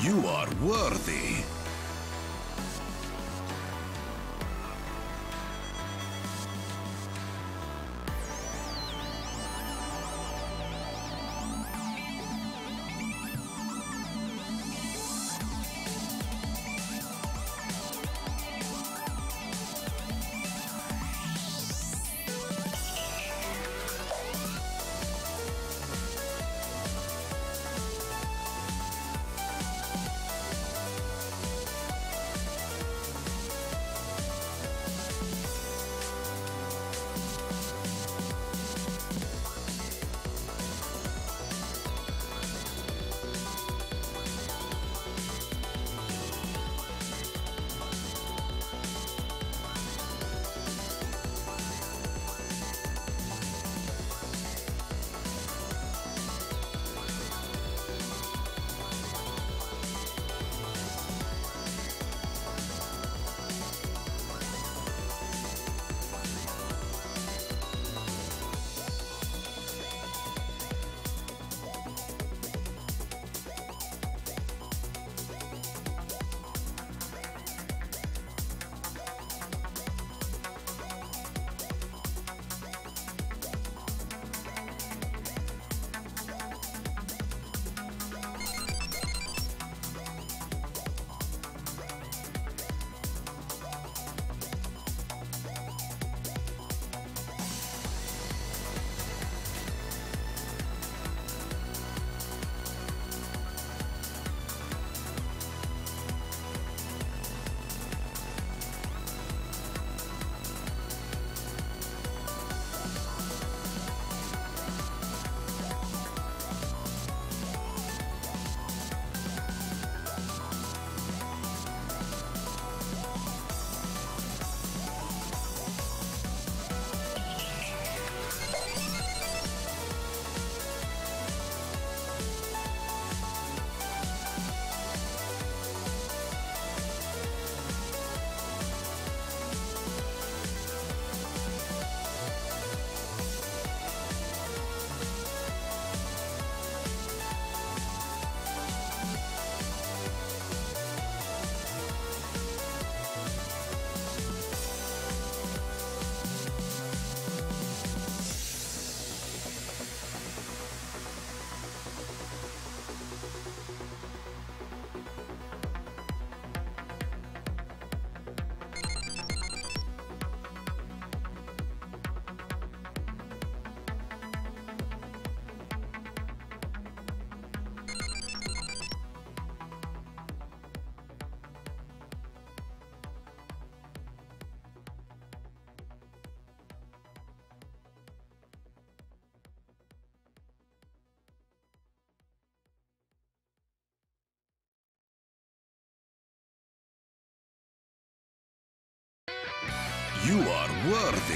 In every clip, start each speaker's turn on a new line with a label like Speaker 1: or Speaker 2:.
Speaker 1: You are worthy. You are worthy.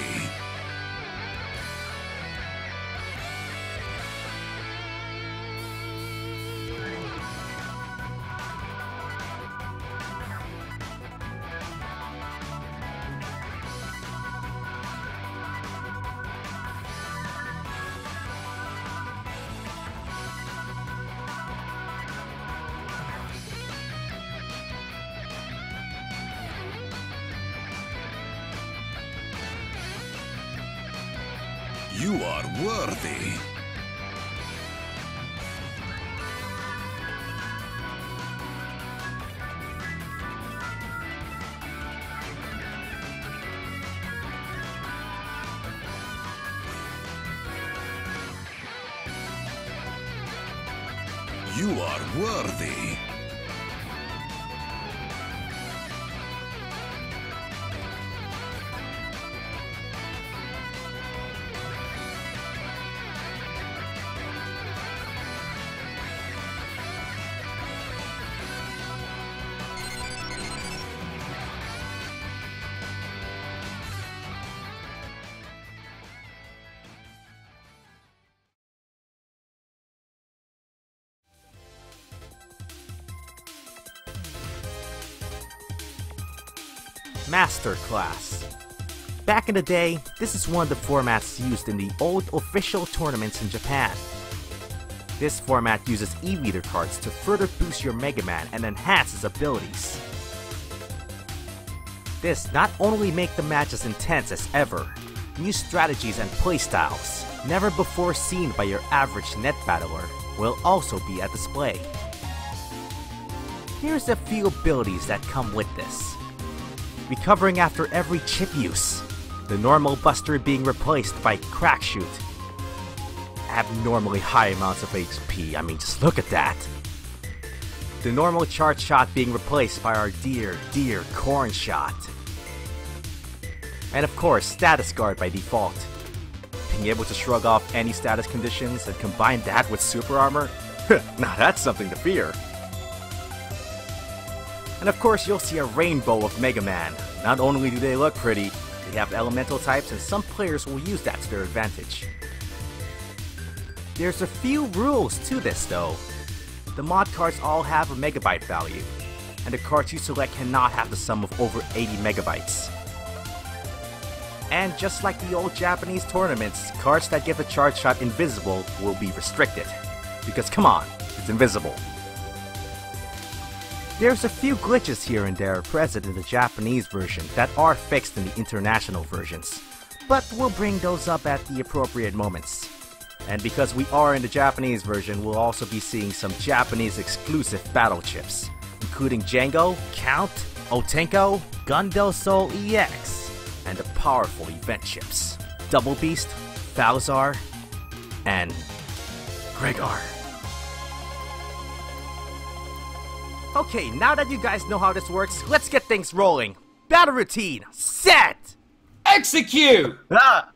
Speaker 1: You are worthy. You are worthy.
Speaker 2: Masterclass. Back in the day, this is one of the formats used in the old official tournaments in Japan. This format uses E-Leader cards to further boost your Mega Man and enhance his abilities. This not only make the match as intense as ever, new strategies and playstyles, never before seen by your average net battler, will also be at display. Here's a few abilities that come with this. Recovering after every chip use, the normal buster being replaced by crack shoot. Abnormally high amounts of HP, I mean, just look at that. The normal charge shot being replaced by our dear corn shot. And of course, status guard by default. Being able to shrug off any status conditions and combine that with super armor? Now that's something to fear. And of course, you'll see a rainbow of Mega Man. Not only do they look pretty, they have elemental types and some players will use that to their advantage. There's a few rules to this though. The mod cards all have a megabyte value, and the cards you select cannot have the sum of over 80 megabytes. And just like the old Japanese tournaments, cards that give a charge shot invisible will be restricted. Because come on, it's invisible. There's a few glitches here and there present in the Japanese version that are fixed in the international versions, but we'll bring those up at the appropriate moments. And because we are in the Japanese version, we'll also be seeing some Japanese exclusive battle chips, including Django, Count, Otenko, Gundo Soul EX, and the powerful event chips, Double Beast, Falzar, and Gregar. Okay, now that you guys know how this works, let's get things rolling. Battle routine, set!
Speaker 3: Execute!
Speaker 2: Ah!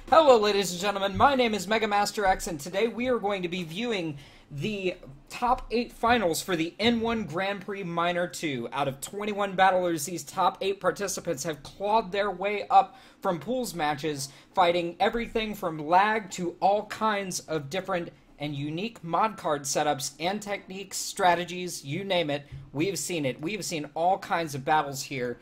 Speaker 3: Hello ladies and gentlemen, my name is MegaMaster.EXE and today we are going to be viewing the top 8 finals for the N1 Grand Prix Minor 2. Out of 21 battlers, these top 8 participants have clawed their way up from pools matches, fighting everything from lag to all kinds of different and unique mod card setups and techniques, strategies, you name it. We have seen it. We have seen all kinds of battles here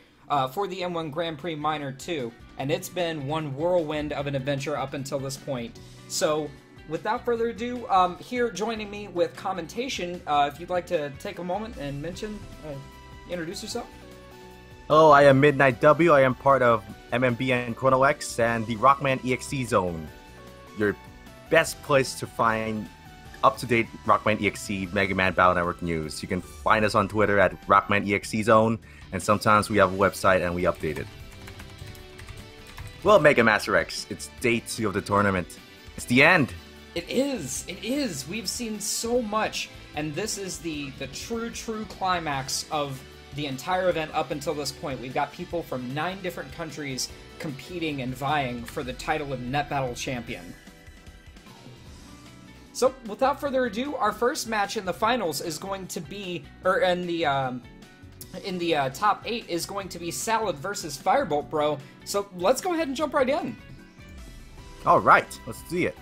Speaker 3: for the N1 Grand Prix Minor 2, and it's been one whirlwind of an adventure up until this point. So, without further ado, here joining me with commentation, if you'd like to take a moment and mention, introduce yourself.
Speaker 2: Hello, I am Midnight W. I am part of MMB and Chrono-X and the Rockman.EXE zone. Your best place to find up-to-date Rockman.EXE Mega Man Battle Network news. You can find us on Twitter at Rockman.EXE zone, and sometimes we have a website and we update it. Well, MegaMaster.EXE, it's day 2 of the tournament. It's the end.
Speaker 3: It is. We've seen so much, and this is the true climax of the entire event up until this point. We've got people from 9 different countries competing and vying for the title of Net Battle Champion. So, without further ado, our first match in the finals is going to be, or in the top 8 is going to be Salad versus Firebolt Bro. So let's go ahead and jump right in.
Speaker 2: All right, let's see it.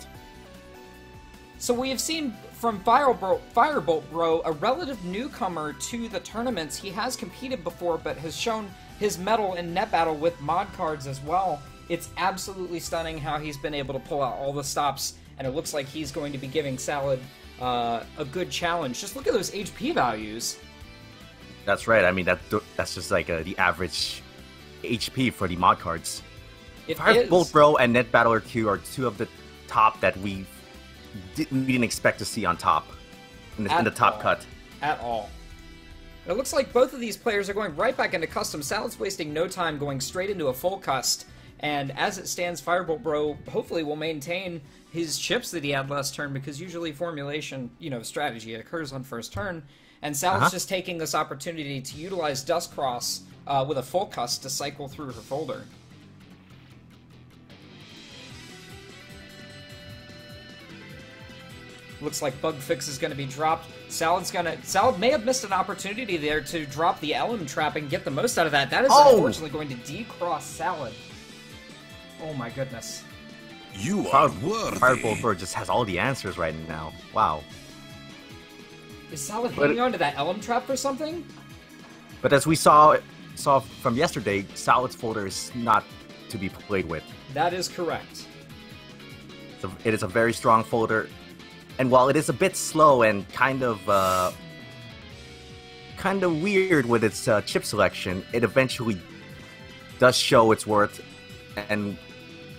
Speaker 3: So we have seen from Firebolt Bro, a relative newcomer to the tournaments. He has competed before, but has shown his mettle in net battle with mod cards as well. It's absolutely stunning how he's been able to pull out all the stops, and it looks like he's going to be giving Salad a good challenge. Just look at those HP values.
Speaker 2: That's right. I mean, that's just like the average HP for the mod cards. Firebolt Bro and Net Battler Q are 2 of the top that we didn't expect to see on top in the top cut.
Speaker 3: At all. It looks like both of these players are going right back into custom. Salad's wasting no time going straight into a full cust. And as it stands, Firebolt Bro hopefully will maintain his chips that he had last turn, because usually formulation, strategy occurs on first turn. And Salad's just taking this opportunity to utilize Dustcross with a full cust to cycle through her folder. Looks like Bug Fix is going to be dropped. Salad may have missed an opportunity there to drop the Elm Trap and get the most out of that. That is unfortunately going to decross Salad. Oh my goodness.
Speaker 1: You are worthy.
Speaker 2: Firebolt Bro just has all the answers right now. Wow.
Speaker 3: Is Salad hanging on to that Elm Trap for something?
Speaker 2: But as we saw from yesterday, Salad's folder is not to be played with.
Speaker 3: That is correct.
Speaker 2: It is a very strong folder, and while it is a bit slow and kind of weird with its chip selection, it eventually does show its worth and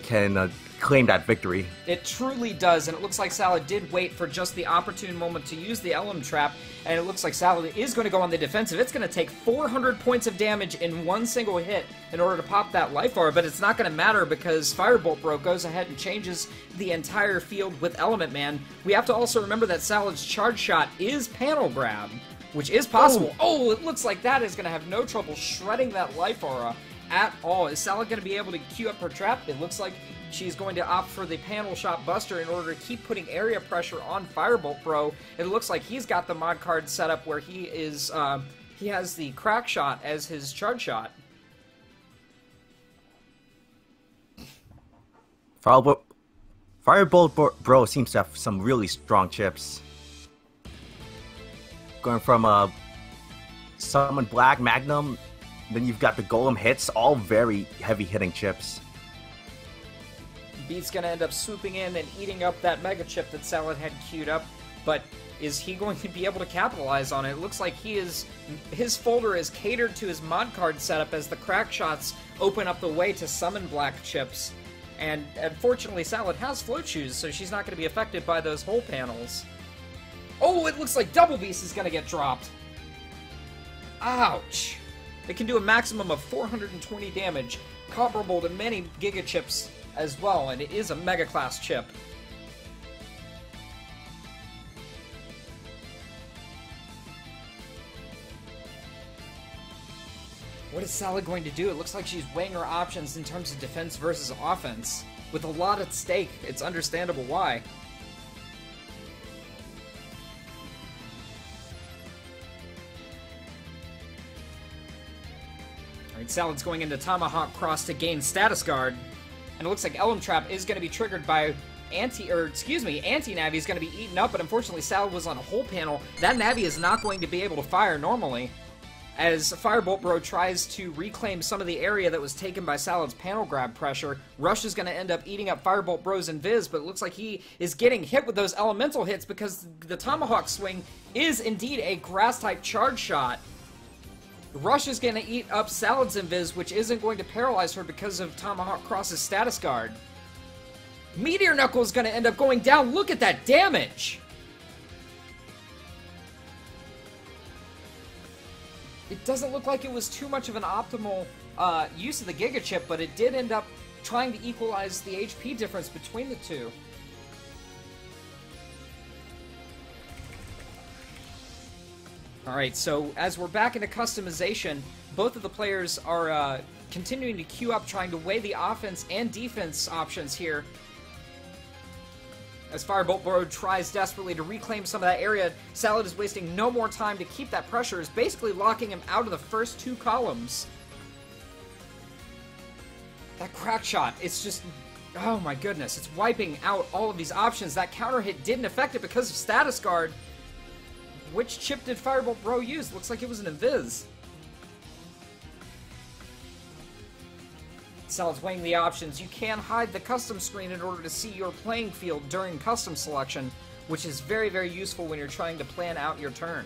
Speaker 2: can claim that victory.
Speaker 3: It truly does, and it looks like Salad did wait for just the opportune moment to use the Element Trap, and it looks like Salad is going to go on the defensive. It's going to take 400 points of damage in one single hit in order to pop that life bar, but it's not going to matter because Firebolt Bro goes ahead and changes the entire field with Element Man. We have to also remember that Salad's charge shot is panel grab, which is possible. Oh, it looks like that is going to have no trouble shredding that life aura at all. Is Salad going to be able to queue up her trap? It looks like she's going to opt for the panel shot buster in order to keep putting area pressure on Firebolt Bro. It looks like he's got the mod card set up where he is, he has the crack shot as his charge shot.
Speaker 2: Firebolt Bro seems to have some really strong chips. Going from Summon Black Magnum, then you've got the Golem hits, all very heavy hitting chips.
Speaker 3: Beat's going to end up swooping in and eating up that Mega Chip that Salad had queued up, but is he going to be able to capitalize on it? It looks like his folder is catered to his mod card setup as the crack shots open up the way to summon black chips. And unfortunately, Salad has float shoes, so she's not going to be affected by those hole panels. Oh, it looks like Double Beast is going to get dropped. Ouch. It can do a maximum of 420 damage, comparable to many Giga Chips as well, and it is a Mega Class chip. What is Salad going to do? It looks like she's weighing her options in terms of defense versus offense. With a lot at stake, it's understandable why. Alright, Salad's going into Tomahawk Cross to gain Status Guard. And it looks like Element Trap is going to be triggered by Anti-Navi is going to be eaten up, but unfortunately Salad was on a hole panel. That Navi is not going to be able to fire normally, as Firebolt Bro tries to reclaim some of the area that was taken by Salad's panel grab pressure. Rush is going to end up eating up Firebolt Bro's Invis, but it looks like he is getting hit with those elemental hits because the Tomahawk swing is indeed a grass-type charge shot. Rush is going to eat up Salad's Invis, which isn't going to paralyze her because of Tomahawk Cross's status guard. Meteor Knuckle is going to end up going down. Look at that damage! It doesn't look like it was too much of an optimal use of the Giga Chip, but it did end up trying to equalize the HP difference between the two. Alright, so as we're back into customization, both of the players are continuing to queue up, trying to weigh the offense and defense options here. As Firebolt Bro tries desperately to reclaim some of that area, Salad is wasting no more time to keep that pressure, is basically locking him out of the first two columns. That crack shot, it's just... oh my goodness, it's wiping out all of these options. That counter hit didn't affect it because of status guard. Which chip did Firebolt Bro use? Looks like it was an Invis. Salad's weighing the options. You can hide the custom screen in order to see your playing field during custom selection, which is very, very useful when you're trying to plan out your turn.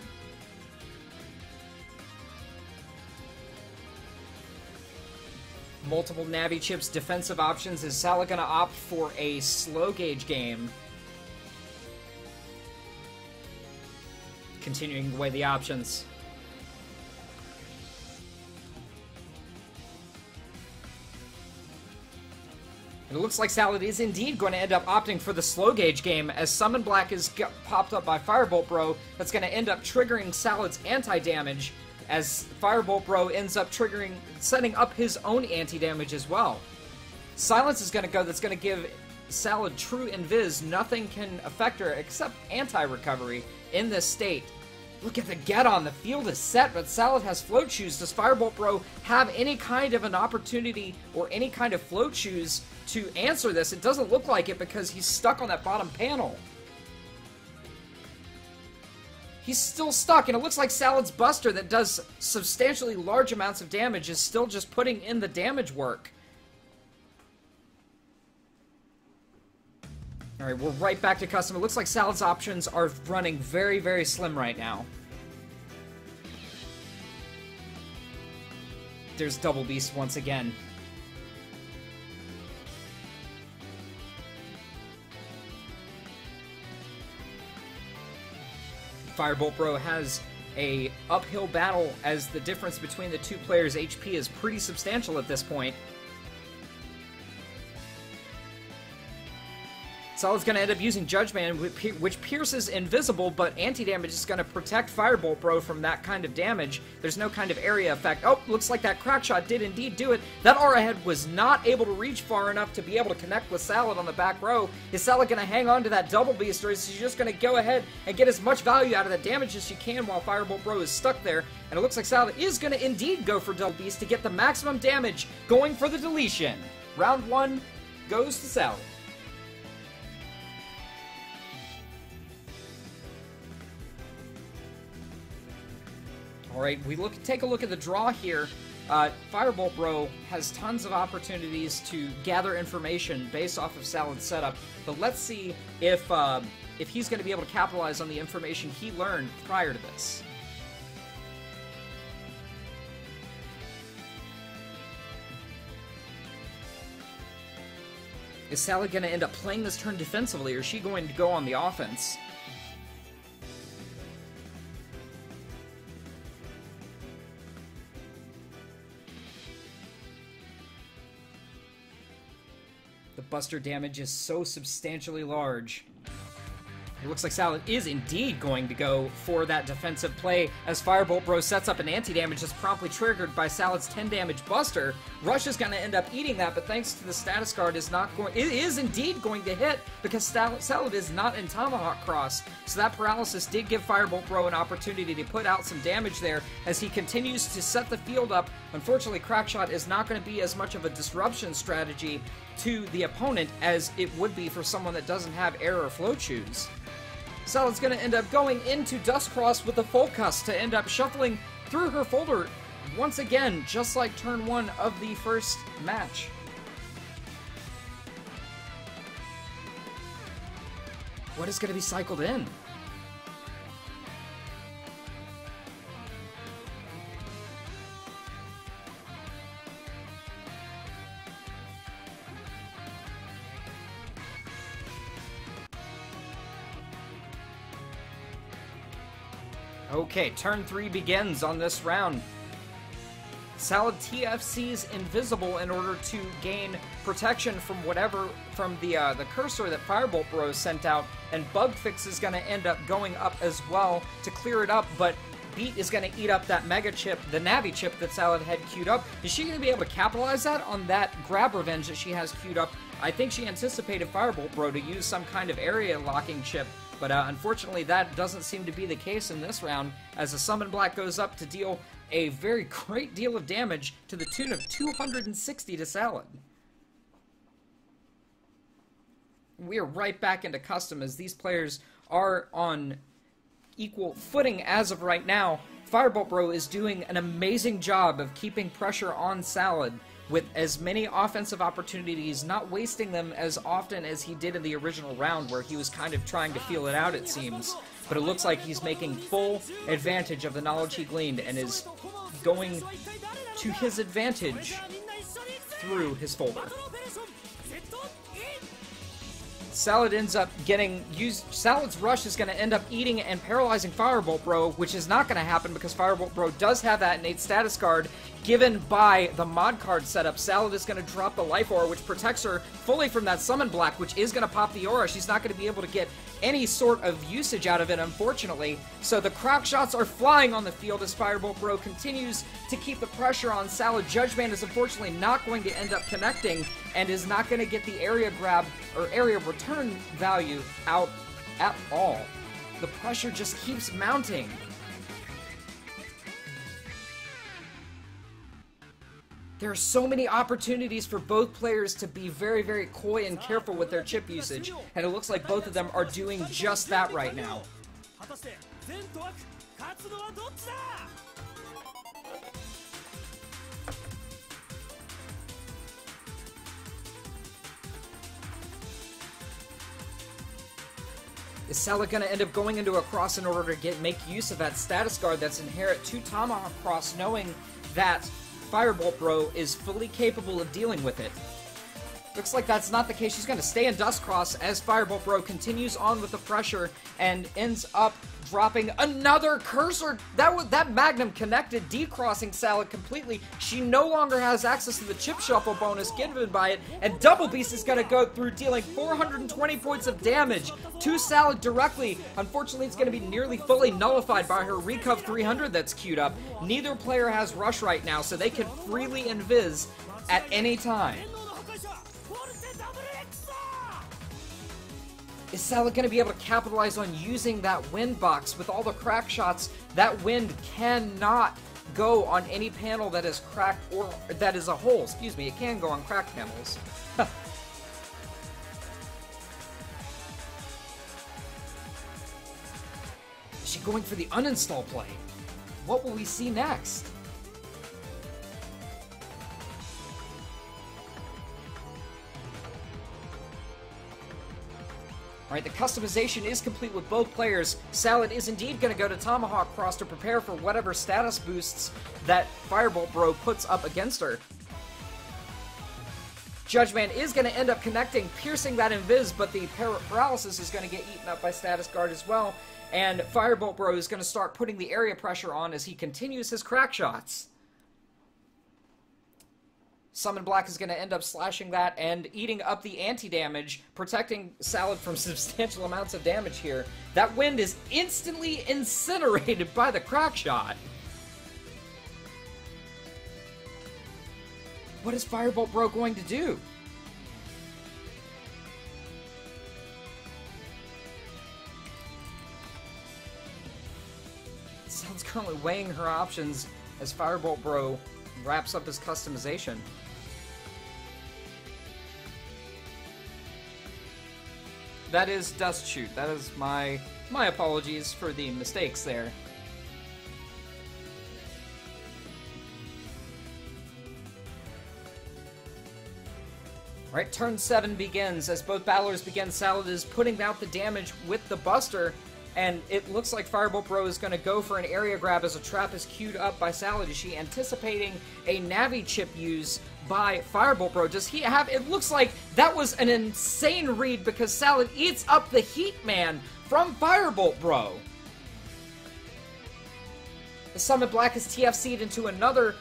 Speaker 3: Multiple Navi chips, defensive options. Is Salad going to opt for a slow gauge game? Continuing to weigh the options. It looks like Salad is indeed going to end up opting for the slow gauge game, as Summon Black is popped up by Firebolt Bro. That's going to end up triggering Salad's anti-damage, as Firebolt Bro ends up setting up his own anti-damage as well. Silence is going to go, that's going to give Salad true Invis. Nothing can affect her except anti-recovery in this state. Look at the get-on. The field is set, but Salad has float shoes. Does Firebolt Bro have any kind of an opportunity or any kind of float shoes to answer this? It doesn't look like it because he's stuck on that bottom panel. He's still stuck, and it looks like Salad's Buster that does substantially large amounts of damage is still just putting in the damage work. Alright, we're right back to custom. It looks like Salad's options are running very, very slim right now. There's Double Beast once again. Firebolt Bro has a uphill battle as the difference between the two players' HP is pretty substantial at this point. Salad's going to end up using Judge Man, which pierces invisible, but anti-damage is going to protect Firebolt Bro from that kind of damage. There's no kind of area effect. Oh, looks like that crack shot did indeed do it. That aura head was not able to reach far enough to be able to connect with Salad on the back row. Is Salad going to hang on to that Double Beast, or is she just going to go ahead and get as much value out of that damage as she can while Firebolt Bro is stuck there? And it looks like Salad is going to indeed go for Double Beast to get the maximum damage, going for the deletion. Round 1 goes to Salad. Alright, take a look at the draw here. Firebolt Bro has tons of opportunities to gather information based off of Salad's setup, but let's see if he's going to be able to capitalize on the information he learned prior to this. Is Salad going to end up playing this turn defensively, or is she going to go on the offense? The Buster damage is so substantially large. It looks like Salad is indeed going to go for that defensive play as Firebolt Bro sets up an anti-damage that's promptly triggered by Salad's 10 damage Buster. Rush is going to end up eating that, but thanks to the status guard, it is indeed going to hit because Salad is not in Tomahawk Cross. So that paralysis did give Firebolt Bro an opportunity to put out some damage there as he continues to set the field up. Unfortunately, Crackshot is not going to be as much of a disruption strategy to the opponent as it would be for someone that doesn't have air or float shoes. Salad's going to end up going into Dustcross with the Focus to end up shuffling through her folder once again, just like turn 1 of the first match. What is going to be cycled in? Okay, turn 3 begins on this round. Salad TFC's Invisible in order to gain protection from the cursor that Firebolt Bro sent out, and Bug Fix is going to end up going up as well to clear it up, but Beat is going to eat up that Mega Chip, the Navi Chip that Salad had queued up. Is she going to be able to capitalize that on that Grab Revenge that she has queued up? I think she anticipated Firebolt Bro to use some kind of area locking chip, but unfortunately that doesn't seem to be the case in this round, as the Summon Black goes up to deal a very great deal of damage to the tune of 260 to Salad. We are right back into custom as these players are on equal footing as of right now. Firebolt Bro is doing an amazing job of keeping pressure on Salad with as many offensive opportunities, not wasting them as often as he did in the original round, where he was kind of trying to feel it out, it seems. But it looks like he's making full advantage of the knowledge he gleaned and is going to his advantage through his folder. Salad ends up getting used. Salad's Rush is going to end up eating and paralyzing Firebolt Bro, which is not going to happen because Firebolt Bro does have that innate status guard given by the mod card setup. Salad is going to drop the Life Aura, which protects her fully from that Summon Black, which is going to pop the Aura. She's not going to be able to get any sort of usage out of it, unfortunately. So the crack shots are flying on the field as Firebolt Bro continues to keep the pressure on Salad. Judge Man is unfortunately not going to end up connecting and is not going to get the area grab or area return value out at all. The pressure just keeps mounting. There are so many opportunities for both players to be very, very coy and careful with their chip usage, and it looks like both of them are doing just that right now. Is Salad going to end up going into a cross in order to make use of that status guard that's inherent to Tomahawk Cross, knowing that Firebolt Bro is fully capable of dealing with it? Looks like that's not the case. She's going to stay in Dust Cross as Firebolt Bro continues on with the pressure and ends up dropping another cursor. That Magnum connected, decrossing Salad completely. She no longer has access to the chip shuffle bonus given by it, and Double Beast is going to go through, dealing 420 points of damage to Salad directly. Unfortunately, it's going to be nearly fully nullified by her Recov 300 that's queued up. Neither player has Rush right now, so they can freely invis at any time. Is Salad going to be able to capitalize on using that wind box with all the crack shots? That wind cannot go on any panel that is cracked or that is a hole. Excuse me, it can go on cracked panels. Is she going for the uninstall play? What will we see next? Alright, the customization is complete with both players. Salad is indeed going to go to Tomahawk Cross to prepare for whatever status boosts that Firebolt Bro puts up against her. Judgeman is going to end up connecting, piercing that invis, but the paralysis is going to get eaten up by status guard as well. And Firebolt Bro is going to start putting the area pressure on as he continues his crack shots. Summon Black is going to end up slashing that and eating up the anti-damage, protecting Salad from substantial amounts of damage here. That wind is instantly incinerated by the crack shot. What is Firebolt Bro going to do? Salad's currently weighing her options as Firebolt Bro wraps up his customization. That is Dust Shoot. That is my apologies for the mistakes there. Right, turn 7 begins. As both battlers begin, Salad is putting out the damage with the Buster, and it looks like Firebolt Bro is going to go for an area grab as a trap is queued up by Salad. Is she anticipating a Navi chip use by Firebolt Bro? Does he have... It looks like that was an insane read because Salad eats up the Heat Man from Firebolt Bro. The Summon Black is TFC'd into another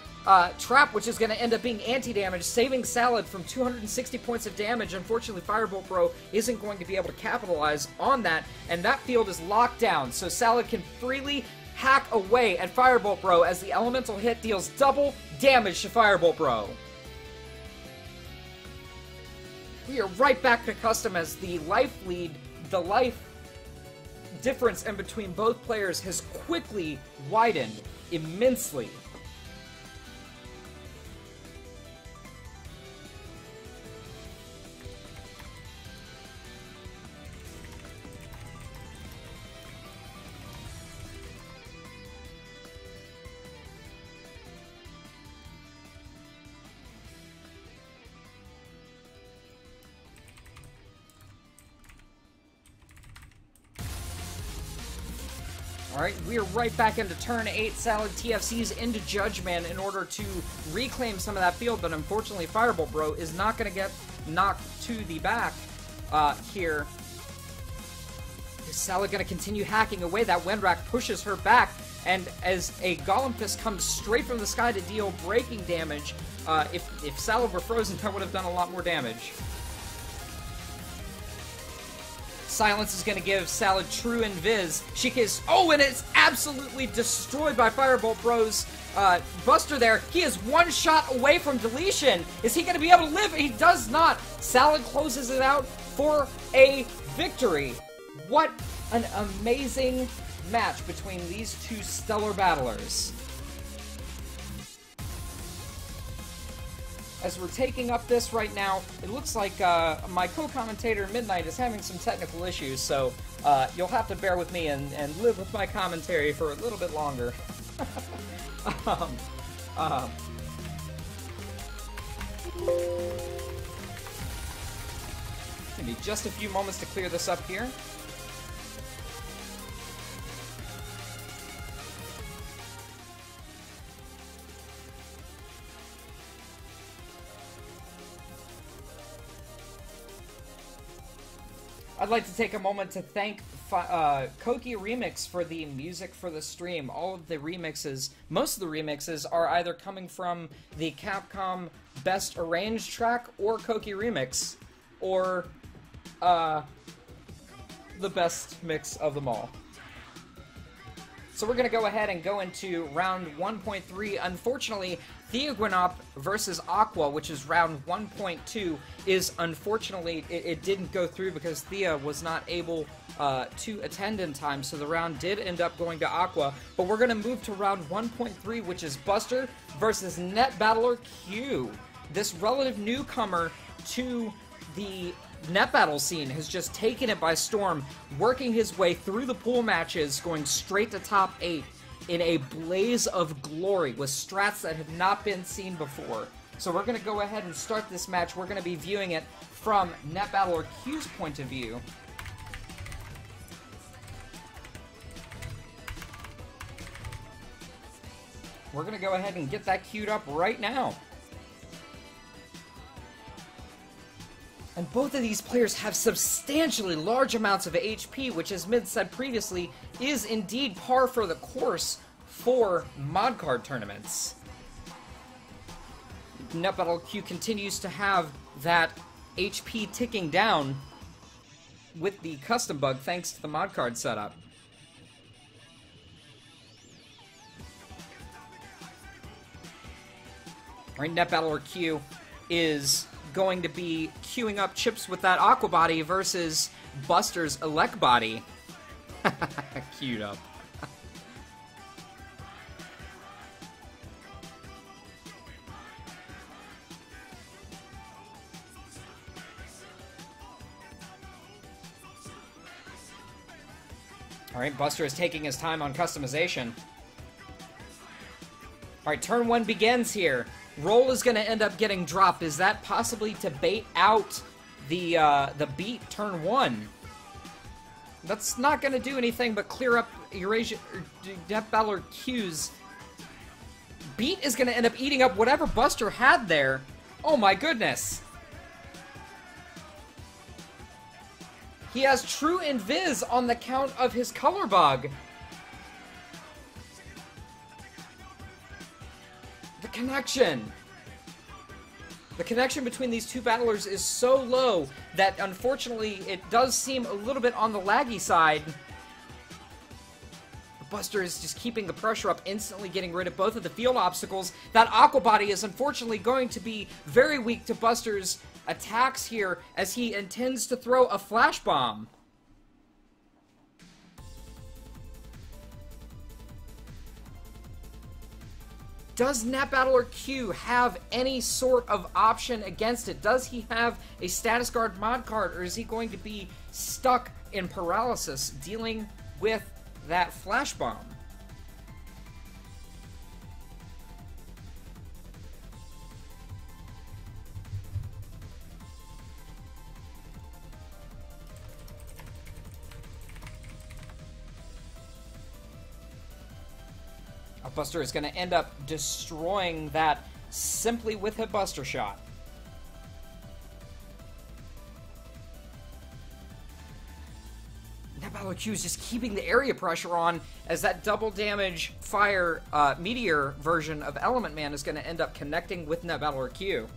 Speaker 3: trap, which is going to end up being anti-damage, saving Salad from 260 points of damage. Unfortunately, Firebolt Bro isn't going to be able to capitalize on that, and that field is locked down, so Salad can freely hack away at Firebolt Bro as the elemental hit deals double damage to Firebolt Bro. We are right back to custom as the life lead, the life difference in between both players has quickly widened immensely. Alright, we are right back into turn 8. Salad TFCs into Judgeman in order to reclaim some of that field, but unfortunately Firebolt Bro is not going to get knocked to the back here. Is Salad going to continue hacking away? That Windrack pushes her back, and as a Golem Fist comes straight from the sky to deal breaking damage, if Salad were frozen, that would have done a lot more damage. Silence is going to give Salad true invis. She is... Oh, and it's absolutely destroyed by Firebolt Bro's Buster there. He is one shot away from deletion. Is he going to be able to live? He does not. Salad closes it out for a victory. What an amazing match between these two stellar battlers. As we're taking up this right now, it looks like my co-commentator, Midnight, is having some technical issues, so you'll have to bear with me and live with my commentary for a little bit longer. Give me just a few moments to clear this up here. I'd like to take a moment to thank Koki Remix for the music for the stream. All of the remixes, most of the remixes, are either coming from the Capcom Best Arranged track or Koki Remix, or the best mix of them all. So we're going to go ahead and go into round 1.3. Unfortunately, Theogwynop versus Aqua, which is round 1.2, is unfortunately, it didn't go through because Thea was not able to attend in time, so the round did end up going to Aqua. But we're going to move to round 1.3, which is Buster versus Net Battler Q. This relative newcomer to the net battle scene has just taken it by storm, working his way through the pool matches, going straight to top 8 in a blaze of glory with strats that have not been seen before. So we're going to go ahead and start this match. We're going to be viewing it from Net Battler Q's point of view. We're going to go ahead and get that queued up right now. And both of these players have substantially large amounts of HP, which, as Mid said previously, is indeed par for the course for mod card tournaments. Net Battle Q continues to have that HP ticking down with the custom bug thanks to the mod card setup. Alright, Net Battler Q is going to be queuing up chips with that Aqua Body versus Buster's Elect Body. Queued up. Alright, Buster is taking his time on customization. Alright, turn 1 begins here. Roll is going to end up getting dropped. Is that possibly to bait out the beat turn 1? That's not going to do anything but clear up Eurasia Net Battler Q's. Beat is going to end up eating up whatever Buster had there. Oh my goodness. He has True Invis on the count of his color bug. The connection between these two battlers is so low that unfortunately it does seem a little bit on the laggy side. Buster is just keeping the pressure up, instantly getting rid of both of the field obstacles. That Aqua Body is unfortunately going to be very weak to Buster's attacks here as he intends to throw a Flash Bomb. Does Net Battler Q have any sort of option against it? Does he have a Status Guard mod card, or is he going to be stuck in paralysis dealing with that Flash Bomb? Buster is going to end up destroying that simply with a Buster Shot. Net Battler Q is just keeping the area pressure on as that double damage fire meteor version of Element Man is going to end up connecting with Net Battler Q.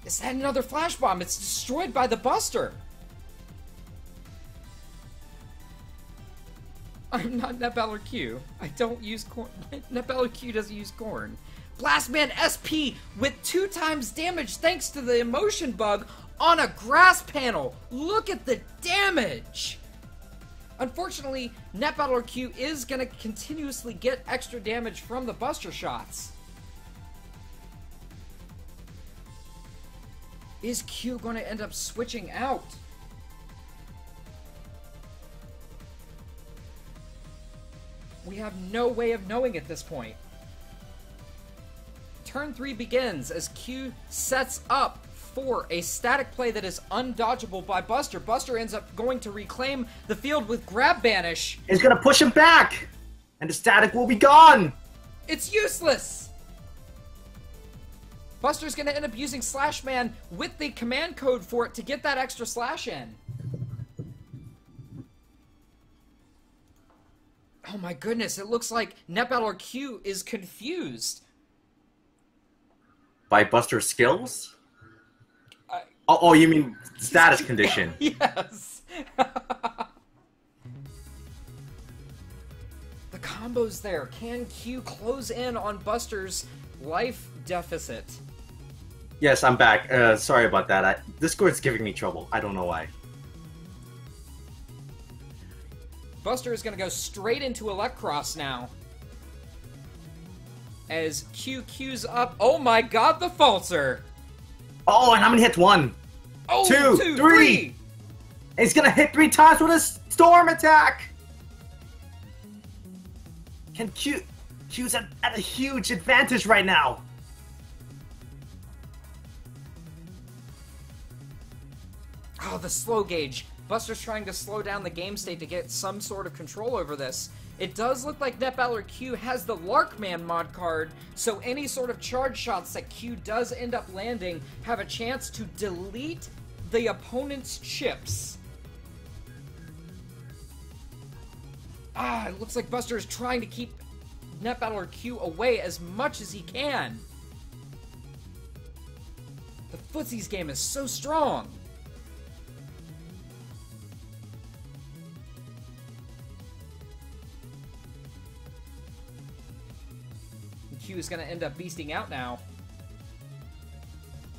Speaker 3: Is that another Flash Bomb? It's destroyed by the Buster. I'm not Net Battler Q. I don't use corn. Net Battler Q doesn't use corn. Blastman SP with 2 times damage thanks to the emotion bug on a grass panel. Look at the damage! Unfortunately, Net Battler Q is going to continuously get extra damage from the Buster Shots. Is Q going to end up switching out? We have no way of knowing at this point. Turn 3 begins as Q sets up for a static play that is undodgeable by Buster. Buster ends up going to reclaim the field with Grab Banish.
Speaker 4: It's going to push him back, and the static will be gone.
Speaker 3: It's useless. Buster's gonna end up using Slash Man with the command code for it to get that extra slash in. Oh my goodness, it looks like NetBattler Q is confused.
Speaker 4: By Buster's skills? Oh, you mean status condition?
Speaker 3: Yes. The combos there. Can Q close in on Buster's life deficit?
Speaker 4: Yes, I'm back. Sorry about that. Discord's giving me trouble. I don't know why.
Speaker 3: Buster is going to go straight into Electcross now. As Q queues up. Oh my god, the falter!
Speaker 4: Oh, and how many hits? 1,
Speaker 3: Oh,
Speaker 4: 2, 3! And he's gonna hit 3 times with a storm attack! Can Q's at a huge advantage right now.
Speaker 3: Oh, the slow gauge. Buster's trying to slow down the game state to get some sort of control over this. It does look like NetBattler Q has the Larkman mod card, so any sort of charge shots that Q does end up landing have a chance to delete the opponent's chips. It looks like Buster is trying to keep NetBattler Q away as much as he can. The Footsies game is so strong. Q is going to end up beasting out now.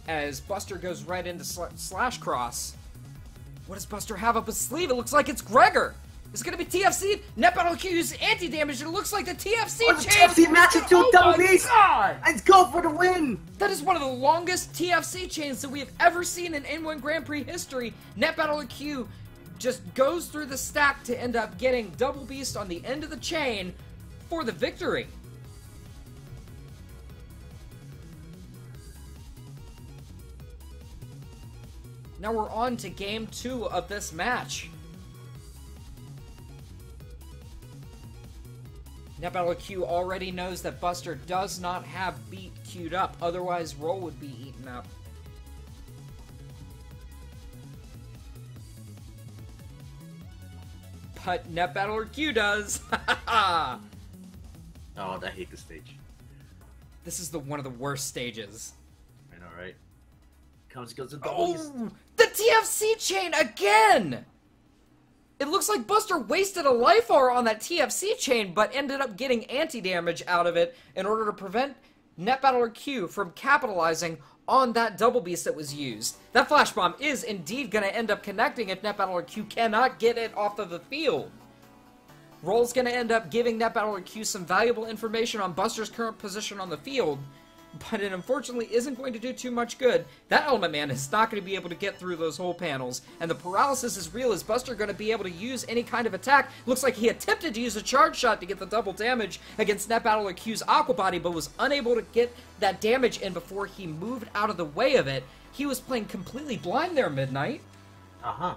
Speaker 3: As Buster goes right into Slash Cross. What does Buster have up his sleeve? It looks like it's Gregor. Is it going to be TFC? NetBattler Q uses anti-damage, and it looks like the TFC chain.
Speaker 4: TFC match it to double beast.
Speaker 3: God!
Speaker 4: Let's go for the win.
Speaker 3: That is one of the longest TFC chains that we have ever seen in N1 Grand Prix history. NetBattler Q just goes through the stack to end up getting double beast on the end of the chain for the victory. Now we're on to game 2 of this match. NetBattler Q already knows that Buster does not have beat queued up, otherwise Roll would be eaten up. But NetBattler Q does!
Speaker 4: Oh, I hate this stage.
Speaker 3: This is one of the worst stages.
Speaker 4: I know, right? Goes to
Speaker 3: Oh! The TFC chain again! It looks like Buster wasted a life bar on that TFC chain, but ended up getting anti-damage out of it in order to prevent NetBattler Q from capitalizing on that double beast that was used. That flash bomb is indeed going to end up connecting if NetBattler Q cannot get it off of the field. Roll's going to end up giving NetBattler Q some valuable information on Buster's current position on the field, but it unfortunately isn't going to do too much good. That Element Man is not going to be able to get through those whole panels, and the paralysis is real. Is Buster going to be able to use any kind of attack? Looks like he attempted to use a charge shot to get the double damage against NetBattler Q's Aqua Body, but was unable to get that damage in before he moved out of the way of it. He was playing completely blind there, Midnight.
Speaker 4: Uh-huh.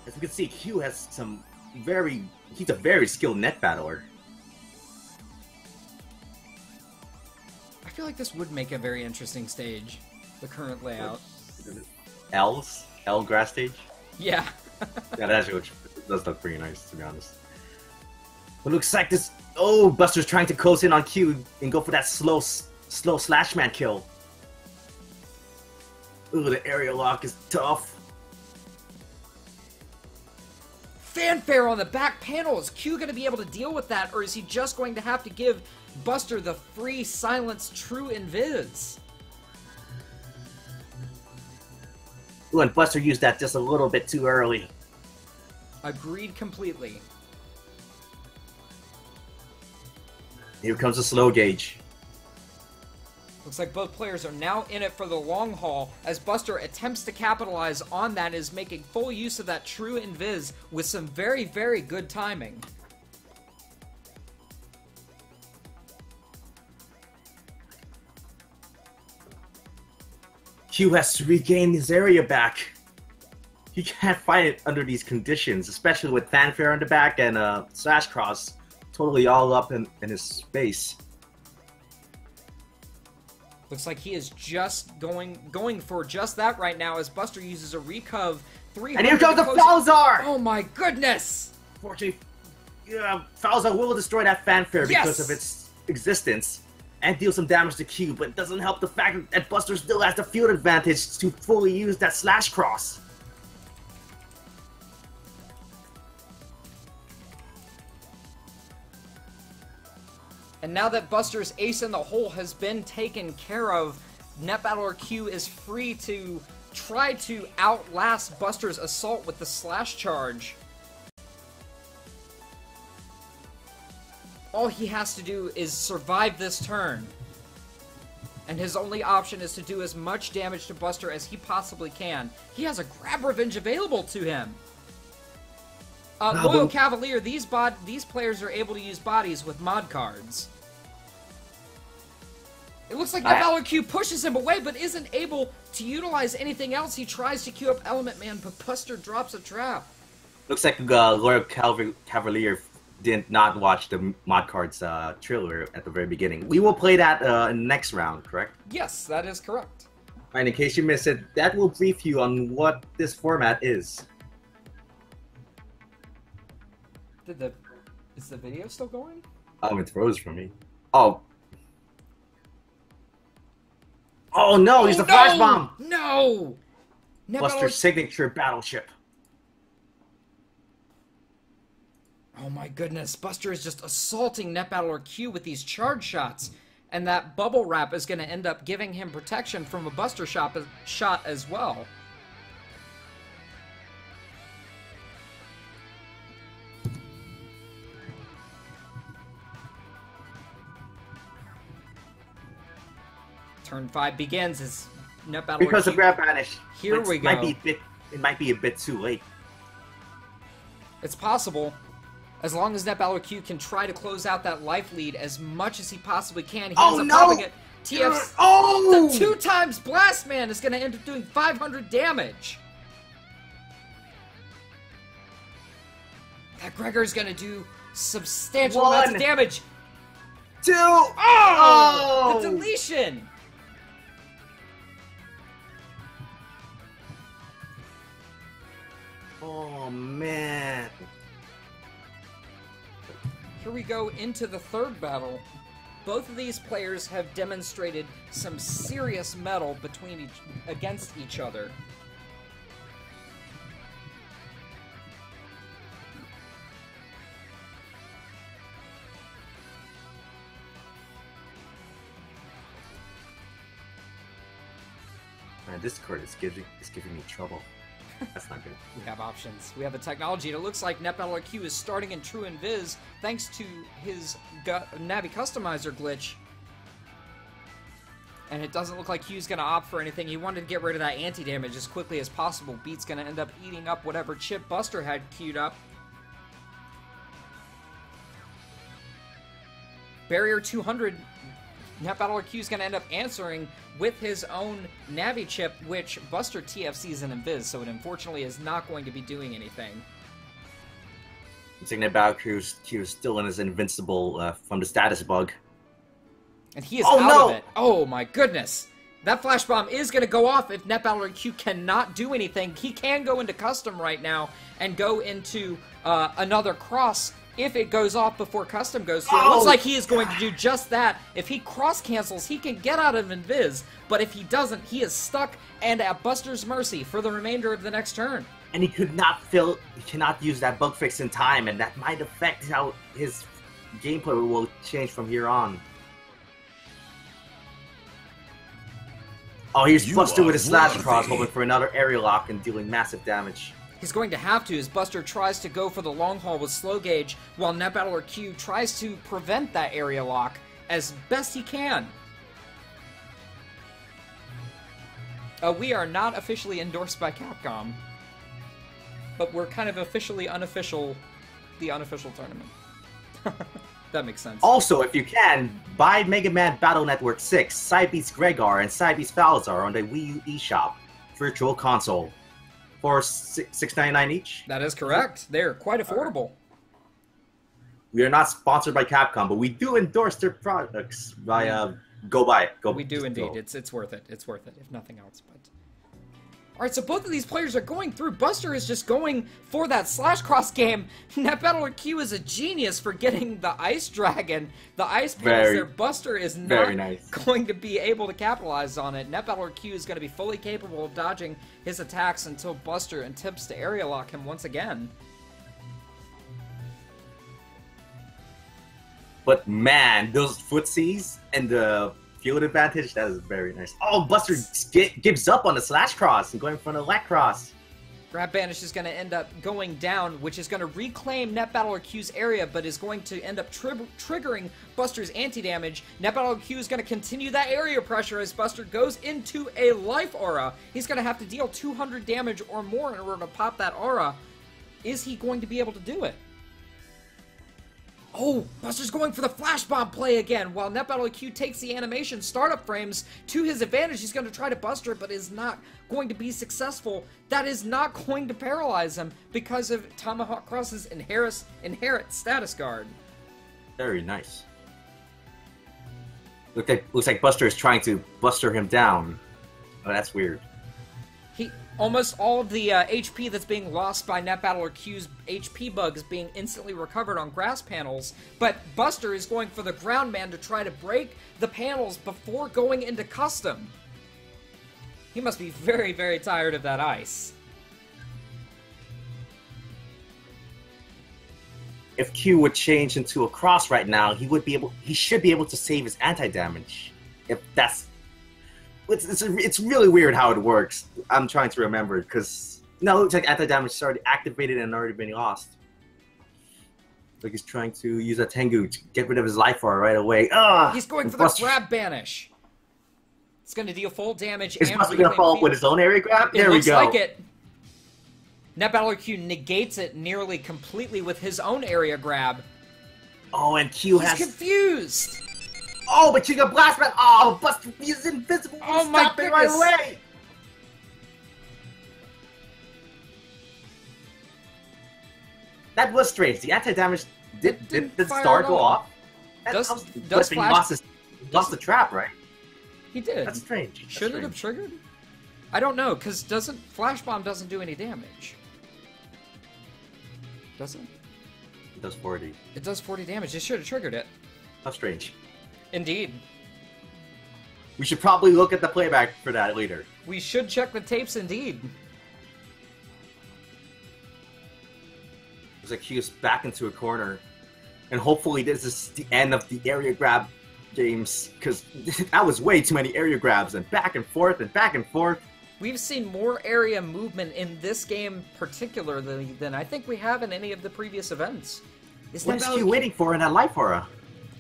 Speaker 4: As we can see, Q has some he's a very skilled net battler.
Speaker 3: I feel like this would make a very interesting stage, the current layout.
Speaker 4: L grass stage?
Speaker 3: Yeah.
Speaker 4: Yeah, that actually does look pretty nice, to be honest. But looks like this... Oh, Buster's trying to close in on Q and go for that slow slash man kill. Ooh, the aerial lock is tough.
Speaker 3: Fanfare on the back panel. Is Q going to be able to deal with that, or is he just going to have to give Buster the free silence true invis?
Speaker 4: Ooh, and Buster used that just a little bit too early.
Speaker 3: Agreed completely.
Speaker 4: Here comes the slow gauge.
Speaker 3: Looks like both players are now in it for the long haul as Buster attempts to capitalize on that, is making full use of that true invis with some very, very good timing.
Speaker 4: Q has to regain his area back. He can't fight it under these conditions, especially with Fanfare on the back and Slash Cross totally all up in his space.
Speaker 3: Looks like he is just going for just that right now as Buster uses a recov 300.
Speaker 4: And here comes the Falzar!
Speaker 3: Oh my goodness!
Speaker 4: Fortunately, yeah, Falzar will destroy that fanfare because of its existence and deal some damage to Q, but it doesn't help the fact that Buster still has the field advantage to fully use that slash cross.
Speaker 3: And now that Buster's ace in the hole has been taken care of, NetBattler Q is free to try to outlast Buster's assault with the slash charge. All he has to do is survive this turn. And his only option is to do as much damage to Buster as he possibly can. He has a grab revenge available to him. Loyal Cavalier, these players are able to use bodies with mod cards. It looks like NetBattler Q pushes him away, but isn't able to utilize anything else. He tries to queue up Element Man, but Buster drops a trap.
Speaker 4: Looks like Loyal Cavalier did not watch the mod cards trailer at the very beginning. We will play that in the next round, correct?
Speaker 3: Yes, that is correct.
Speaker 4: And in case you missed it, that will brief you on what this format is.
Speaker 3: Is the video still going?
Speaker 4: It froze for me. Oh no, he's the flash bomb!
Speaker 3: No!
Speaker 4: Buster's signature battleship.
Speaker 3: Oh my goodness, Buster is just assaulting NetBattler Q with these charge shots. And that bubble wrap is going to end up giving him protection from a Buster shot as well. Turn 5 begins as NetBattler
Speaker 4: Because
Speaker 3: Q...
Speaker 4: of grab banish.
Speaker 3: Here we go.
Speaker 4: It might be a bit too late.
Speaker 3: It's possible. As long as NetBattler Q can try to close out that life lead as much as he possibly can. He ends up popping it. TF's the 2 times Blast Man is going to end up doing 500 damage. That Gregor's going to do substantial amounts of damage.
Speaker 4: 2!
Speaker 3: Oh! The deletion!
Speaker 4: Oh, man.
Speaker 3: Here we go into the third battle. Both of these players have demonstrated some serious mettle against each other.
Speaker 4: Man, this card is giving me trouble. That's not good.
Speaker 3: We have options. We have the technology, and it looks like NetBattler Q is starting in True Invis thanks to his Navi Customizer glitch. And it doesn't look like Q's going to opt for anything. He wanted to get rid of that anti-damage as quickly as possible. Beat's going to end up eating up whatever chip Buster had queued up. Barrier 200, NetBattler Q is going to end up answering with his own Navi chip, which Buster TFCs in Invis, so it unfortunately is not going to be doing anything.
Speaker 4: Looks like NetBattler Q is still in his invincible from the status bug.
Speaker 3: And he is out of it. Oh my goodness. That flash bomb is going to go off if NetBattler Q cannot do anything. He can go into custom right now and go into another cross. If it goes off before custom goes through, it looks like he is going to do just that. If he cross-cancels, he can get out of Invis, but if he doesn't, he is stuck and at Buster's mercy for the remainder of the next turn.
Speaker 4: And he cannot use that bug fix in time, and that might affect how his gameplay will change from here on. Oh, here's Buster with a slash cross, hoping for another area lock and dealing massive damage.
Speaker 3: He's going to have to as Buster tries to go for the long haul with slow gauge, while NetBattler Q tries to prevent that area lock as best he can. We are not officially endorsed by Capcom, but we're kind of officially the unofficial tournament. That makes sense.
Speaker 4: Also, if you can, buy Mega Man Battle Network 6, Cybeats Gregor, and Cybeats Falzar on the Wii U eShop Virtual Console for $6.99 each.
Speaker 3: That is correct. They're quite affordable.
Speaker 4: We are not sponsored by Capcom, but we do endorse their products via go buy it.
Speaker 3: We do indeed.
Speaker 4: Go.
Speaker 3: It's worth it. It's worth it, if nothing else. But all right, so both of these players are going through. Buster is just going for that slash cross game. NetBattlerQ is a genius for getting the Ice Dragon, the Ice Panels there. Buster is not going to be able to capitalize on it. NetBattlerQ is going to be fully capable of dodging his attacks until Buster attempts to area lock him once again.
Speaker 4: But man, those footsies and the field advantage, that is very nice. Oh, Buster gives up on the slash cross and going for the lat cross.
Speaker 3: Grab Banish is going to end up going down, which is going to reclaim NetBattlerQ's area, but is going to end up triggering Buster's anti-damage. NetBattlerQ is going to continue that area pressure as Buster goes into a life aura. He's going to have to deal 200 damage or more in order to pop that aura. Is he going to be able to do it? Oh, Buster's going for the Flash Bomb play again, while NetBattlerQ takes the animation startup frames to his advantage. He's going to try to Buster, but is not going to be successful. That is not going to paralyze him because of Tomahawk Cross's inherent status guard.
Speaker 4: Very nice. Looks like Buster is trying to Buster him down. Oh, that's weird.
Speaker 3: Almost all of the HP that's being lost by NetBattlerQ's HP bugs being instantly recovered on grass panels, but Buster is going for the ground man to try to break the panels before going into custom. He must be very, very tired of that ice.
Speaker 4: If Q would change into a cross right now, he should be able to save his anti-damage. If that's It's really weird how it works. I'm trying to remember because no, it looks like anti-damage is already activated and already been lost. Like he's trying to use a Tengu to get rid of his life aura right away.
Speaker 3: He's going for the grab banish. It's going to deal full damage.
Speaker 4: Is Buster going to follow up with his own area grab? There we go.
Speaker 3: It looks like it. NetBattlerQ negates it nearly completely with his own area grab.
Speaker 4: Oh, and Q
Speaker 3: He's confused.
Speaker 4: Oh, but you got blast man! Oh, Buster is invisible!
Speaker 3: Oh my
Speaker 4: Stop it right away! That was strange. The anti-damage did the star go off? Does Flash... lost the trap, right?
Speaker 3: He did.
Speaker 4: That's strange.
Speaker 3: Should it have triggered? I don't know, because Flash Bomb doesn't do any damage. Does it?
Speaker 4: It does 40.
Speaker 3: It does 40 damage. It should have triggered it.
Speaker 4: How strange.
Speaker 3: Indeed.
Speaker 4: We should probably look at the playback for that later.
Speaker 3: We should check the tapes indeed.
Speaker 4: Looks like Q's back into a corner. And hopefully this is the end of the area grab games, because that was way too many area grabs and back and forth and back and forth.
Speaker 3: We've seen more area movement in this game particularly than I think we have in any of the previous events.
Speaker 4: What is Q waiting for in that life aura?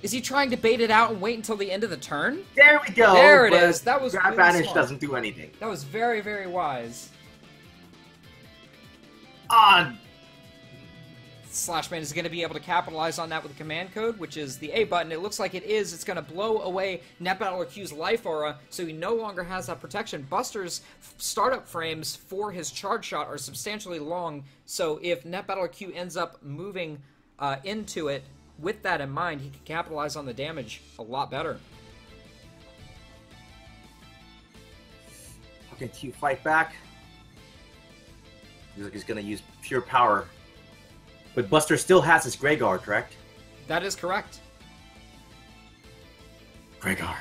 Speaker 3: Is he trying to bait it out and wait until the end of the turn?
Speaker 4: There we go!
Speaker 3: There it is! That was
Speaker 4: Grab
Speaker 3: really
Speaker 4: Banish
Speaker 3: smart.
Speaker 4: doesn't do anything.
Speaker 3: That was very, very wise. Slashman is going to be able to capitalize on that with the command code, which is the A button. It looks like it is. It's going to blow away NetBattlerQ's life aura, so he no longer has that protection. Buster's startup frames for his charge shot are substantially long, so if NetBattlerQ ends up moving into it, with that in mind, he can capitalize on the damage a lot better.
Speaker 4: How can Q fight back? Looks like he's going to use pure power. But Buster still has his Greygar, correct?
Speaker 3: That is correct.
Speaker 4: Greygar.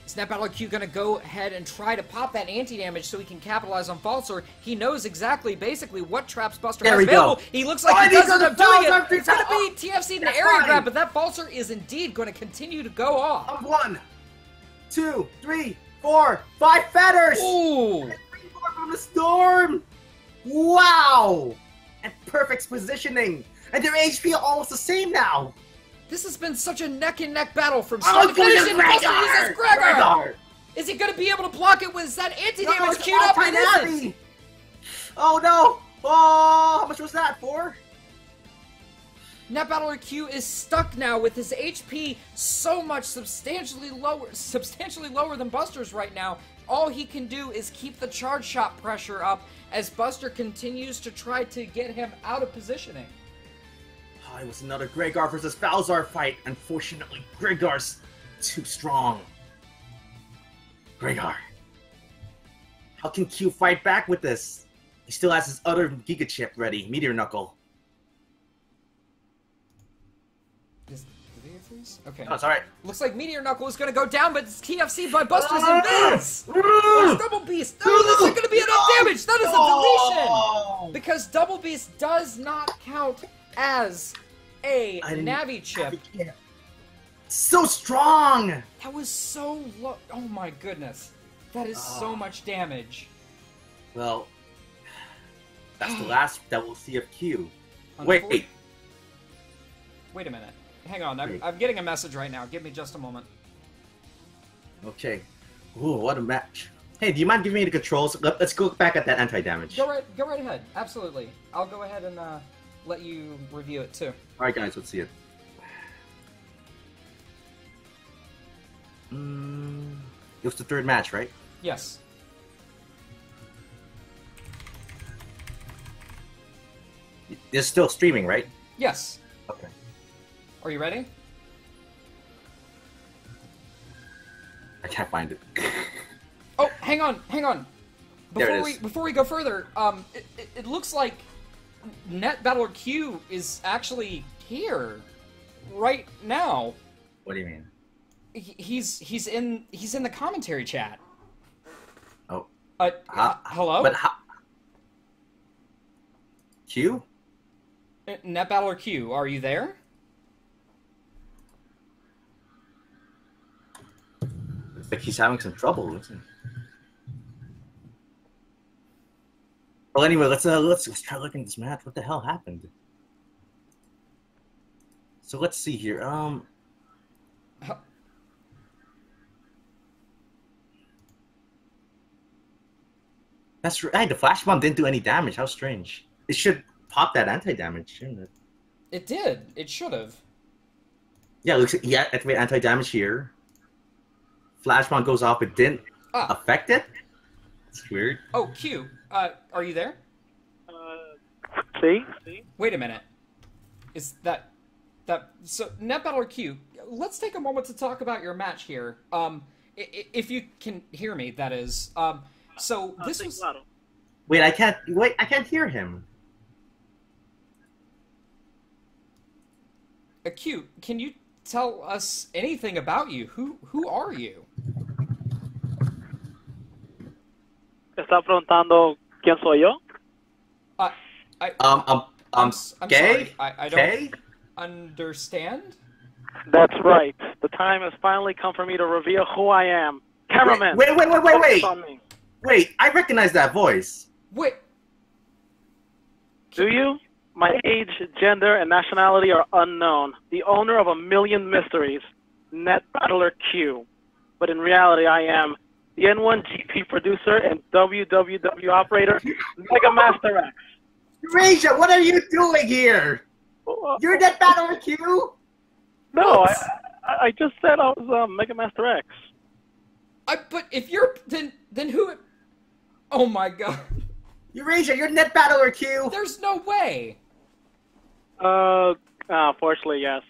Speaker 3: Is NetBattlerQ going to go ahead and try to pop that anti-damage so he can capitalize on Falser? He knows exactly, basically, what traps Buster has available. Go. He looks like he does end up doing it. It's going to be TFC to area grab, but that Falser is indeed going to continue to go off.
Speaker 4: 1, 2, 3, 4, 5 feathers!
Speaker 3: Ooh!
Speaker 4: And 3 more from the storm! Wow! And perfect positioning! And their HP are almost the same now!
Speaker 3: This has been such a neck-and-neck battle from start to finish, and Buster uses Greygar! Is he going to be able to block it with that anti-damage queued up? It isn't!
Speaker 4: Oh no! Oh, how much was that, 4?
Speaker 3: NetBattlerQ is stuck now with his HP so much substantially lower than Buster's right now. All he can do is keep the charge shot pressure up as Buster continues to try to get him out of positioning.
Speaker 4: Oh, it was another Gregar versus Falzar fight. Unfortunately, Gregar's too strong. Gregar. How can Q fight back with this? He still has his other Giga Chip ready, Meteor Knuckle.
Speaker 3: Did they get freeze? Okay.
Speaker 4: Oh, it's alright.
Speaker 3: Looks like Meteor Knuckle is going to go down, but it's TFC'd by Buster's Advance! There's Double Beast! Oh, this isn't going to be enough damage! That is a deletion! Because Double Beast does not count as a Navi chip.
Speaker 4: So strong!
Speaker 3: That was so low. Oh my goodness. That is so much damage.
Speaker 4: Well, that's the last that we'll see of Q. Wait
Speaker 3: a minute. Hang on. I'm getting a message right now. Give me just a moment.
Speaker 4: Okay. Ooh, what a match. Hey, do you mind giving me the controls? Let's go back at that anti-damage.
Speaker 3: Go right ahead. Absolutely. I'll go ahead and let you review it too.
Speaker 4: Alright guys, let's see it. It was the third match, right?
Speaker 3: Yes.
Speaker 4: It's still streaming, right?
Speaker 3: Yes.
Speaker 4: Okay.
Speaker 3: Are you ready?
Speaker 4: I can't find it.
Speaker 3: Oh, hang on. Before we go further, it looks like Net Battler Q is actually here right now.
Speaker 4: What do you mean?
Speaker 3: He's in the commentary chat.
Speaker 4: Oh.
Speaker 3: Hello?
Speaker 4: But how? Q?
Speaker 3: Net Battler Q, are you there?
Speaker 4: Looks like he's having some trouble, isn't he? Well, anyway, let's try looking at this match. What the hell happened? So let's see here. That's right. The flash bomb didn't do any damage. How strange. It should pop that anti-damage, shouldn't it?
Speaker 3: It did. It should have.
Speaker 4: Yeah, it looks like activate anti-damage here. Flash bomb goes off. It didn't affect it. It's weird.
Speaker 3: Oh, Q. Are you there?
Speaker 5: See?
Speaker 3: Wait a minute. Is that so? Net Battler Q. Let's take a moment to talk about your match here. If you can hear me, that is. So this was.
Speaker 4: Wait, I can't hear him.
Speaker 3: Q, can you tell us anything about you? Who are you?
Speaker 5: ¿Está preguntando quién soy yo?
Speaker 3: I'm
Speaker 4: gay?
Speaker 3: sorry. I don't understand.
Speaker 5: That's right. The time has finally come for me to reveal who I am. Cameraman.
Speaker 4: Wait.
Speaker 5: Focus on me.
Speaker 4: Wait, I recognize that voice.
Speaker 3: Wait.
Speaker 5: Do you? My age, gender, and nationality are unknown. The owner of a million mysteries, Net Battler Q. But in reality, I am the N1GP producer and WWW operator, Mega Master X.
Speaker 4: Raja, what are you doing here? You're Net Battler Q?
Speaker 5: No, I just said I was Mega Master X.
Speaker 3: But if you're then who? Oh my god.
Speaker 4: Eurasia, you're Net Battler Q!
Speaker 3: There's no way!
Speaker 5: Fortunately, yes.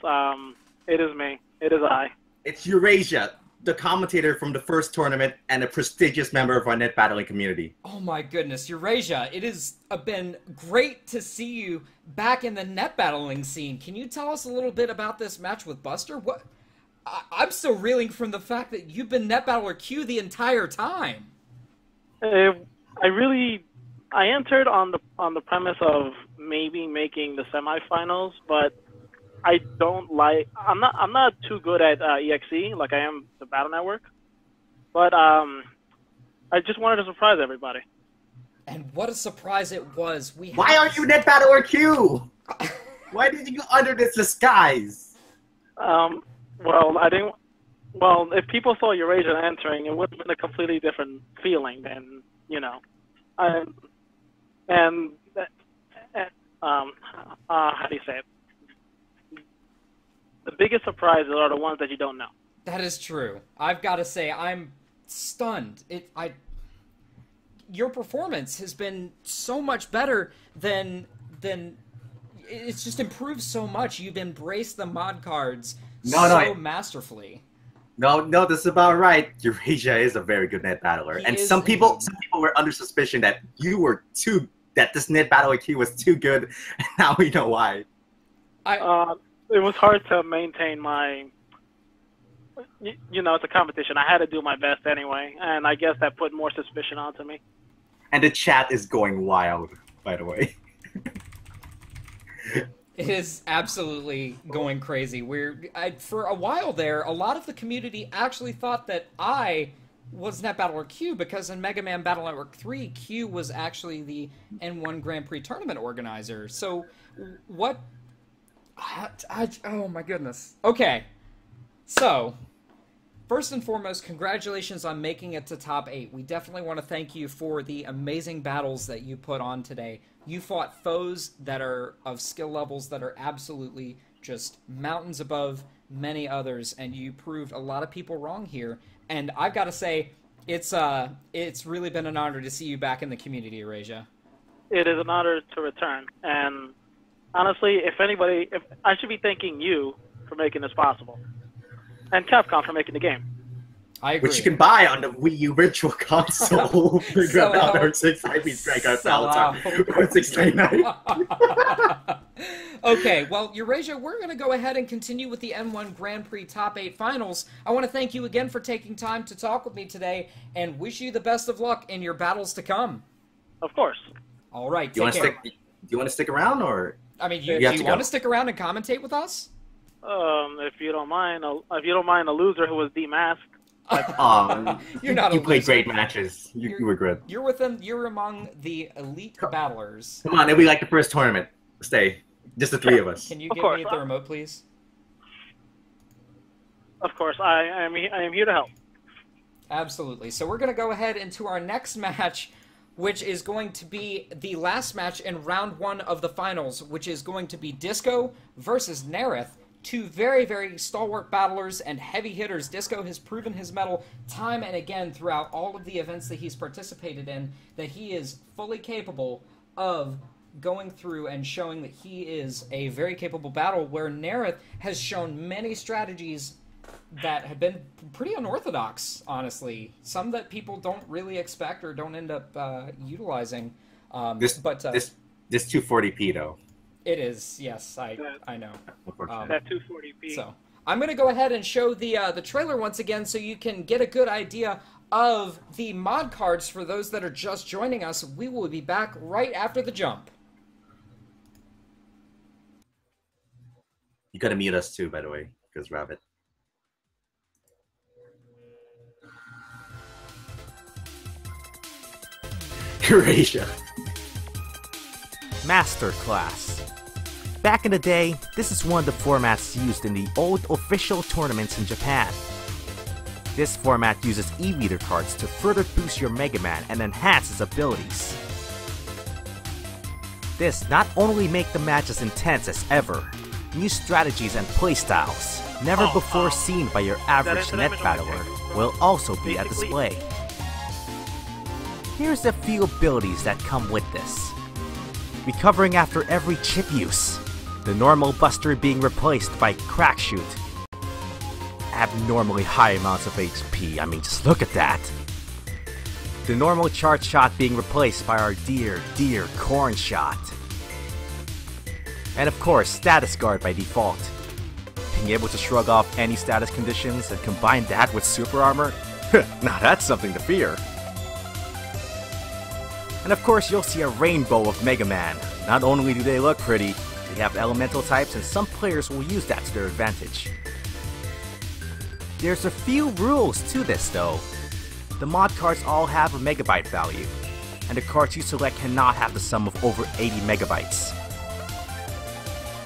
Speaker 5: It is me. It is I.
Speaker 4: It's Eurasia, the commentator from the first tournament and a prestigious member of our net battling community.
Speaker 3: Oh my goodness, Eurasia, it has been great to see you back in the net battling scene. Can you tell us a little bit about this match with Buster? What? I'm still reeling from the fact that you've been Net Battler Q the entire time.
Speaker 5: I entered on the premise of maybe making the semifinals, but I'm not too good at EXE like I am the Battle Network. But I just wanted to surprise everybody.
Speaker 3: And what a surprise it was.
Speaker 4: Why are you Net Battler Q? Why did you go under this disguise?
Speaker 5: Well, I didn't. Well, if people saw Eurasia entering, it would have been a completely different feeling than, you know. How do you say it? The biggest surprises are the ones that you don't know.
Speaker 3: That is true. I've got to say, I'm stunned. Your performance has been so much better than it's just improved so much. You've embraced the mod cards masterfully.
Speaker 4: No, this is about right. Eurasia is a very good net battler, and some people were under suspicion that that this net battler queue was too good, and now we know why.
Speaker 5: It was hard to maintain my. You know, it's a competition. I had to do my best anyway, and I guess that put more suspicion onto me.
Speaker 4: And the chat is going wild, by the way.
Speaker 3: It is absolutely going crazy. For a while there, a lot of the community actually thought that I was Net Battler Q, because in Mega Man Battle Network 3, Q was actually the N1 Grand Prix tournament organizer. So, what... oh my goodness. Okay, so... First and foremost, congratulations on making it to top 8. We definitely want to thank you for the amazing battles that you put on today. You fought foes that are of skill levels that are absolutely just mountains above many others, and you proved a lot of people wrong here. And I've got to say, it's really been an honor to see you back in the community, Eurasia.
Speaker 5: It is an honor to return. And honestly, if I should be thanking you for making this possible. And Capcom for making the game.
Speaker 3: I agree.
Speaker 4: Which you can buy on the Wii U Virtual Console. Grab out our 6 IP Strikeout Palatine. 699.
Speaker 3: Okay, well, Eurasia, we're going to go ahead and continue with the N1 Grand Prix Top 8 Finals. I want to thank you again for taking time to talk with me today, and wish you the best of luck in your battles to come.
Speaker 5: Of course.
Speaker 3: All right,
Speaker 4: do you want to stick around, or?
Speaker 3: I mean, do you want to stick around and commentate with us?
Speaker 5: If you don't mind, a loser who was demasked.
Speaker 3: You're not.
Speaker 4: You played great matches. You were good.
Speaker 3: You're among the elite battlers.
Speaker 4: Come on, it'll be like the first tournament. Stay, just the 3 of us.
Speaker 3: Can you give me the remote, please?
Speaker 5: Of course, I am here to help.
Speaker 3: Absolutely. So we're going to go ahead into our next match, which is going to be the last match in round 1 of the finals, which is going to be Disco versus Nerith. 2 very, very stalwart battlers and heavy hitters. Disco has proven his mettle time and again throughout all of the events that he's participated in, that he is fully capable of going through and showing that he is a very capable battle, where Nerith has shown many strategies that have been pretty unorthodox, honestly. Some that people don't really expect or don't end up utilizing.
Speaker 4: This 240p, though.
Speaker 3: It is, yes, I know.
Speaker 5: That 240p.
Speaker 3: So I'm going to go ahead and show the trailer once again so you can get a good idea of the mod cards for those that are just joining us. We will be back right after the jump.
Speaker 4: You got to mute us too, by the way, because Rabbit. Eurasia.
Speaker 2: Masterclass. Back in the day, this is one of the formats used in the old official tournaments in Japan. This format uses E-Leader cards to further boost your Mega Man and enhance his abilities. This not only make the match as intense as ever, new strategies and playstyles, never before seen by your average net battler, will also be at display. Here's a few abilities that come with this. Recovering after every chip use, the normal buster being replaced by crack shoot. Abnormally high amounts of HP, I mean, just look at that. The normal charge shot being replaced by our dear corn shot. And of course, status guard by default. Being able to shrug off any status conditions and combine that with super armor? Now that's something to fear. And of course, you'll see a rainbow of Mega Man. Not only do they look pretty, they have elemental types, and some players will use that to their advantage. There's a few rules to this though. The mod cards all have a megabyte value, and the cards you select cannot have the sum of over 80 megabytes.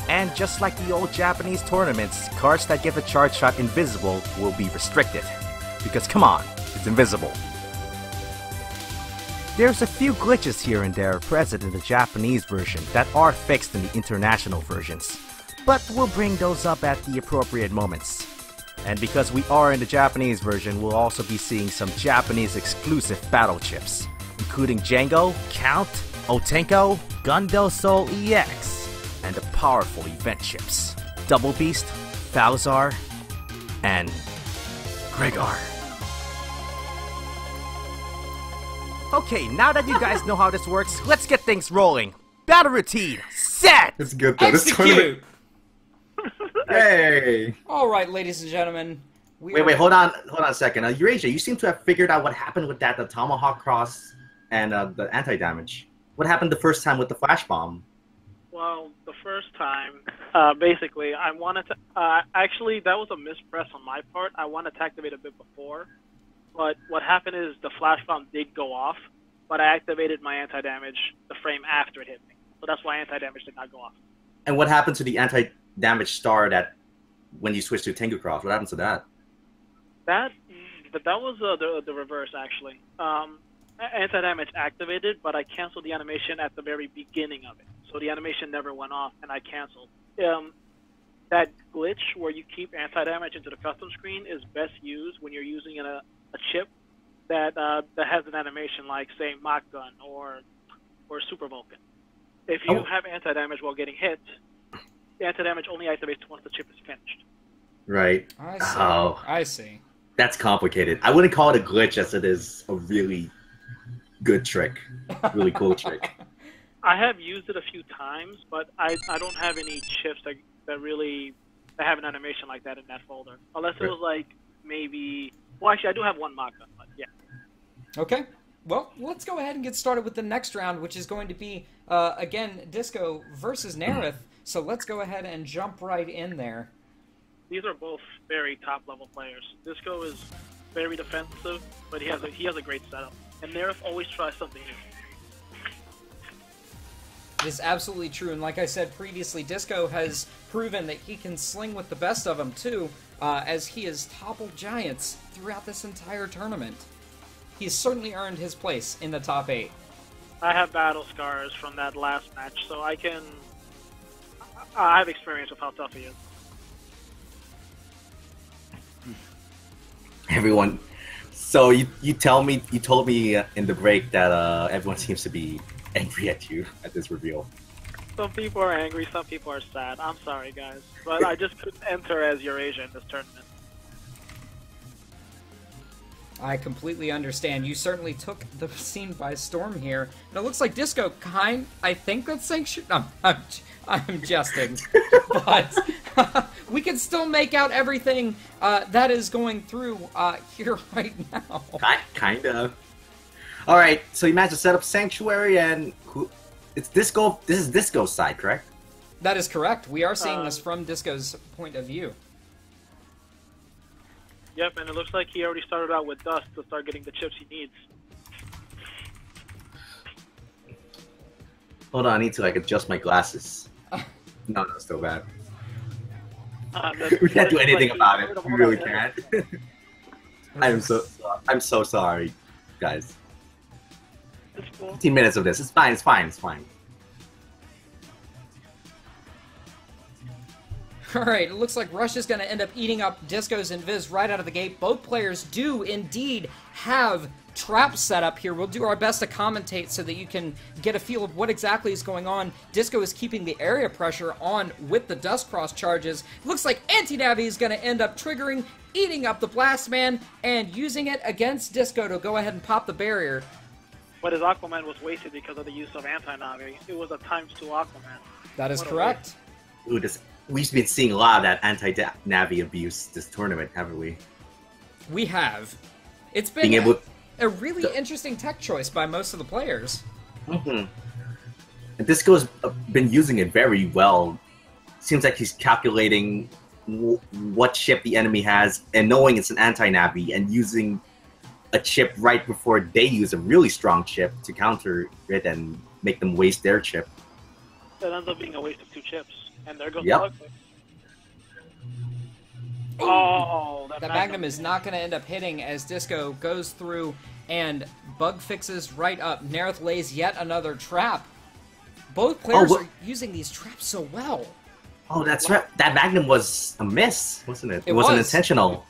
Speaker 2: And just like the old Japanese tournaments, cards that give a charge shot invisible will be restricted. Because come on, it's invisible. There's a few glitches here and there present in the Japanese version that are fixed in the international versions, but we'll bring those up at the appropriate moments. And because we are in the Japanese version, we'll also be seeing some Japanese exclusive battle chips, including Django, Count, Otenko, Gundam Soul EX, and the powerful event chips. Double Beast, Falzar, and Gregor. Okay, now that you guys know how this works, let's get things rolling. Battle routine, set!
Speaker 6: It's good though. This
Speaker 3: Execute!
Speaker 6: Hey!
Speaker 3: Alright, ladies and gentlemen.
Speaker 4: Wait, hold on a second. Eurasia, you seem to have figured out what happened with the Tomahawk Cross and the anti-damage. What happened the first time with the Flash Bomb?
Speaker 5: Well, the first time, basically, I wanted to... actually, that was a mispress on my part. I wanted to activate a bit before. But what happened is the Flash Bomb did go off, but I activated my anti-damage the frame after it hit me. So that's why anti-damage did not go off.
Speaker 4: And what happened to the anti-damage star that when you switched to Tengu Cross? What happened to that?
Speaker 5: That was the reverse, actually. Anti-damage activated, but I canceled the animation at the very beginning of it. So the animation never went off, and I canceled. That glitch where you keep anti-damage into the custom screen is best used when you're using a chip that has an animation like, say, Mach Gun or Super Vulcan. If you have anti-damage while getting hit, the anti-damage only activates once the chip is finished.
Speaker 4: Right.
Speaker 3: I see.
Speaker 4: Oh,
Speaker 3: I see.
Speaker 4: that's complicated. I wouldn't call it a glitch as it is a really good trick. Really cool trick.
Speaker 5: I have used it a few times, but I don't have any chips that have an animation like that in that folder. Unless it was like maybe... Well, actually, I do have one Maka, but yeah.
Speaker 3: Okay. Well, let's go ahead and get started with the next round, which is going to be, again, Disco versus Nerith. So let's go ahead and jump right in there.
Speaker 5: These are both very top-level players. Disco is very defensive, but he has a great setup. And Nerith always tries something new.
Speaker 3: It is absolutely true, and like I said previously, Disco has proven that he can sling with the best of them, too, as he has toppled giants throughout this entire tournament. He's certainly earned his place in the top 8.
Speaker 5: I have battle scars from that last match, so I have experience with how tough he is.
Speaker 4: Everyone. So you told me in the break that everyone seems to be angry at you at this reveal.
Speaker 5: Some people are angry, some people are sad. I'm sorry, guys, but I just couldn't enter as Eurasia in this tournament.
Speaker 3: I completely understand. You certainly took the scene by storm here. And it looks like Disco I think that's sanctioned. I'm jesting. But we can still make out everything that is going through here right now.
Speaker 4: Kinda. Alright, so you managed to set up Sanctuary and it's Disco. This is Disco's side, correct?
Speaker 3: That is correct. We are seeing this from Disco's point of view.
Speaker 5: Yep, and it looks like he already started out with Dust to start getting the chips he needs.
Speaker 4: Hold on, I need to adjust my glasses. No, still bad. We can't do anything about it. We really can't. I'm so sorry, guys.
Speaker 5: It's cool.
Speaker 4: 15 minutes of this. It's fine.
Speaker 3: Alright, it looks like Rush is going to end up eating up Disco's Invis right out of the gate. Both players do indeed have traps set up here. We'll do our best to commentate so that you can get a feel of what exactly is going on. Disco is keeping the area pressure on with the Dust Cross charges. Looks like Anti-Navi is going to end up triggering, eating up the Blast Man, and using it against Disco to go ahead and pop the barrier.
Speaker 5: But his Aquaman was wasted because of the use of Anti-Navi. It was a ×2 Aquaman.
Speaker 3: That is correct.
Speaker 4: Ooh, we've been seeing a lot of that anti-Navi abuse this tournament, haven't we?
Speaker 3: We have. It's been a really interesting tech choice by most of the players.
Speaker 4: Mm-hmm. And Disco's been using it very well. Seems like he's calculating what chip the enemy has and knowing it's an anti-Navi and using a chip right before they use a really strong chip to counter it and make them waste their chip.
Speaker 5: That ends up being a waste of 2 chips. And there goes
Speaker 4: yep.
Speaker 5: the Bug. Oh,
Speaker 3: that Magnum is not going to end up hitting as Disco goes through and Bug fixes right up. Nerith lays yet another trap. Both players are using these traps so well.
Speaker 4: Oh, that's right. That Magnum was a miss, wasn't it? It wasn't intentional.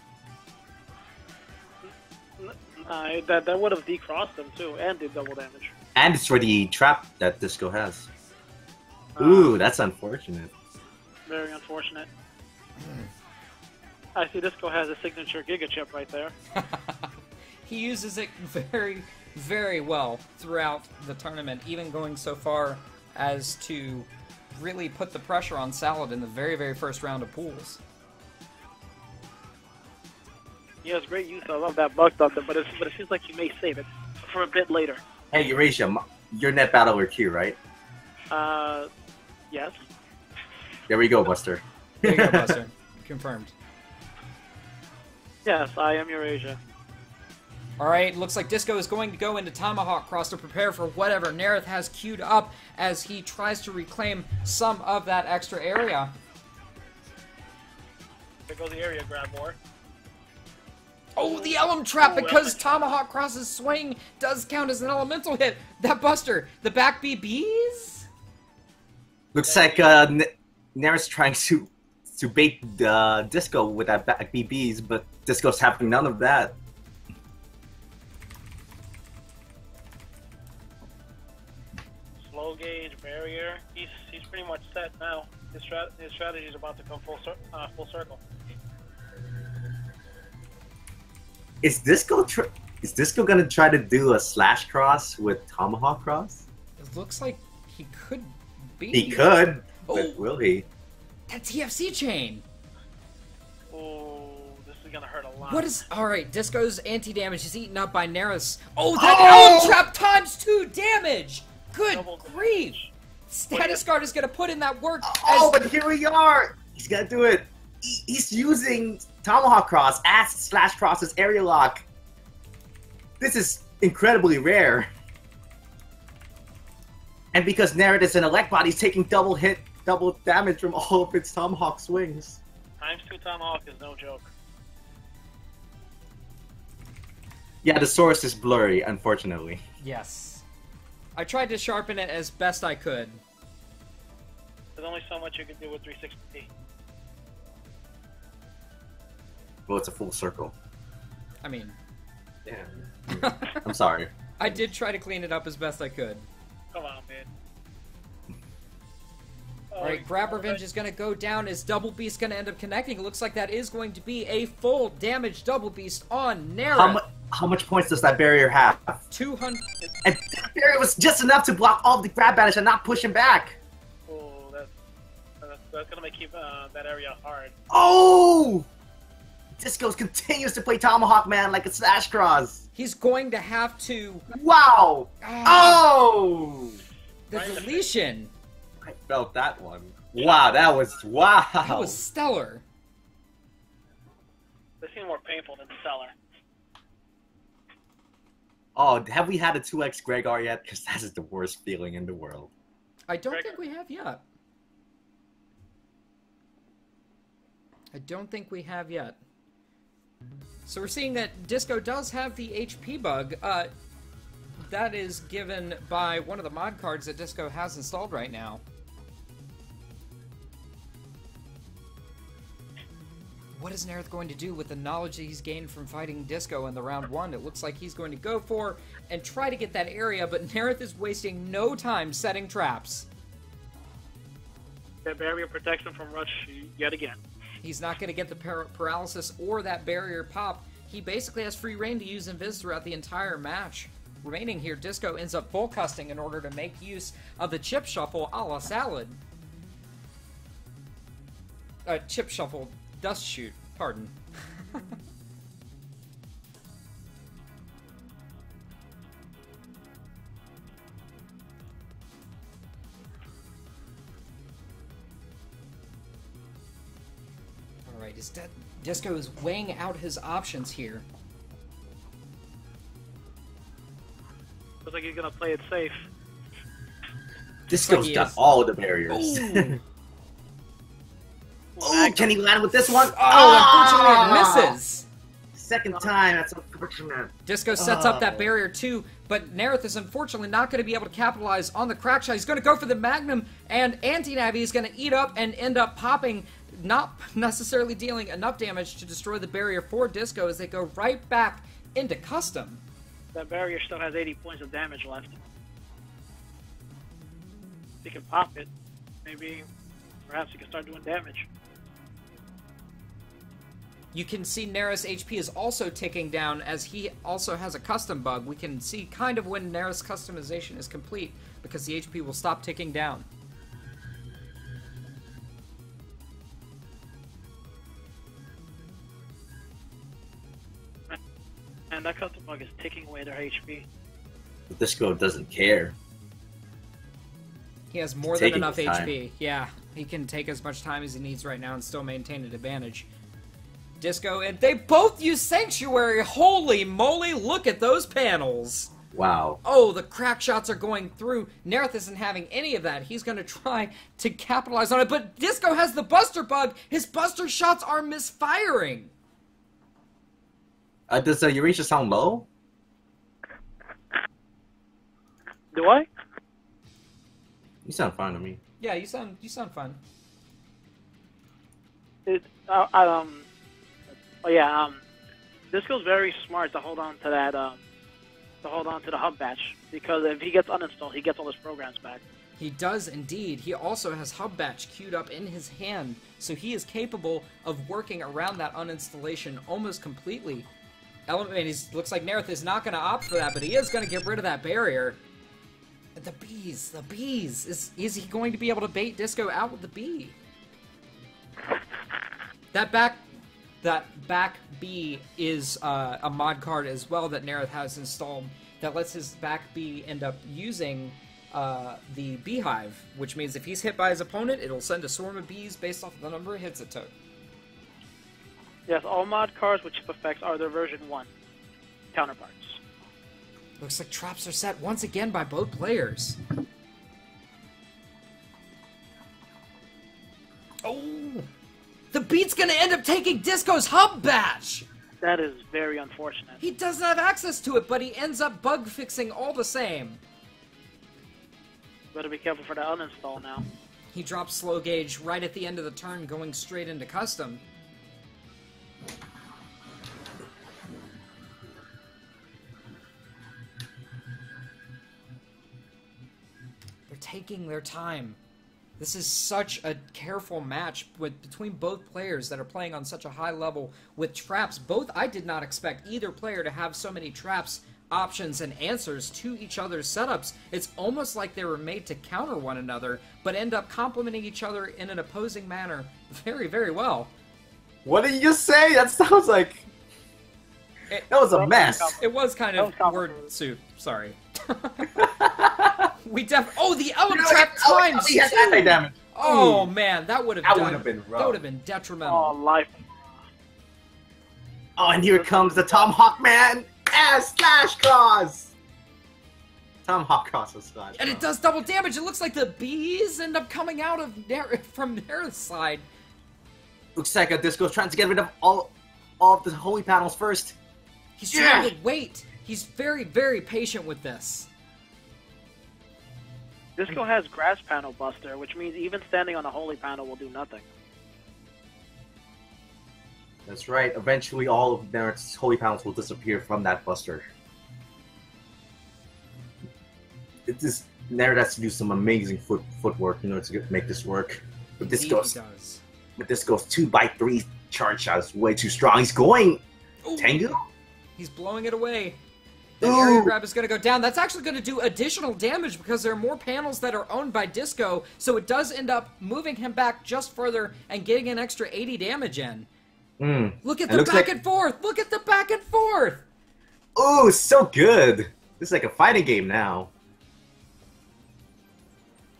Speaker 5: That would have decrossed him too and did double damage.
Speaker 4: And it's for the trap that Disco has. Ooh, that's unfortunate.
Speaker 5: Very unfortunate. I see Disco has a signature Giga Chip right there.
Speaker 3: He uses it very, very well throughout the tournament, even going so far as to really put the pressure on Salad in the very, very first round of pools.
Speaker 5: He has great use. I love that Bug Thunder, but it seems like he may save it for a bit later.
Speaker 4: Hey, Eurasia, you're Net Battler Q, right?
Speaker 5: Yes.
Speaker 4: There we go, Buster.
Speaker 3: There you go, Buster. Confirmed.
Speaker 5: Yes, I am Eurasia.
Speaker 3: Alright, looks like Disco is going to go into Tomahawk Cross to prepare for whatever Nerith has queued up as he tries to reclaim some of that extra area.
Speaker 5: There goes the area grab more.
Speaker 3: Oh, the Elm Trap, because Tomahawk Cross's swing does count as an elemental hit. That Buster, the back BBs?
Speaker 4: Looks like Nerith's trying to bait Disco with that back BBs, but Disco's having none of that.
Speaker 5: Slow gauge, barrier. He's pretty much set now. His strategy is about to come full circle.
Speaker 4: Is Disco gonna try to do a slash cross with Tomahawk Cross?
Speaker 3: It looks like he could be.
Speaker 4: He could, but
Speaker 3: Oh.
Speaker 4: will he?
Speaker 3: That TFC chain!
Speaker 5: Oh, this is gonna hurt a lot.
Speaker 3: What is... Alright, Disco's anti-damage is eaten up by Nerith's. Oh, that Elm Trap times 2 damage! Good
Speaker 5: Double
Speaker 3: grief! Status Guard is gonna put in that work
Speaker 4: Oh,
Speaker 3: as...
Speaker 4: but here we are! He's gonna do it! He's using Tomahawk Cross as slash cross's area lock. This is incredibly rare. And because Nerith is an elect body, he's taking double damage from all of its Tomahawk swings.
Speaker 5: Times 2 Tomahawk is no joke.
Speaker 4: Yeah, the source is blurry, unfortunately.
Speaker 3: Yes. I tried to sharpen it as best I could.
Speaker 5: There's only so much you can do with 360p.
Speaker 4: Well, it's a full circle.
Speaker 3: I mean...
Speaker 4: Yeah. I'm sorry.
Speaker 3: I did try to clean it up as best I could.
Speaker 5: Come on, man.
Speaker 3: Alright, Grab Revenge is going to go down. Is Double Beast going to end up connecting? It looks like that is going to be a full damage Double Beast on Nerith.
Speaker 4: How much points does that barrier have?
Speaker 3: 200...
Speaker 4: And that barrier was just enough to block all of the grab banish and not push him back.
Speaker 5: Oh, that's gonna make that area hard.
Speaker 4: Oh! Disco continues to play Tomahawk Man like a slash cross.
Speaker 3: He's going to have to...
Speaker 4: Wow! Oh!
Speaker 3: The deletion.
Speaker 4: I felt that one. Wow, that was... Wow!
Speaker 3: That was stellar.
Speaker 5: This seems more painful than the Stellar.
Speaker 4: Oh, have we had a 2x Gregar yet? Because that is the worst feeling in the world.
Speaker 3: I don't think we have yet. I don't think we have yet. So we're seeing that Disco does have the HP bug. That is given by one of the mod cards that Disco has installed right now. What is Nerith going to do with the knowledge that he's gained from fighting Disco in the round 1? It looks like he's going to go for and try to get that area, but Nerith is wasting no time setting traps.
Speaker 5: That barrier protects him from rush yet again.
Speaker 3: He's not going to get the paralysis or that barrier pop. He basically has free reign to use Invis throughout the entire match. Remaining here, Disco ends up full custing in order to make use of the chip shuffle a la Salad. Chip shuffle, dust shoot, pardon. Alright, Disco is weighing out his options here.
Speaker 5: Looks like he's gonna play it safe.
Speaker 4: Disco's got all the barriers. Oh, can he land with this one?
Speaker 3: Unfortunately it misses!
Speaker 4: Second time, that's unfortunate.
Speaker 3: Disco sets up that barrier too, but Nerith is unfortunately not going to be able to capitalize on the crack shot. He's going to go for the Magnum, and Anti-Navi is going to eat up and end up popping, not necessarily dealing enough damage to destroy the barrier for Disco as they go right back into custom.
Speaker 5: That barrier still has 80 points of damage left. He can pop it, maybe Perhaps he can start doing damage.
Speaker 3: You can see Neris' HP is also ticking down as he also has a custom bug. We can see kind of when Neris' customization is complete because the HP will stop ticking down.
Speaker 5: And that custom bug is taking away their HP.
Speaker 4: But Disco doesn't care.
Speaker 3: He has more than enough HP. Yeah, he can take as much time as he needs right now and still maintain an advantage. Disco, and they both use Sanctuary! Holy moly, look at those panels!
Speaker 4: Wow.
Speaker 3: Oh, the crack shots are going through. Nerith isn't having any of that. He's going to try to capitalize on it, but Disco has the Buster bug! His Buster shots are misfiring!
Speaker 4: Does Euretia sound low?
Speaker 5: Do I?
Speaker 4: You sound fine to me.
Speaker 3: Yeah, you sound fine.
Speaker 5: Disco's very smart to hold on to that, to hold on to the hub batch, because if he gets uninstalled, he gets all his programs back.
Speaker 3: He does indeed. He also has Hub Batch queued up in his hand, so he is capable of working around that uninstallation almost completely. Looks like Nerith is not going to opt for that, but he is going to get rid of that barrier. The bees. Is he going to be able to bait Disco out with the bee? That back bee is a mod card as well that Nerith has installed that lets his back bee end up using the beehive, which means if he's hit by his opponent, it'll send a swarm of bees based off of the number of hits it took.
Speaker 5: Yes, all mod cards with chip effects are their version 1 counterparts.
Speaker 3: Looks like traps are set once again by both players. Oh! The beat's gonna end up taking Disco's Hub Batch!
Speaker 5: That is very unfortunate.
Speaker 3: He doesn't have access to it, but he ends up bug fixing all the same.
Speaker 5: Better be careful for the uninstall now.
Speaker 3: He drops Slow Gauge right at the end of the turn, going straight into Custom. They're taking their time. This is such a careful match between both players that are playing on such a high level with traps. I did not expect either player to have so many traps, options, and answers to each other's setups. It's almost like they were made to counter one another, but end up complementing each other in an opposing manner very, very well.
Speaker 4: What did you just say? That sounds like... that was a mess.
Speaker 3: It was kind of word soup. Sorry. Oh, the element trap times two.
Speaker 4: Anti-damage.
Speaker 3: Oh man, that would have
Speaker 4: been rough.
Speaker 3: That would have been detrimental.
Speaker 5: Oh, life.
Speaker 4: Oh, and here comes the Tomahawk Man as Slash Cross. Tomahawk Cross with Slash.
Speaker 3: And it does double damage. It looks like the bees end up coming out of from Nerith's side.
Speaker 4: Looks like Disco's trying to get rid of all of the holy panels first.
Speaker 3: He's trying to wait. He's very, very patient with this.
Speaker 5: Disco has Grass Panel Buster, which means even standing on a Holy Panel will do nothing.
Speaker 4: That's right. Eventually, all of Nerith's holy panels will disappear from that Buster. Nerith has to do some amazing footwork in order to make this work. But Disco's 2x3 charge shot is way too strong. He's going Tengu?
Speaker 3: He's blowing it away. The area grab is going to go down. That's actually going to do additional damage because there are more panels that are owned by Disco, so it does end up moving him back just further and getting an extra 80 damage in. Look at the back and forth! Look at the back and forth!
Speaker 4: Oh, so good! This is like a fighting game now.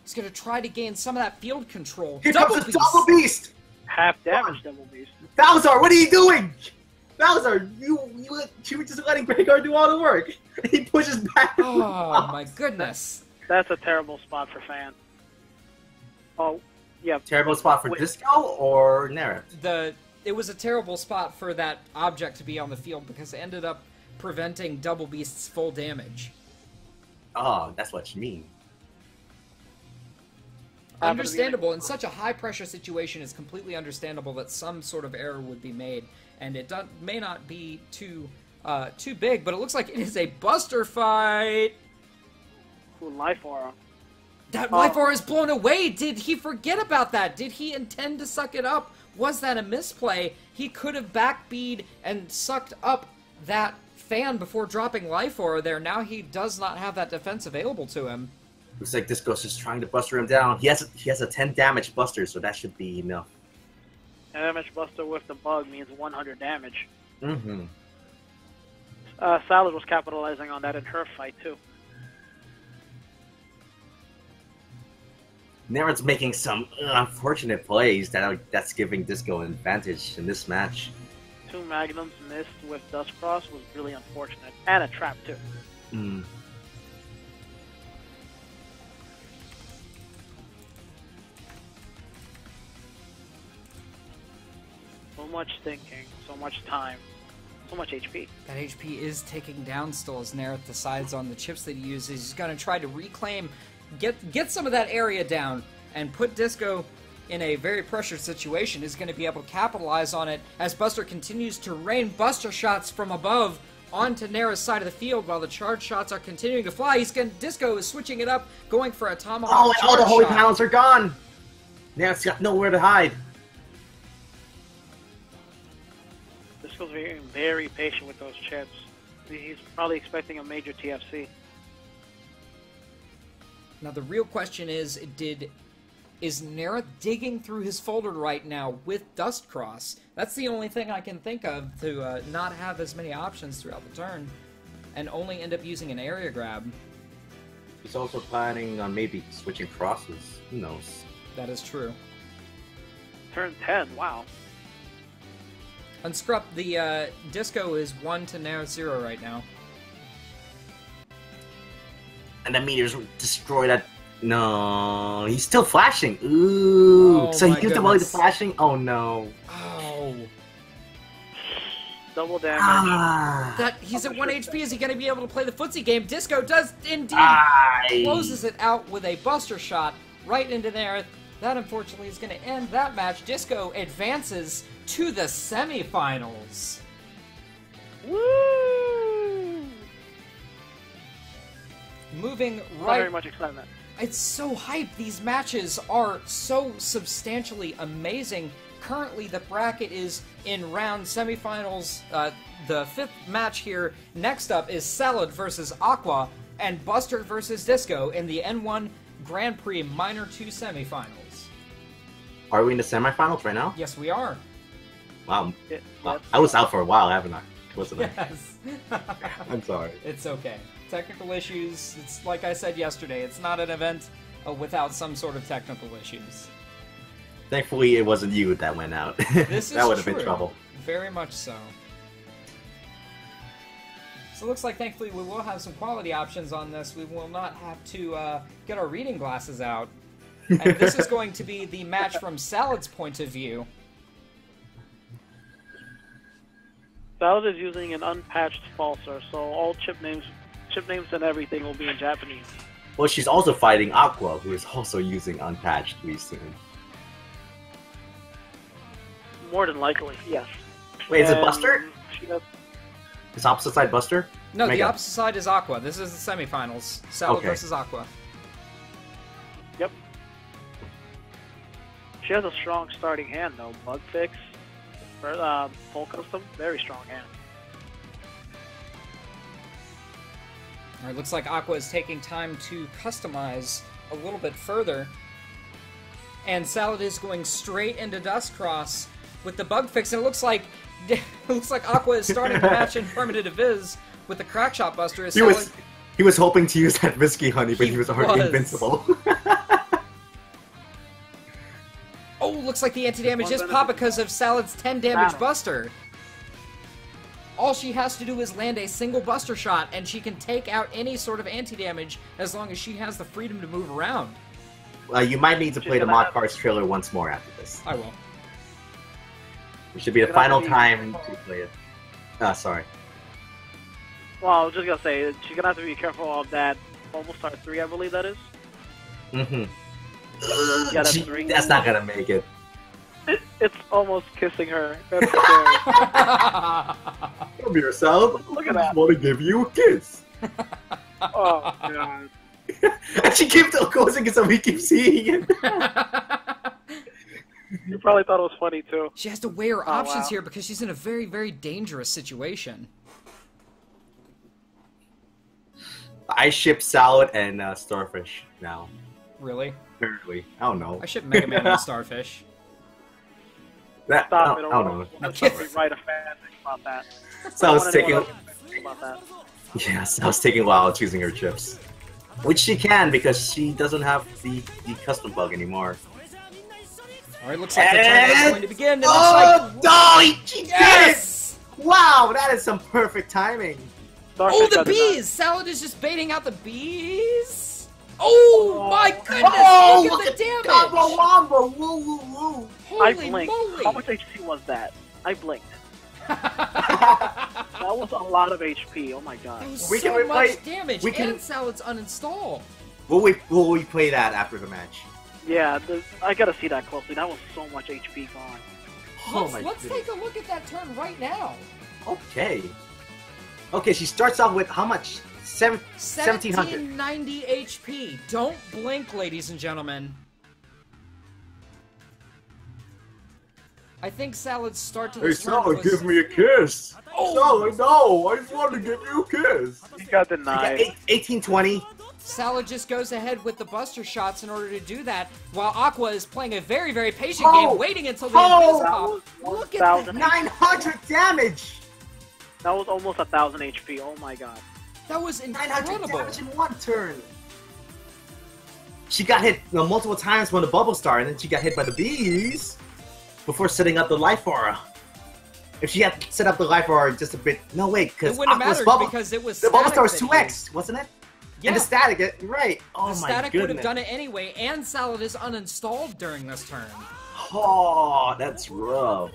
Speaker 3: He's going to try to gain some of that field control.
Speaker 4: Here comes the Double Beast!
Speaker 5: Half damage Double Beast.
Speaker 4: Balzar, what are you doing? Balzar, you were just letting Gregar do all the work. He pushes back.
Speaker 3: Oh my goodness.
Speaker 5: That's a terrible spot for Fan. Oh, yeah.
Speaker 4: Terrible spot for Disco or Nerith?
Speaker 3: It was a terrible spot for that object to be on the field because it ended up preventing Double Beast's full damage.
Speaker 4: Oh, that's what you mean.
Speaker 3: Understandable. In such a high-pressure situation, it's completely understandable that some sort of error would be made, and it may not be too big, but it looks like it is a Buster fight!
Speaker 5: Ooh, Life Aura.
Speaker 3: That life aura is blown away! Did he forget about that? Did he intend to suck it up? Was that a misplay? He could have backbeat and sucked up that fan before dropping life aura there. Now he does not have that defense available to him.
Speaker 4: Looks like Disco's just trying to buster him down. He has a 10 damage buster, so that should be enough.
Speaker 5: 10 damage buster with the bug means 100 damage.
Speaker 4: Mm-hmm.
Speaker 5: Salad was capitalizing on that in her fight, too.
Speaker 4: Naren's making some unfortunate plays that's giving Disco an advantage in this match.
Speaker 5: 2 magnums missed with Dust Cross was really unfortunate. And a trap, too.
Speaker 4: Mm.
Speaker 5: So much thinking, so much time, so much HP.
Speaker 3: That HP is taking down still as Nerith decides on the chips that he uses. He's going to try to reclaim, get some of that area down, and put Disco in a very pressured situation. Is going to be able to capitalize on it as Buster continues to rain Buster shots from above onto Nerith's side of the field while the charge shots are continuing to fly. Disco is switching it up, going for a tomahawk
Speaker 4: Oh, and all the holy
Speaker 3: shot.
Speaker 4: panels are gone! Nerith's got nowhere to hide.
Speaker 5: Disco's being very patient with those chips. He's probably expecting a major TFC.
Speaker 3: Now the real question is Nerith digging through his folder right now with Dust Cross? That's the only thing I can think of to not have as many options throughout the turn, and only end up using an area grab.
Speaker 4: He's also planning on maybe switching crosses. Who knows?
Speaker 3: That is true.
Speaker 5: Turn 10, wow.
Speaker 3: Unscrup, the Disco is 1 to Nerith 0 right now.
Speaker 4: And the meteors destroy that. No, he's still flashing. Ooh,
Speaker 3: Oh,
Speaker 4: so he
Speaker 3: my
Speaker 4: used up all the
Speaker 3: goodness.
Speaker 4: flashing. Oh no.
Speaker 3: Oh,
Speaker 5: Double damage.
Speaker 3: that he's at 1 HP. Is he going to be able to play the footsie game? Disco does indeed closes it out with a Buster shot right into Nerith. That unfortunately is going to end that match. Disco advances to the semifinals.
Speaker 5: Woo!
Speaker 3: Moving
Speaker 5: Not
Speaker 3: right.
Speaker 5: very much excitement.
Speaker 3: It's so hype. These matches are so substantially amazing. Currently, the bracket is in round semifinals. The 5th match here. Next up is Salad versus Aqua and Buster versus Disco in the N1 Grand Prix Minor 2 semifinals.
Speaker 4: Are we in the semifinals right now?
Speaker 3: Yes, we are.
Speaker 4: Wow.
Speaker 5: Yeah,
Speaker 4: Wow.
Speaker 5: yes.
Speaker 4: I was out for a while, haven't I? Wasn't I?
Speaker 3: Yes.
Speaker 4: I'm sorry.
Speaker 3: It's okay. Technical issues. It's like I said yesterday. It's not an event without some sort of technical issues.
Speaker 4: Thankfully, it wasn't you that went out.
Speaker 3: This is
Speaker 4: that would have
Speaker 3: true.
Speaker 4: been trouble.
Speaker 3: Very much so. So it looks like thankfully we will have some quality options on this. We will not have to get our reading glasses out. And this is going to be the match from Salad's point of view.
Speaker 5: Salad is using an unpatched falser, so all chip names and everything will be in Japanese.
Speaker 4: Well, she's also fighting Aqua, who is also using unpatched soon.
Speaker 5: More than likely, yes.
Speaker 4: Wait, is it
Speaker 5: And
Speaker 4: Buster?
Speaker 5: She has,
Speaker 4: Is opposite side Buster?
Speaker 3: No, the
Speaker 4: Mega.
Speaker 3: opposite side is Aqua. This is the semifinals. Salad
Speaker 4: Okay.
Speaker 3: versus Aqua.
Speaker 5: yep. She has a strong starting hand, though. Bug fix, full custom, very strong hand.
Speaker 3: Alright, looks like Aqua is taking time to customize a little bit further. And Salad is going straight into Dust Cross with the bug fix, and it looks like Aqua is starting to match in Permanent Viz with the Crackshot Buster. As
Speaker 4: He was hoping to use that Whiskey Honey, but
Speaker 3: He
Speaker 4: he was already
Speaker 3: was.
Speaker 4: invincible.
Speaker 3: Oh, looks like the anti-damage
Speaker 5: One
Speaker 3: is
Speaker 5: benefit.
Speaker 3: pop because of Salad's 10 damage
Speaker 5: Battle.
Speaker 3: Buster. All she has to do is land a single Buster shot, and she can take out any sort of anti-damage as long as she has the freedom to move around.
Speaker 4: You might need to
Speaker 5: She's
Speaker 4: play the
Speaker 5: gonna
Speaker 4: Mod
Speaker 5: have-
Speaker 4: Cars trailer once more after this.
Speaker 3: I will.
Speaker 4: It should be the
Speaker 5: Gonna have
Speaker 4: final
Speaker 5: to be-
Speaker 4: time to play it. Sorry.
Speaker 5: Well, I was just gonna say, she's gonna have to be careful of that Mobile Star 3, I believe that is.
Speaker 4: Mm-hmm.
Speaker 5: Yeah, that's three.
Speaker 4: That's not gonna make it.
Speaker 5: It's almost kissing her. That's scary.
Speaker 4: Come here, Sal.
Speaker 5: Look at that.
Speaker 4: I want to give you a kiss.
Speaker 5: Oh, God.
Speaker 4: And she keeps causing it so we keep seeing it.
Speaker 5: You probably thought it was funny too.
Speaker 3: She has to weigh her options
Speaker 5: wow.
Speaker 3: here because she's in a very, very dangerous situation.
Speaker 4: I ship Salad and Starfish now.
Speaker 3: Really?
Speaker 4: Apparently. I don't know.
Speaker 3: I ship Mega Man and Starfish.
Speaker 4: That,
Speaker 5: Stop
Speaker 4: I
Speaker 5: it.
Speaker 4: don't know.
Speaker 5: Let's write a fan thing about that.
Speaker 4: So I was taking...
Speaker 5: About that.
Speaker 4: Yes, I was taking a while choosing her chips. Which she can because she doesn't have the custom bug anymore.
Speaker 3: Alright, looks like the turn is going to begin. It
Speaker 4: Oh,
Speaker 3: looks like...
Speaker 4: she
Speaker 3: Yes!
Speaker 4: did it! Wow, that is some perfect timing.
Speaker 5: Starfish
Speaker 3: Oh, the
Speaker 5: doesn't
Speaker 3: bees! Salad is just baiting out the bees? Oh, my goodness!
Speaker 4: Oh,
Speaker 3: look at the damage!
Speaker 4: Combo Wombo! Woo, woo, woo!
Speaker 5: I
Speaker 3: Holy
Speaker 5: blinked.
Speaker 3: moly!
Speaker 5: How much HP was that? I blinked. That was a lot of HP. Oh my god.
Speaker 3: That was
Speaker 4: We
Speaker 3: so
Speaker 4: can
Speaker 3: much
Speaker 4: replay-
Speaker 3: damage,
Speaker 4: we can-
Speaker 3: and Salad's uninstalled.
Speaker 4: Will we play that after the match?
Speaker 5: Yeah, I gotta see that closely. That was so much HP gone.
Speaker 4: Oh my
Speaker 3: Let's
Speaker 4: goodness.
Speaker 3: take a look at that turn right now.
Speaker 4: Okay. Okay, she starts off with how much? 1700.
Speaker 3: 1790 HP. Don't blink, ladies and gentlemen. I think Salad's start to this run was...
Speaker 4: me a kiss.
Speaker 3: Oh!
Speaker 4: Salad, no, I just wanted to give you a kiss.
Speaker 5: He got denied.
Speaker 4: 1820.
Speaker 3: Salad just goes ahead with the buster shots in order to do that, while Aqua is playing a very, very patient
Speaker 4: Oh!
Speaker 3: game, waiting until the
Speaker 4: Oh!
Speaker 3: Invis pop. Look at that.
Speaker 5: 1,000.
Speaker 4: 900 damage.
Speaker 5: That was almost 1,000 HP. Oh my god.
Speaker 3: That was
Speaker 4: 900
Speaker 3: incredible.
Speaker 4: damage in one turn. She got hit multiple times when the bubble started, and then she got hit by the bees before setting up the life aura. If she had set up the life aura just a bit, no wait,
Speaker 3: It
Speaker 4: because
Speaker 3: wouldn't have
Speaker 4: Aqua's
Speaker 3: mattered
Speaker 4: bubble,
Speaker 3: because it was
Speaker 4: the bubble
Speaker 3: static
Speaker 4: star was
Speaker 3: that
Speaker 4: 2x, wasn't it?
Speaker 3: Yeah.
Speaker 4: And the static, right? Oh
Speaker 3: The
Speaker 4: my
Speaker 3: static
Speaker 4: goodness!
Speaker 3: would have done it anyway, and Salad is uninstalled during this turn.
Speaker 4: Oh, that's rough.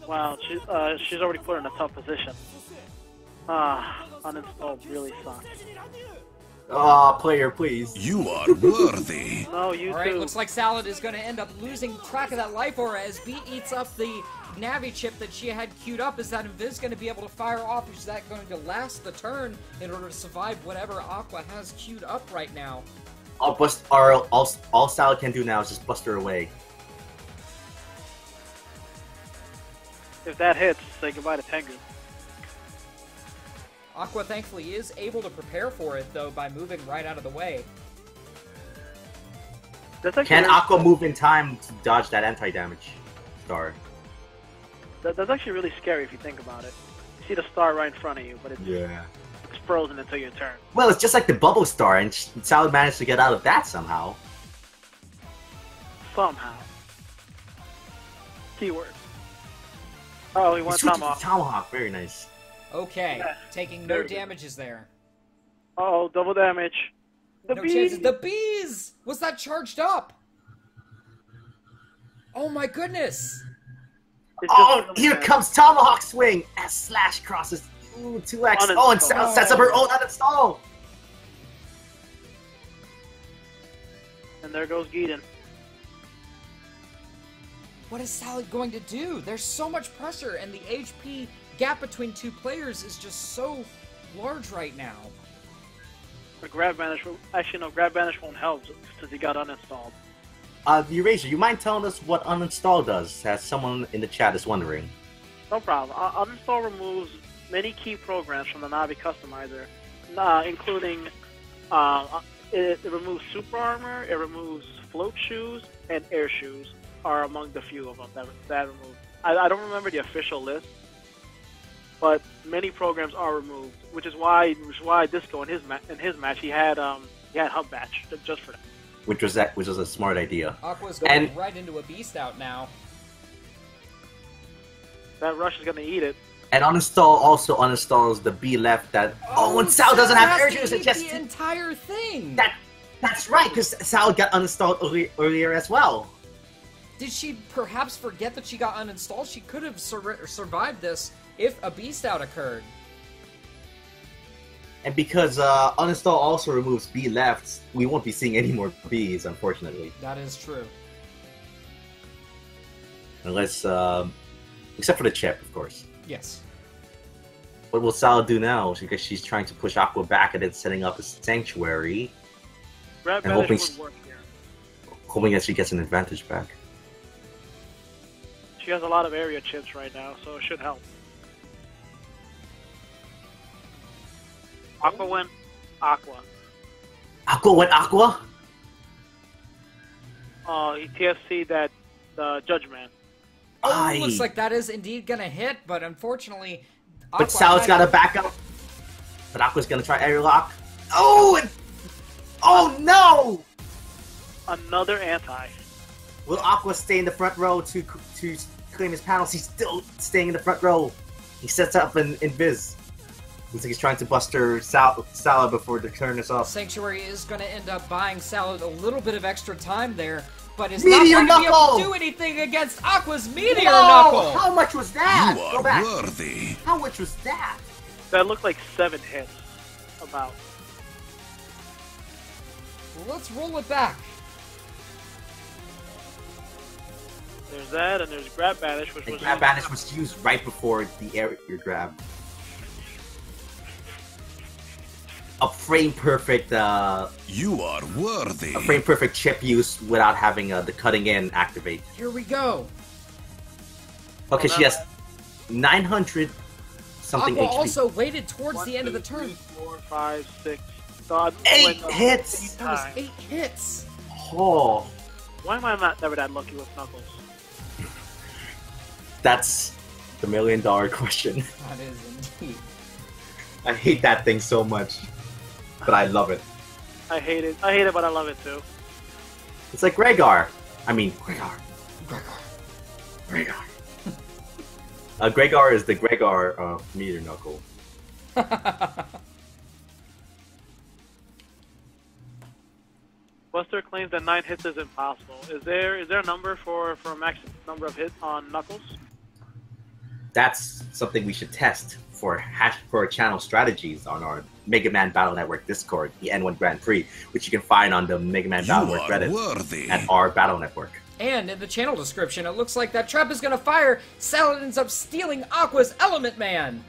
Speaker 5: Wow, she's already put her in a tough position. Uninstalled really sucks.
Speaker 4: Oh, player, please.
Speaker 1: You are worthy.
Speaker 5: No, you
Speaker 3: Alright,
Speaker 5: too.
Speaker 3: looks like Salad is going to end up losing track of that life aura as B eats up the Navi chip that she had queued up. Is that Invis going to be able to fire off? Is that going to last the turn in order to survive whatever Aqua has queued up right now?
Speaker 4: All Salad can do now is just bust her away.
Speaker 5: If that hits, say goodbye to Tengu.
Speaker 3: Aqua thankfully is able to prepare for it though by moving right out of the way.
Speaker 5: That's actually
Speaker 4: Can
Speaker 5: really,
Speaker 4: Aqua move in time to dodge that anti-damage star?
Speaker 5: that's actually really scary if you think about it. You see the star right in front of you, but it's frozen until your turn.
Speaker 4: Well, it's just like the bubble star, and Salad managed to get out of that somehow.
Speaker 5: Somehow. Keyword. Oh, he went
Speaker 4: Switch to
Speaker 5: Tomahawk.
Speaker 4: Tomahawk, very nice.
Speaker 3: Okay,
Speaker 5: Yeah,
Speaker 3: taking no
Speaker 5: very good.
Speaker 3: damages there.
Speaker 5: Oh, double damage. The
Speaker 3: No
Speaker 5: bees.
Speaker 3: chances. The bees! Was that charged up? Oh my goodness!
Speaker 5: It's just
Speaker 4: Oh,
Speaker 5: really
Speaker 4: here
Speaker 5: bad.
Speaker 4: comes Tomahawk swing! S/ crosses. Ooh, 2x. Oh, and
Speaker 5: Uninstall.
Speaker 4: sets up her own uninstall!
Speaker 5: And there goes Geeden.
Speaker 3: What is Salad going to do? There's so much pressure, and the HP gap between two players is just so large right now.
Speaker 5: The grab banish. Actually, no, grab banish won't help since he got uninstalled.
Speaker 4: Eraser, you mind telling us what uninstall does, as someone in the chat is wondering?
Speaker 5: No problem. Uninstall removes many key programs from the Navi customizer, including it removes super armor, it removes float shoes, and air shoes are among the few of them that removed. I don't remember the official list, but many programs are removed, which is why Disco in his match he had hub batch just for that.
Speaker 4: Which was a smart idea.
Speaker 3: Aqua's going right into a beast out now.
Speaker 5: That rush is gonna eat it.
Speaker 4: And uninstall also uninstalls the B left that. Oh, and Sal doesn't have air juice. It just
Speaker 3: the entire thing.
Speaker 4: that's right, because Sal got uninstalled earlier as well.
Speaker 3: Did she perhaps forget that she got uninstalled? She could have survived this if a beast out occurred.
Speaker 4: And because uninstall also removes B lefts, we won't be seeing any more Bs, unfortunately.
Speaker 3: That is true.
Speaker 4: Unless, except for the chip, of course.
Speaker 3: Yes.
Speaker 4: What will Salad do now? Because she's trying to push Aqua back and then setting up a sanctuary.
Speaker 5: Grab
Speaker 4: And
Speaker 5: Banish would work here.
Speaker 4: hoping that she gets an advantage back.
Speaker 5: She has a lot of area chips right now, so it should help. Aqua went Aqua.
Speaker 4: Aqua went Aqua?
Speaker 5: He TFC'd that Judge Man.
Speaker 3: Oh, looks like that is indeed gonna hit, but unfortunately...
Speaker 4: But Salad's got to back up. But Aqua's gonna try aerial lock. Oh! Oh no!
Speaker 5: Another anti.
Speaker 4: Will Aqua stay in the front row to claim his panels? He's still staying in the front row. He sets up in Viz. Looks like he's trying to buster Salad before the turn is off.
Speaker 3: Sanctuary is going to end up buying Salad a little bit of extra time there, but is
Speaker 4: Meteor
Speaker 3: not going to be able to
Speaker 4: Knuckle!
Speaker 3: do anything against Aqua's Meteor
Speaker 4: Whoa!
Speaker 3: Knuckle!
Speaker 4: How much was that?
Speaker 1: You
Speaker 4: Go
Speaker 1: are
Speaker 4: back.
Speaker 1: worthy.
Speaker 4: How much was that?
Speaker 5: That looked like 7 hits. About.
Speaker 3: Well, let's roll it back.
Speaker 5: There's that, and there's Grab Banish, which
Speaker 4: And
Speaker 5: was...
Speaker 4: grab banish was used right before the air grab. A frame perfect.
Speaker 1: You are worthy.
Speaker 4: A frame perfect chip use without having the cutting in activate.
Speaker 3: Here we go.
Speaker 4: Okay,
Speaker 5: Oh,
Speaker 4: she has 900 something
Speaker 3: Aqua
Speaker 4: HP.
Speaker 3: also waited towards
Speaker 5: 1,
Speaker 3: the end of
Speaker 5: 2,
Speaker 3: the turn.
Speaker 5: 3, 4, 5, 6. God,
Speaker 4: 8 hits.
Speaker 3: That was 8 hits.
Speaker 4: Oh,
Speaker 5: Why am I not never that lucky with Knuckles?
Speaker 4: that's the $1 million question.
Speaker 3: That is indeed.
Speaker 4: I hate that thing so much, but I love it.
Speaker 5: I hate it. I hate it, but I love it too.
Speaker 4: It's like Gregar. I mean, Gregar. Gregar is the Gregar Meteor Knuckle.
Speaker 5: Buster claims that 9 hits is impossible. Is there a number for a max number of hits on Knuckles?
Speaker 4: That's something we should test for channel strategies on our Mega Man Battle Network Discord, the N1 Grand Prix, which you can find on the Mega Man Battle
Speaker 1: You
Speaker 4: Network
Speaker 1: are
Speaker 4: Reddit
Speaker 1: worthy.
Speaker 4: at our Battle Network.
Speaker 3: And in the channel description, it looks like that trap is going to fire. Salad ends up stealing Aqua's Element Man.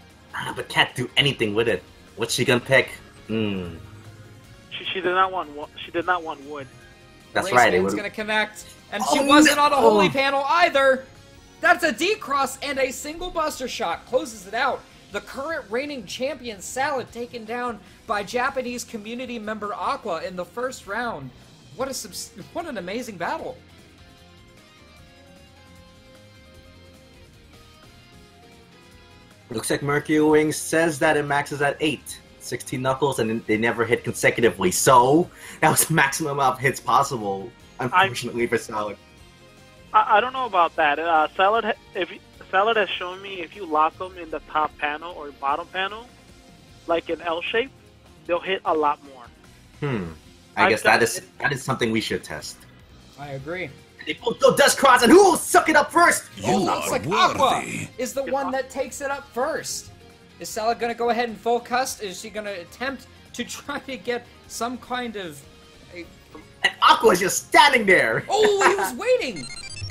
Speaker 4: But can't do anything with it. What's she gonna pick?
Speaker 5: She did not want she did not want wood.
Speaker 4: That's
Speaker 3: Race
Speaker 4: right. It
Speaker 3: Man's
Speaker 4: would.
Speaker 3: going to connect, and
Speaker 4: Oh,
Speaker 3: she wasn't
Speaker 4: no.
Speaker 3: on a holy panel either. That's a D-cross and a single Buster Shot closes it out. The current reigning champion Salad taken down by Japanese community member Aqua in the first round. What an amazing battle.
Speaker 4: Looks like Mercury Wings says that it maxes at 8. 16 knuckles, and they never hit consecutively. So that was the maximum amount of hits possible. Unfortunately for Salad.
Speaker 5: I don't know about that. Salad has shown me if you lock them in the top panel or bottom panel, like an L shape, they'll hit a lot more.
Speaker 4: I guess that is something we should test.
Speaker 3: I agree.
Speaker 4: They both go Dust Cross, and who will suck it up first?
Speaker 1: You
Speaker 3: Looks
Speaker 1: are
Speaker 3: like Aqua
Speaker 1: worthy.
Speaker 3: is the one that takes it up first. Is Salad going to go ahead and full cust? Is she going to attempt to try to get some kind of...
Speaker 4: And Aqua is just standing there.
Speaker 3: Oh, he was waiting!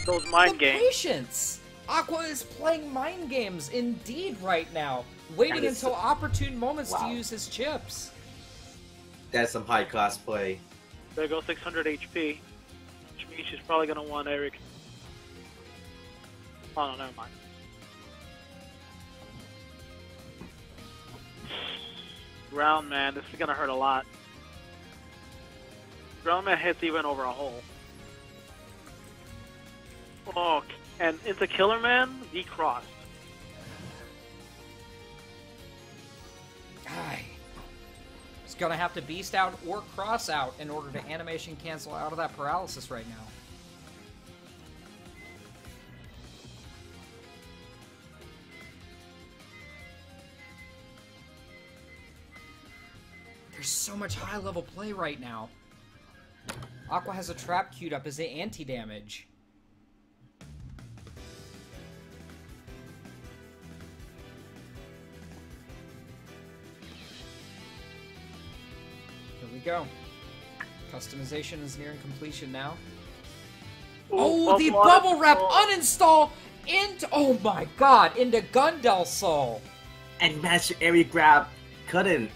Speaker 5: Those mind
Speaker 3: The
Speaker 5: games.
Speaker 3: patience! Aqua is playing mind games indeed right now, waiting
Speaker 4: That is
Speaker 3: until opportune moments
Speaker 4: Wow.
Speaker 3: to use his chips.
Speaker 4: That's some high class play.
Speaker 5: There goes 600 HP, which means she's probably gonna want Eric. Oh no, never mind. Ground Man, this is gonna hurt a lot. Ground Man hits even over a hole. Oh, and into Killer Man, decrossed.
Speaker 3: Aye. He's gonna have to beast out or cross out in order to animation cancel out of that paralysis right now. There's so much high level play right now. Aqua has a trap queued up as the anti-damage. Here we go. Customization is nearing completion now. Oh, the bubble wrap uninstall into, oh my god, into Gundel Soul.
Speaker 4: And he managed to area grab cut-in.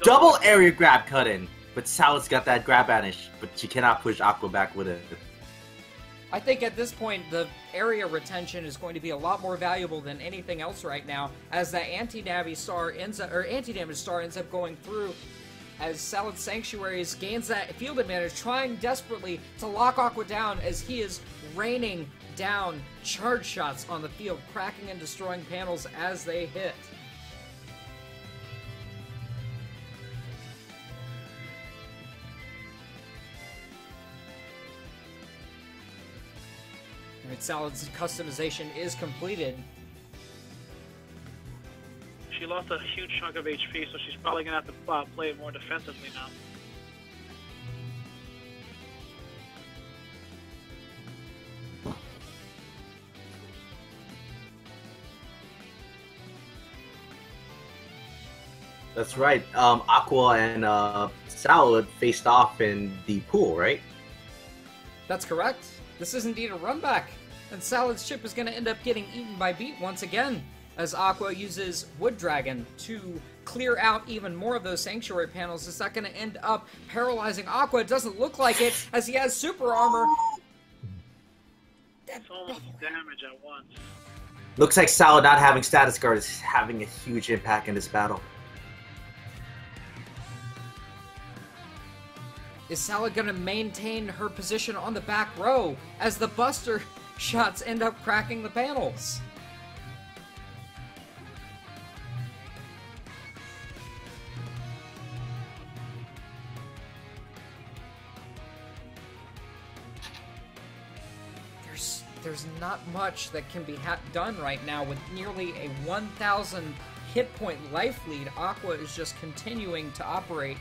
Speaker 4: Double area grab cut-in. But Salad's got that grab banish, but she cannot push Aqua back with it.
Speaker 3: I think at this point, the area retention is going to be a lot more valuable than anything else right now, as that anti-damage star ends up going through, as Salad Sanctuaries gains that field advantage, trying desperately to lock Aqua down as he is raining down charge shots on the field, cracking and destroying panels as they hit. Alright, Salad's customization is completed.
Speaker 5: She lost a huge chunk of HP, so she's probably going to have to play it more defensively now.
Speaker 4: That's right. Aqua and Salad faced off in the pool, right?
Speaker 3: That's correct. This is indeed a run back, and Salad's ship is going to end up getting eaten by Beat once again, as Aqua uses Wood Dragon to clear out even more of those Sanctuary panels. Is that going to end up paralyzing Aqua? It doesn't look like it, as he has super armor.
Speaker 5: It's almost damage at once.
Speaker 4: Looks like Salad not having status guard is having a huge impact in this battle.
Speaker 3: Is Salad going to maintain her position on the back row as the Buster shots end up cracking the panels? There's not much that can be done right now with nearly a 1,000 hit point life lead. Aqua is just continuing to operate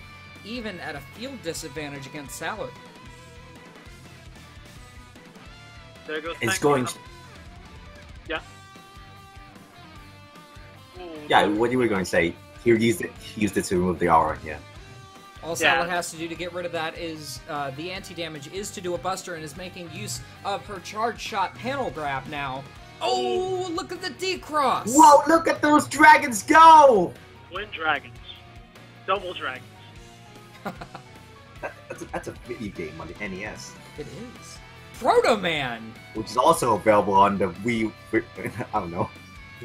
Speaker 3: even at a field disadvantage against Salad.
Speaker 5: There goes.
Speaker 4: It's going.
Speaker 5: Yeah.
Speaker 4: Yeah, what you were going to say? He used it to remove the aura. Yeah.
Speaker 3: All Salad has to do to get rid of that is the anti-damage is to do a Buster, and is making use of her charge shot panel grab now. Oh, look at the D-Cross!
Speaker 4: Whoa, look at those dragons go!
Speaker 5: Twin dragons. Double dragons.
Speaker 4: That's a video game on the NES.
Speaker 3: It is. Proto Man!
Speaker 4: Which is also available on the Wii. I don't know.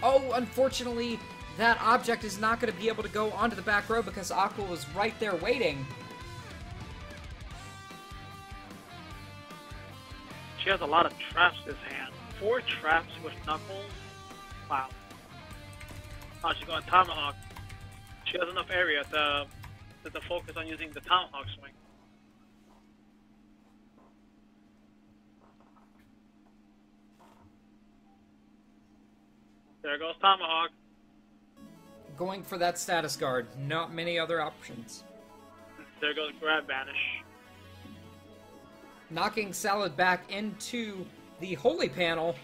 Speaker 3: Oh, unfortunately, that object is not going to be able to go onto the back row because Aqua was right there waiting.
Speaker 5: She has a lot of traps this hand. 4 traps with Knuckles. Wow. Oh, she's going Tomahawk. She has enough area to focus on using the Tomahawk swing. There goes Tomahawk.
Speaker 3: Going for that status guard. Not many other options.
Speaker 5: There goes Grab Banish.
Speaker 3: Knocking Salad back into the Holy Panel.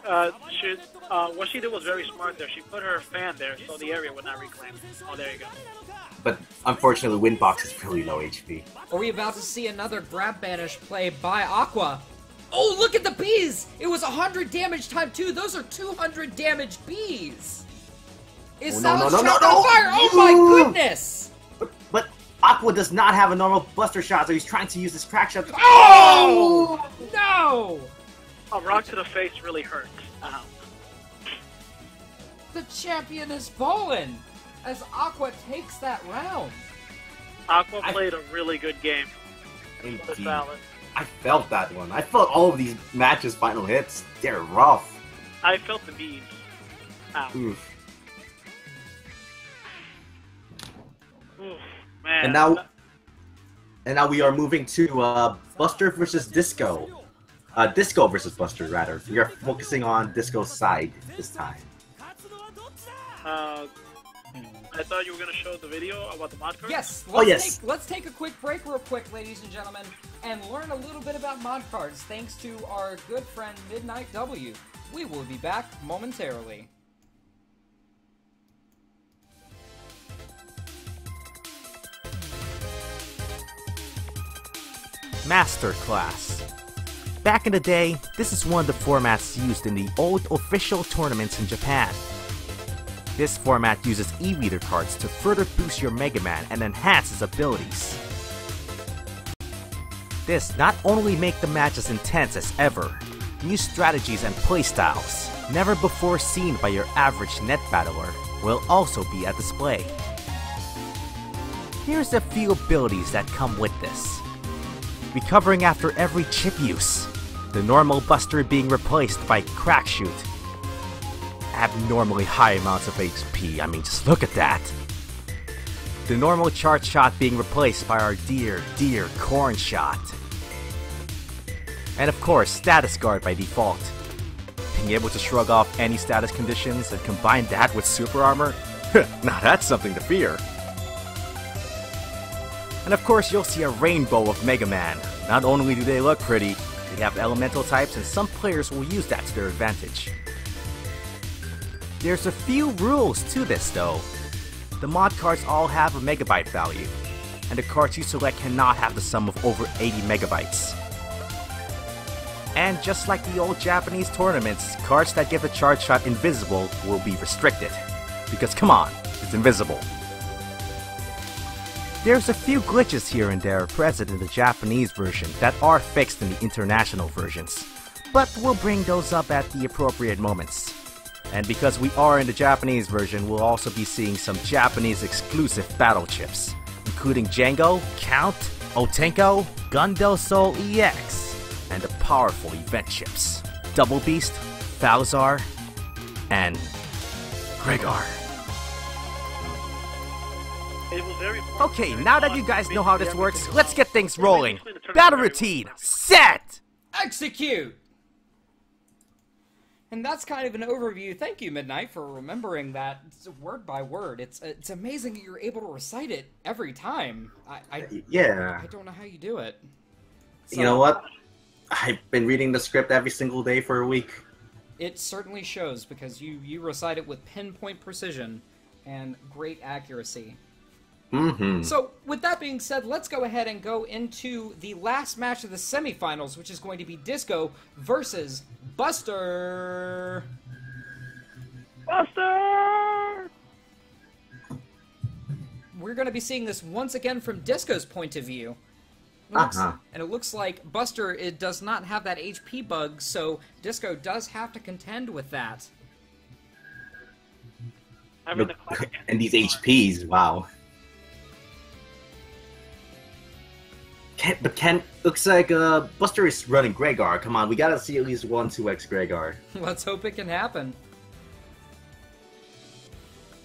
Speaker 5: What she did was very smart there. She put her fan there so the area would not reclaim. Oh, there you go.
Speaker 4: But unfortunately, Windbox is really low HP.
Speaker 3: Are we about to see another Grab Banish play by Aqua? Oh, look at the bees! It was 100 damage time 2. Those are 200 damage bees. Is Salad trapped on fire? Oh my goodness!
Speaker 4: But Aqua does not have a normal Buster shot, so he's trying to use his crack shot.
Speaker 3: Oh! No!
Speaker 5: A rock to the face really hurts.
Speaker 3: The champion has fallen as Aqua takes that round.
Speaker 5: Aqua played a really good game.
Speaker 4: Indeed. I felt that one. I felt all of these matches' final hits. They're rough.
Speaker 5: I felt the bees. Ow.
Speaker 4: Oof.
Speaker 5: Oof, man.
Speaker 4: And now we are moving to Buster versus Disco. Disco versus Buster, rather. We are focusing on Disco's side this time.
Speaker 5: I thought you were going to show the video about the mod cards?
Speaker 3: Yes. Let's take a quick break real quick, ladies and gentlemen, and learn a little bit about mod cards thanks to our good friend Midnight W. We will be back momentarily.
Speaker 2: Masterclass. Back in the day, this is one of the formats used in the old official tournaments in Japan. This format uses E-Leader cards to further boost your Mega Man and enhance his abilities. This not only make the matches intense as ever, new strategies and playstyles, never before seen by your average net battler, will also be at display. Here's a few abilities that come with this. Recovering after every chip use, the normal Buster being replaced by Crack Shoot. Abnormally high amounts of HP, I mean just look at that. The normal Charge Shot being replaced by our dear Corn Shot. And of course, Status Guard by default. Being able to shrug off any status conditions and combine that with Super Armor? Now that's something to fear. And of course you'll see a rainbow of Mega Man. Not only do they look pretty, they have elemental types and some players will use that to their advantage. There's a few rules to this though. The mod cards all have a megabyte value, and the cards you select cannot have the sum of over 80 megabytes. And just like the old Japanese tournaments, cards that give the Charge Shot invisible will be restricted. Because come on, it's invisible. There's a few glitches here and there present in the Japanese version that are fixed in the international versions, but we'll bring those up at the appropriate moments. And because we are in the Japanese version, we'll also be seeing some Japanese exclusive battle chips, including Django, Count, Otenko, Gundel Soul EX, and the powerful event chips, Double Beast, Falzar, and Gregor. Okay, now that you guys know how this works, let's get things rolling. Battle routine, set!
Speaker 3: Execute! And that's kind of an overview. Thank you, Midnight, for remembering that word by word. It's amazing that you're able to recite it every time.
Speaker 4: Yeah.
Speaker 3: I don't know how you do it. So,
Speaker 4: you know what? I've been reading the script every single day for a week.
Speaker 3: It certainly shows, because you recite it with pinpoint precision and great accuracy.
Speaker 4: Mm-hmm.
Speaker 3: So, with that being said, let's go ahead and go into the last match of the semifinals, which is going to be Disco versus Buster.
Speaker 5: Buster!
Speaker 3: We're going to be seeing this once again from Disco's point of view. And it looks like Buster does not have that HP bug, so Disco does have to contend with that.
Speaker 4: And these HPs, wow. Looks like Buster is running Gregor. Come on, we gotta see at least 1-2x Gregor.
Speaker 3: Let's hope it can happen.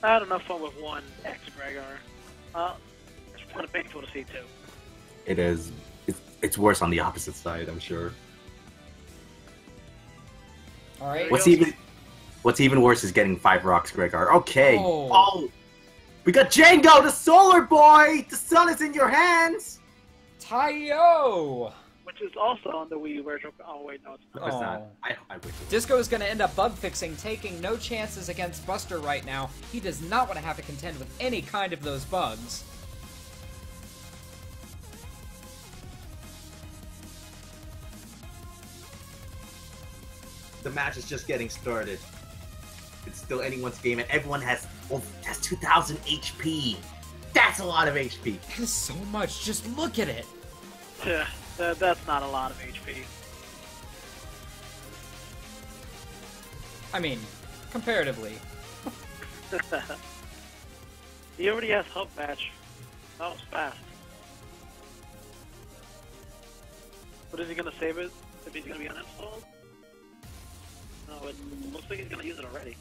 Speaker 5: I had enough fun with 1x Gregor. It's kind of painful to see too.
Speaker 4: It is. It's worse on the opposite side, I'm sure.
Speaker 3: All right.
Speaker 4: What's even worse is getting 5 rocks Gregor. Okay. Oh, we got Django, the Solar Boy. The sun is in your hands.
Speaker 3: Tayo!
Speaker 5: Which is also on the Wii version. Oh wait, no, it's not.
Speaker 4: No, it's not. I wish it.
Speaker 3: Disco is going to end up bug fixing, taking no chances against Buster right now. He does not want to have to contend with any kind of those bugs.
Speaker 4: The match is just getting started. It's still anyone's game, and everyone has 2,000 HP. That's a lot of HP.
Speaker 3: That is so much. Just look at it.
Speaker 5: Yeah, that's not a lot of HP.
Speaker 3: I mean, comparatively.
Speaker 5: He already has Hub Patch. That was fast. But is he gonna save it if he's gonna be uninstalled? No, it looks like he's gonna use it already.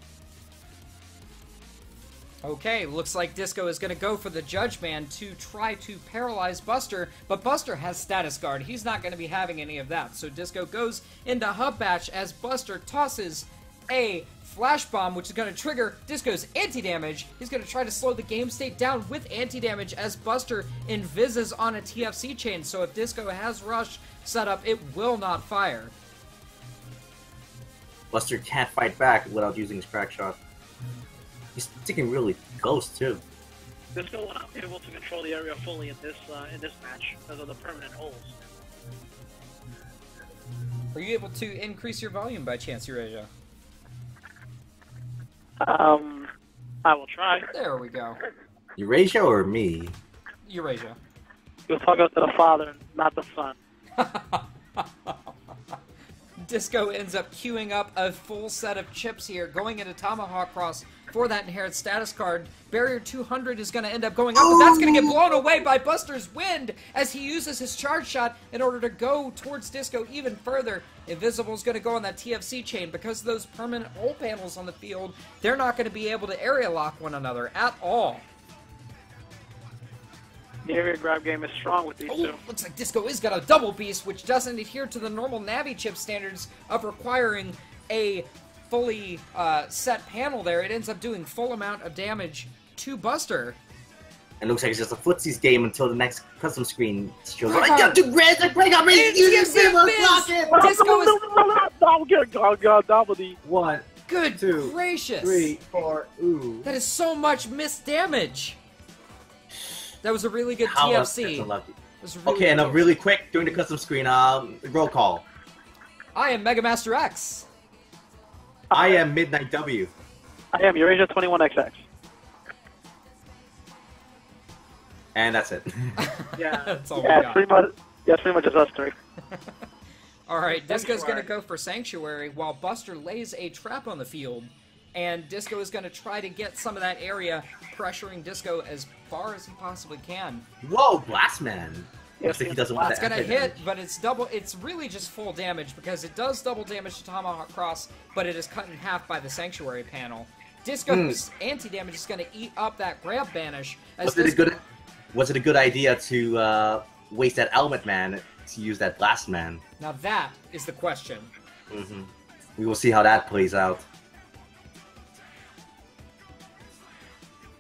Speaker 3: Okay, looks like Disco is going to go for the Judge Man to try to paralyze Buster, but Buster has Status Guard. He's not going to be having any of that, so Disco goes into Hub Batch as Buster tosses a Flash Bomb, which is going to trigger Disco's anti-damage. He's going to try to slow the game state down with anti-damage as Buster invises on a TFC chain, so if Disco has Rush set up, it will not fire.
Speaker 4: Buster can't fight back without using his Crack Shot. He's sticking really close too.
Speaker 5: Disco will not be able to control the area fully in this match because of the permanent holes.
Speaker 3: Are you able to increase your volume by chance, Eurasia?
Speaker 5: I will try.
Speaker 3: There we go.
Speaker 4: Eurasia or me?
Speaker 3: Eurasia.
Speaker 5: You'll talk out to the father, not the son.
Speaker 3: Disco ends up queuing up a full set of chips here, going into Tomahawk Cross for that inherent status card. Barrier 200 is going to end up going up, but that's going to get blown away by Buster's Wind as he uses his charge shot in order to go towards Disco even further. Invisible's going to go on that TFC chain. Because of those permanent hole panels on the field, they're not going to be able to area lock one another at all.
Speaker 5: The area grab game is strong with these two.
Speaker 3: Looks like Disco is got a double beast, which doesn't adhere to the normal Navi chip standards of requiring a fully set panel there. It ends up doing full amount of damage to Buster.
Speaker 4: It looks like it's just a footsies game until the next custom screen shows
Speaker 3: Right
Speaker 4: up.
Speaker 3: on.
Speaker 5: Double D.
Speaker 4: 1,
Speaker 3: Good
Speaker 4: 2,
Speaker 3: gracious.
Speaker 4: 3, 4. Ooh.
Speaker 3: That is so much missed damage. That was a really good
Speaker 4: How
Speaker 3: TFC.
Speaker 4: that's unlucky.
Speaker 3: Was really
Speaker 4: Okay, and
Speaker 3: good.
Speaker 4: really quick during the custom screen, roll call.
Speaker 3: I am Megamaster-X.
Speaker 4: I am Midnight W.
Speaker 5: I am Eurasia 21XX.
Speaker 4: And that's it.
Speaker 5: Yeah,
Speaker 3: That's all we
Speaker 5: yeah,
Speaker 3: got.
Speaker 5: pretty much just us three.
Speaker 3: Alright, Disco's
Speaker 5: Sanctuary.
Speaker 3: going to go for Sanctuary while Buster lays a trap on the field. And Disco is going to try to get some of that area, pressuring Disco as far as he possibly can.
Speaker 4: Whoa, Blast Man.
Speaker 5: Yes,
Speaker 4: Looks like he doesn't want
Speaker 3: It's
Speaker 4: that.
Speaker 3: going to hit, but it's double. It's really just full damage because it does double damage to Tomahawk Cross, but it is cut in half by the Sanctuary panel. Disco's anti-damage is going to eat up that grab banish. As
Speaker 4: Was it a good idea to waste that Element Man to use that Blast Man?
Speaker 3: Now that is the question.
Speaker 4: We will see how that plays out.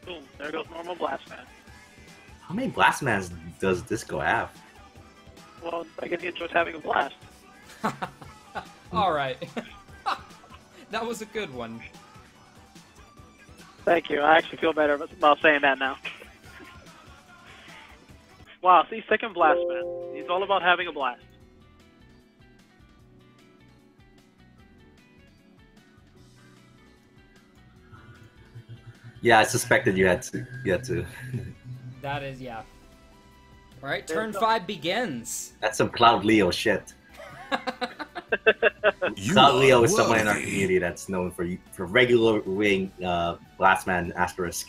Speaker 5: Boom, there goes normal Blast Man.
Speaker 4: How many Blast Mans does Disco have?
Speaker 5: Well, I guess he enjoys having a blast.
Speaker 3: Alright. That was a good one.
Speaker 5: Thank you. I actually feel better about saying that now. Wow, see, second Blast Man. He's all about having a blast.
Speaker 4: Yeah, I suspected you had to.
Speaker 3: That is, yeah. Alright, turn 5 begins.
Speaker 4: That's some Cloud Leo shit.
Speaker 1: You
Speaker 4: Cloud
Speaker 1: are
Speaker 4: Leo is someone in our
Speaker 1: worthy.
Speaker 4: community that's known for regular wing Blast Man Asterisk.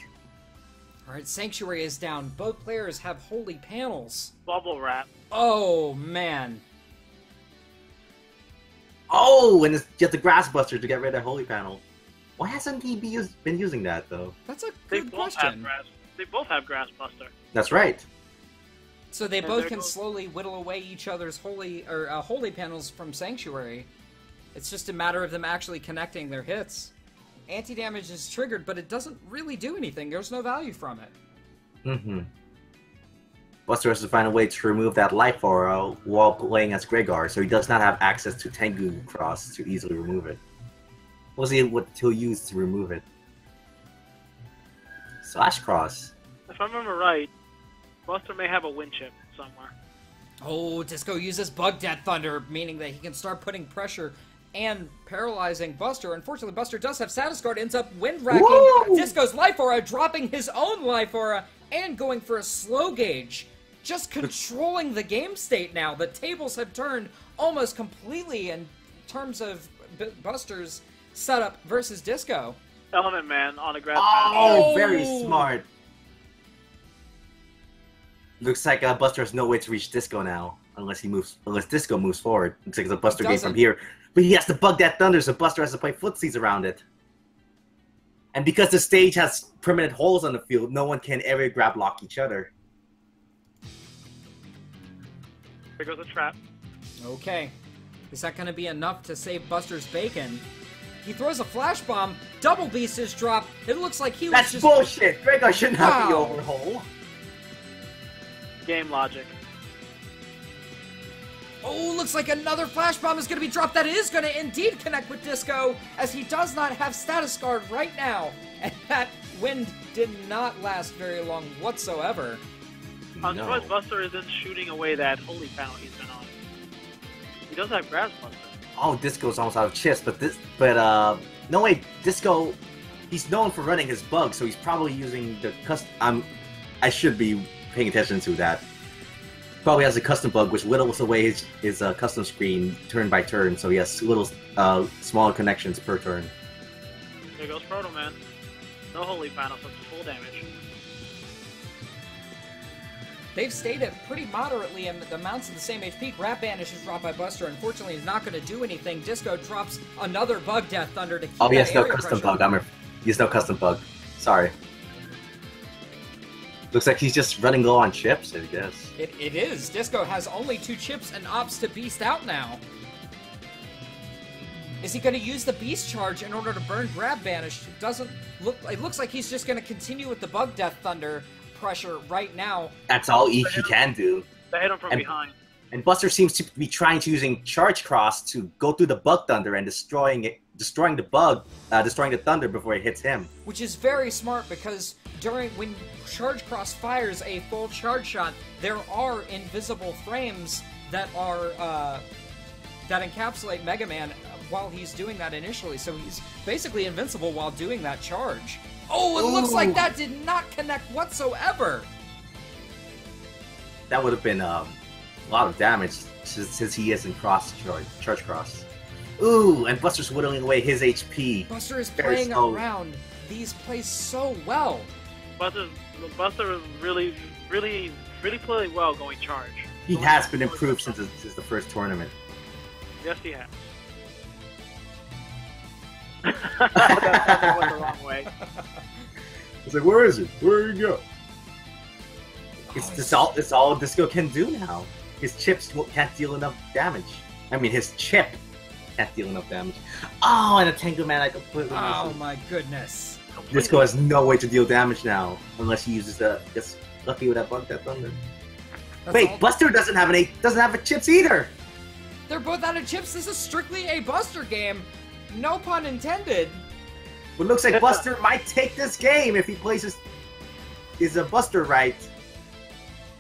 Speaker 3: Alright, Sanctuary is down. Both players have holy panels.
Speaker 5: Bubble Wrap.
Speaker 3: Oh, man.
Speaker 4: Oh, and it's just the Grass Buster to get rid of that Holy Panel. Why hasn't he been using that, though?
Speaker 3: That's a
Speaker 5: They
Speaker 3: good
Speaker 5: both have
Speaker 3: question.
Speaker 5: grass. They both have Grass Buster.
Speaker 4: That's right.
Speaker 3: So they
Speaker 5: And
Speaker 3: both
Speaker 5: there
Speaker 3: can
Speaker 5: goes-
Speaker 3: slowly whittle away each other's holy panels from Sanctuary. It's just a matter of them actually connecting their hits. Anti-damage is triggered, but it doesn't really do anything. There's no value from it.
Speaker 4: Buster has to find a way to remove that life aura while playing as Gregar, so he does not have access to Tengu Cross to easily remove it. We'll see what he'll use to remove it. Slash Cross.
Speaker 5: If I remember right, Buster may have a wind chip somewhere.
Speaker 3: Oh, Disco uses Bug Death Thunder, meaning that he can start putting pressure and paralyzing Buster. Unfortunately, Buster does have Status Guard, ends up wind-racking
Speaker 4: Woo!
Speaker 3: Disco's Life Aura, dropping his own Life Aura, and going for a slow gauge. Just controlling the game state now. The tables have turned almost completely in terms of Buster's setup versus Disco.
Speaker 5: Element Man on a grass
Speaker 4: Oh,
Speaker 3: Oh!
Speaker 4: very smart. Looks like Buster has no way to reach Disco now, unless Disco moves forward. Looks like it's a Buster game
Speaker 3: Doesn't.
Speaker 4: from here. But he has to bug that Thunder, so Buster has to play footsies around it. And because the stage has permanent holes on the field, no one can ever grab lock each other.
Speaker 5: There goes a trap.
Speaker 3: Okay. Is that going to be enough to save Buster's bacon? He throws a flash bomb. Double Beast is dropped. It looks like he was
Speaker 4: That's
Speaker 3: just...
Speaker 4: bullshit! Gregar shouldn't have the
Speaker 3: Wow.
Speaker 4: overhaul.
Speaker 5: Game logic.
Speaker 3: Oh, looks like another flash bomb is going to be dropped. That is going to indeed connect with Disco, as he does not have Status Guard right now. And that wind did not last very long whatsoever.
Speaker 5: I'm
Speaker 4: No.
Speaker 5: surprised Buster isn't shooting away that holy panel he's been on. He does have Grass Buster.
Speaker 4: Oh, Disco's almost out of chips, no way, Disco, he's known for running his bugs, so he's probably using the custom. I should be paying attention to that. Probably has a custom bug which whittles away his custom screen turn by turn, so he has little smaller connections per turn.
Speaker 5: There goes Proto Man. No holy panels up to full damage.
Speaker 3: They've stayed at pretty moderately in the amounts of the same HP. Grab Banish is dropped by Buster. Unfortunately, he's not going to do anything. Disco drops another Bug Death Thunder to keep
Speaker 4: he has no
Speaker 3: area
Speaker 4: custom
Speaker 3: pressure.
Speaker 4: bug. He has no custom bug. Sorry. Looks like he's just running low on chips, I guess.
Speaker 3: It is. Disco has only 2 chips and opts to Beast out now. Is he going to use the Beast Charge in order to burn Grab Banish? It looks like he's just going to continue with the Bug Death Thunder pressure right now.
Speaker 4: That's all he can do.
Speaker 5: They hit him from behind.
Speaker 4: And Buster seems to be trying to using Charge Cross to go through the Bug Thunder and destroying the Thunder before it hits him.
Speaker 3: Which is very smart because when Charge Cross fires a full charge shot, there are invisible frames that are that encapsulate Mega Man while he's doing that initially, so he's basically invincible while doing that charge. Oh, it looks like that did not connect whatsoever!
Speaker 4: That would have been a lot of damage since he isn't Charge Cross. Ooh, and Buster's whittling away his HP.
Speaker 3: Buster is playing around these plays so well.
Speaker 5: Buster is really playing well going charge.
Speaker 4: He has been improved since the first tournament.
Speaker 5: Yes, he has. That went the wrong way.
Speaker 4: It's like, where is it? Where did it go? It's all Disco can do now. His chips can't deal enough damage. I mean, his chip can't deal enough damage. Oh, and a Tango Man I completely missed.
Speaker 3: Oh my goodness.
Speaker 4: Disco has no way to deal damage now, unless he uses gets lucky with that Bug Death Thunder. Wait, Buster doesn't have a chips either!
Speaker 3: They're both out of chips. This is strictly a Buster game. No pun intended.
Speaker 4: But looks like Buster might take this game if he plays his Buster right.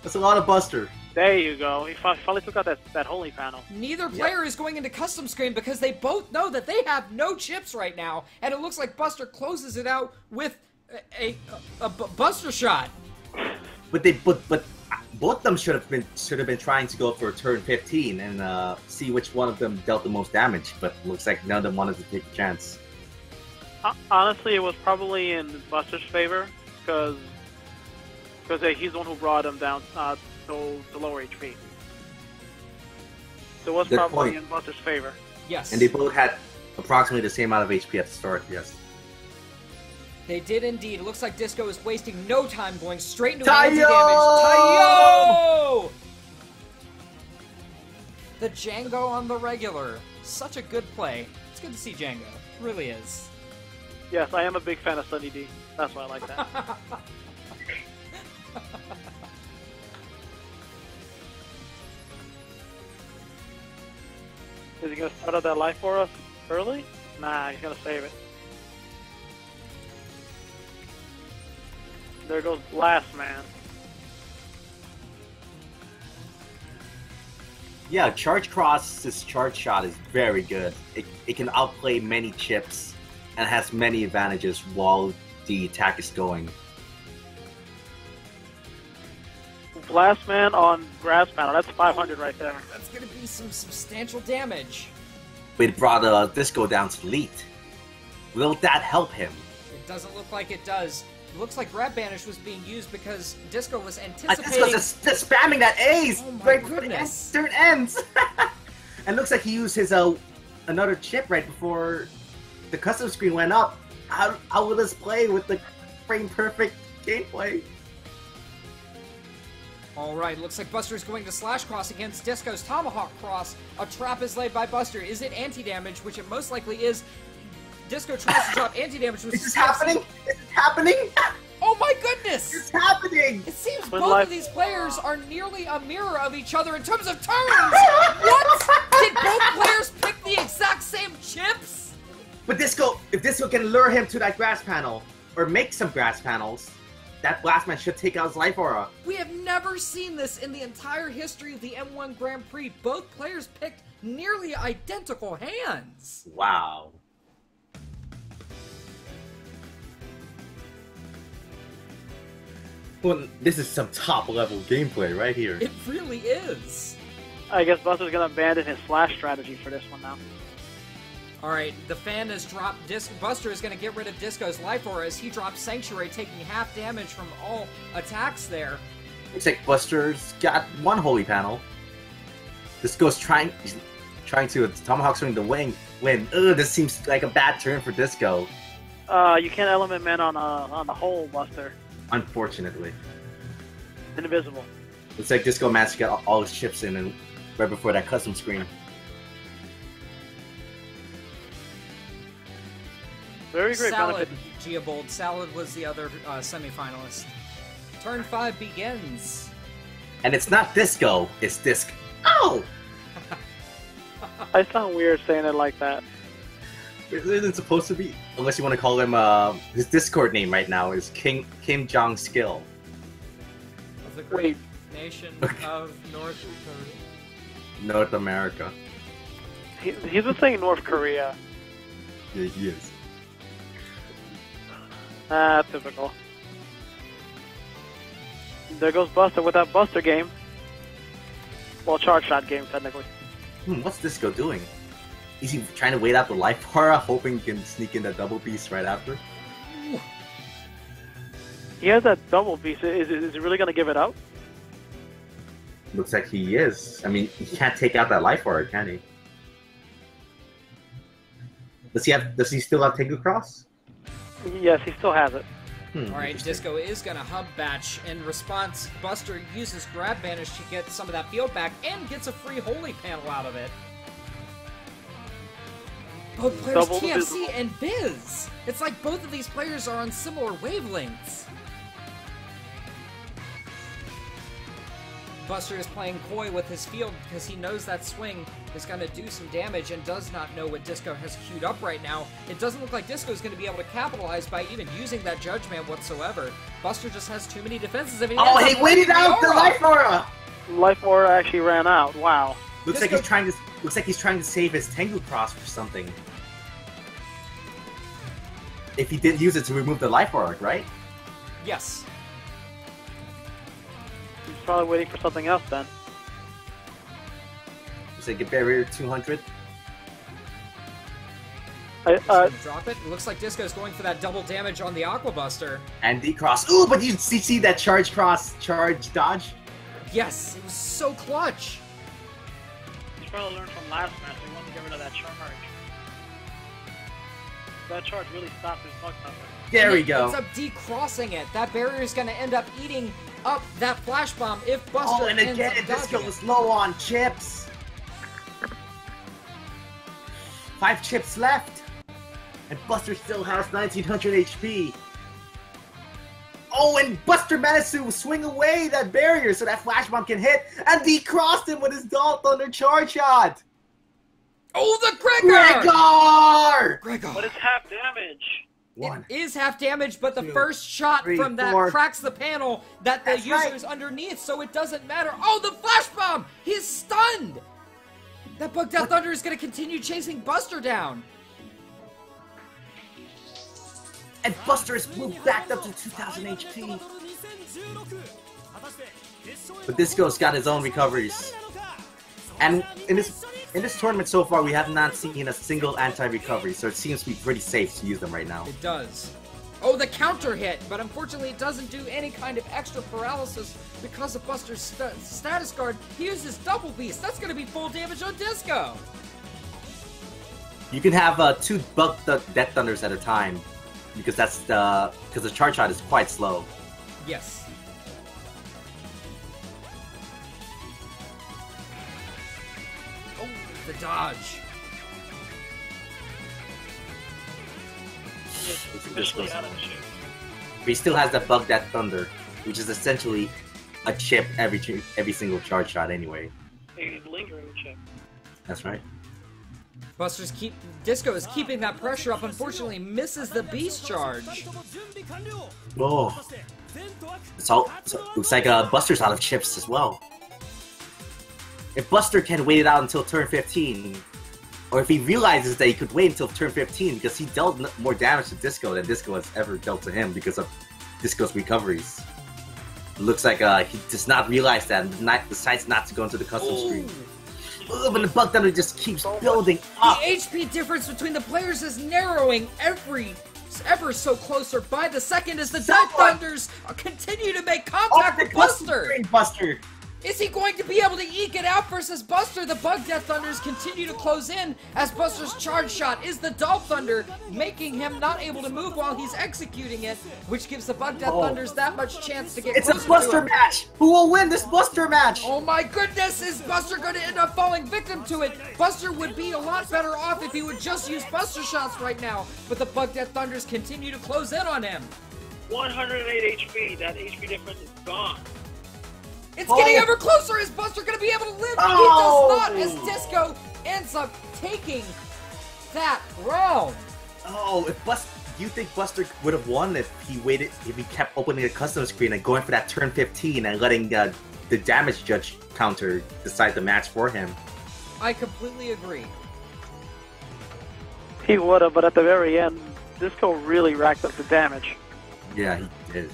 Speaker 4: That's a lot of Buster.
Speaker 5: There you go. He finally took out that holy panel.
Speaker 3: Neither player is going into custom screen because they both know that they have no chips right now, and it looks like Buster closes it out with a Buster shot.
Speaker 4: But both of them should have been trying to go for turn 15 and see which one of them dealt the most damage. But looks like none of them wanted to take a chance.
Speaker 5: Honestly, it was probably in Buster's favor because he's the one who brought him down to the lower HP. So it was probably in Buster's favor.
Speaker 3: Yes.
Speaker 4: And they both had approximately the same amount of HP at the start, yes.
Speaker 3: They did indeed. It looks like Disco is wasting no time going straight into anti-damage. Taiyo! The Django on the regular. Such a good play. It's good to see Django. It really is.
Speaker 5: Yes, I am a big fan of Sunny D. That's why I like that. Is he going to start out that life for us early? Nah, he's going to save it. There goes Blast Man.
Speaker 4: Yeah, Charge Cross's charge shot is very good. It can outplay many chips and has many advantages while the attack is going.
Speaker 5: Blast Man on Grass Panel. That's 500 right there.
Speaker 3: That's going to be some substantial damage.
Speaker 4: But it brought Disco down to elite. Will that help him?
Speaker 3: It doesn't look like it does. It looks like Grab Banish was being used because Disco was anticipating...
Speaker 4: Disco's just spamming that Ace!
Speaker 3: Oh my
Speaker 4: right
Speaker 3: goodness.
Speaker 4: Turn ends! And looks like he used his another chip right before the custom screen went up. How will this play with the frame-perfect gameplay?
Speaker 3: Alright, looks like Buster is going to Slash Cross against Disco's Tomahawk Cross. A trap is laid by Buster. Is it anti-damage? Which it most likely is. Disco tries to drop anti-damage with
Speaker 4: Is this happening? Is it happening?
Speaker 3: Oh my goodness!
Speaker 4: It's happening!
Speaker 3: It seems both of these players are nearly a mirror of each other in terms of turns! What? Did both players pick the exact same chips?
Speaker 4: But if Disco can lure him to that grass panel, or make some grass panels, that Blast Man should take out his life aura.
Speaker 3: We have never seen this in the entire history of the N1 Grand Prix. Both players picked nearly identical hands.
Speaker 4: Wow. Well, this is some top-level gameplay right here.
Speaker 3: It really is.
Speaker 5: I guess Buster's gonna abandon his flash strategy for this one now.
Speaker 3: Alright, the fan has dropped Buster is going to get rid of Disco's life aura as he drops Sanctuary, taking half damage from all attacks there.
Speaker 4: Looks like Buster's got one holy panel. Disco's trying to Tomahawk swing the win. Ugh, this seems like a bad turn for Disco.
Speaker 5: You can't element man on the whole Buster.
Speaker 4: Unfortunately.
Speaker 5: Invisible.
Speaker 4: Looks like Disco managed to get all his chips in and right before that custom screen.
Speaker 5: Very great
Speaker 3: Salad,
Speaker 5: benefit.
Speaker 3: Geobold. Salad was the other semi-finalist. Turn 5 begins.
Speaker 4: And it's not Disco, it's Disc. Oh!
Speaker 5: I sound weird saying it like that.
Speaker 4: Isn't it supposed to be? Unless you want to call him, his Discord name right now is Kim Jong Skill.
Speaker 3: Of the great nation of
Speaker 4: North America.
Speaker 5: He's been saying North Korea.
Speaker 4: Yeah, he is.
Speaker 5: Typical. There goes Buster with that Buster game. Well, charge shot game, technically.
Speaker 4: What's Disco doing? Is he trying to wait out the life aura, hoping he can sneak in that double beast right after?
Speaker 5: He has that double beast. Is he really going to give it out?
Speaker 4: Looks like he is. I mean, he can't take out that life aura, can he? Does he still have Tengu Cross?
Speaker 5: Yes, he still has it.
Speaker 3: Alright, Disco is going to hub batch. In response, Buster uses Grab Banish to get some of that field back and gets a free Holy Panel out of it. Both players,
Speaker 5: Double
Speaker 3: TFC
Speaker 5: visible.
Speaker 3: and Viz! It's like both of these players are on similar wavelengths. Buster is playing coy with his field because he knows that swing is going to do some damage and does not know what Disco has queued up right now. It doesn't look like Disco is going to be able to capitalize by even using that Judge Man whatsoever. Buster just has too many defenses. If he
Speaker 4: He waited out the life aura!
Speaker 5: Life aura actually ran out. Wow.
Speaker 4: Looks like he's trying to save his Tengu Cross for something. If he did use it to remove the life aura, right?
Speaker 3: Yes.
Speaker 5: He's probably waiting for something else then.
Speaker 4: Looks like a barrier 200.
Speaker 3: Drop it. It looks like Disco's going for that double damage on the Aqua Buster.
Speaker 4: And D-Cross. Ooh, but you see that charge cross, charge dodge?
Speaker 3: Yes, it was so clutch.
Speaker 5: He's probably learned from last match. He wanted to get rid of that charge. That charge really stopped his bug number.
Speaker 4: There
Speaker 3: And
Speaker 4: we
Speaker 3: it
Speaker 4: go.
Speaker 3: ends up decrossing it. That barrier is going to end up eating up that flash bomb if Buster
Speaker 4: Oh, and
Speaker 3: ends
Speaker 4: again,
Speaker 3: up
Speaker 4: Disco
Speaker 3: dodging
Speaker 4: was
Speaker 3: it.
Speaker 4: low on chips. 5 chips left. And Buster still has 1900 HP. Oh, and Buster managed to swing away that barrier so that flash bomb can hit. And decrossed him with his Dawn Thunder charge shot.
Speaker 3: Oh, the Gregor!
Speaker 4: Gregor!
Speaker 5: But it's half damage.
Speaker 4: One.
Speaker 3: It is half damage, but the
Speaker 4: two,
Speaker 3: first shot
Speaker 4: three,
Speaker 3: from that
Speaker 4: 4.
Speaker 3: cracks the panel that the
Speaker 4: That's
Speaker 3: user
Speaker 4: right.
Speaker 3: is underneath, so it doesn't matter. Oh, the flash bomb! He's stunned! That Bug Death Thunder is going to continue chasing Buster down.
Speaker 4: And Buster is moved back up to 2000 HP. But Disco's got his own recoveries. And in this tournament so far, we have not seen a single anti-recovery, so it seems to be pretty safe to use them right now.
Speaker 3: It does. Oh, the counter hit, but unfortunately it doesn't do any kind of extra paralysis because of Buster's status guard. He uses Double Beast. That's going to be full damage on Disco.
Speaker 4: You can have 2 Death Thunders at a time, because the charge shot is quite slow.
Speaker 3: Yes. Oh, the dodge.
Speaker 4: But he still has that Bug Death Thunder, which is essentially a chip every single charge shot anyway.
Speaker 5: A lingering chip.
Speaker 4: That's right.
Speaker 3: Disco is keeping that pressure up. Unfortunately, misses the beast charge.
Speaker 4: Oh, So looks like Buster's out of chips as well. If Buster can wait it out until turn 15, or if he realizes that he could wait until turn 15 because he dealt more damage to Disco than Disco has ever dealt to him because of Disco's recoveries. It looks like he does not realize that and decides not to go into the custom screen. But the Bug Thunder just keeps building up.
Speaker 3: The HP difference between the players is narrowing ever so closer by the second as the Death Thunders continue to make contact with Buster.
Speaker 4: Buster.
Speaker 3: Is he going to be able to eke it out versus Buster? The Bug Death Thunders continue to close in as Buster's charge shot is the Dolph Thunder, making him not able to move while he's executing it, which gives the Bug Death Thunders that much chance to get closer to him.
Speaker 4: It's a Buster match! Who will win this Buster match?
Speaker 3: Oh my goodness, is Buster going to end up falling victim to it? Buster would be a lot better off if he would just use Buster shots right now, but the Bug Death Thunders continue to close in on him.
Speaker 5: 108 HP, that HP difference is gone.
Speaker 3: It's getting ever closer. Is Buster going to be able to live? He does not, as Disco ends up taking that round.
Speaker 4: Oh, do you think Buster would have won if he kept opening the custom screen and going for that turn 15 and letting the damage judge counter decide the match for him?
Speaker 3: I completely agree.
Speaker 5: He would have, but at the very end, Disco really racked up the damage.
Speaker 4: Yeah, he did.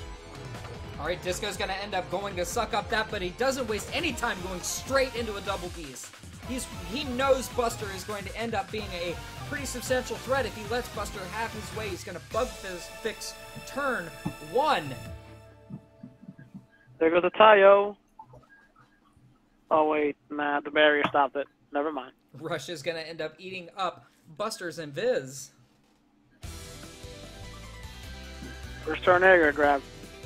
Speaker 3: Alright, Disco's gonna end up going to suck up that, but he doesn't waste any time going straight into a double piece. He knows Buster is going to end up being a pretty substantial threat. If he lets Buster have his way, he's gonna bug fix turn 1.
Speaker 5: There goes a Tayo. Oh wait, nah, the barrier stopped it. Never mind.
Speaker 3: Rush is gonna end up eating up Buster's Invis.
Speaker 5: First turn air grab.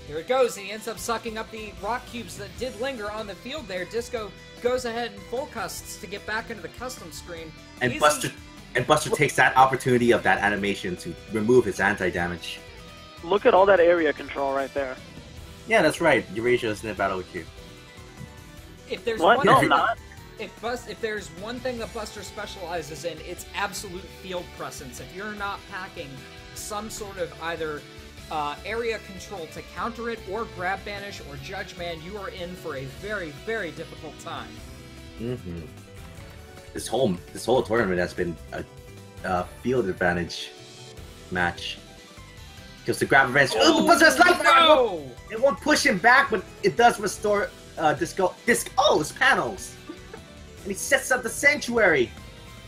Speaker 3: Here it goes. He ends up sucking up the rock cubes that did linger on the field there. Disco goes ahead and full custs to get back into the custom screen.
Speaker 4: And Buster takes that opportunity of that animation to remove his anti-damage.
Speaker 5: Look at all that area control right there.
Speaker 4: Yeah, that's right. Eurasia is in a battle with you.
Speaker 3: If there's
Speaker 5: What?
Speaker 3: one
Speaker 5: No,
Speaker 3: thing
Speaker 5: I'm not.
Speaker 3: If there's one thing that Buster specializes in, it's absolute field presence. If you're not packing some sort of either area control to counter it, or grab banish, or judge man, you are in for a very, very difficult time.
Speaker 4: Mm-hmm. This whole tournament has been a field advantage match. Because the grab advantage. Oh, the Buster has life!
Speaker 3: No!
Speaker 4: It won't push him back, but it does restore Disco's panels. And he sets up the sanctuary.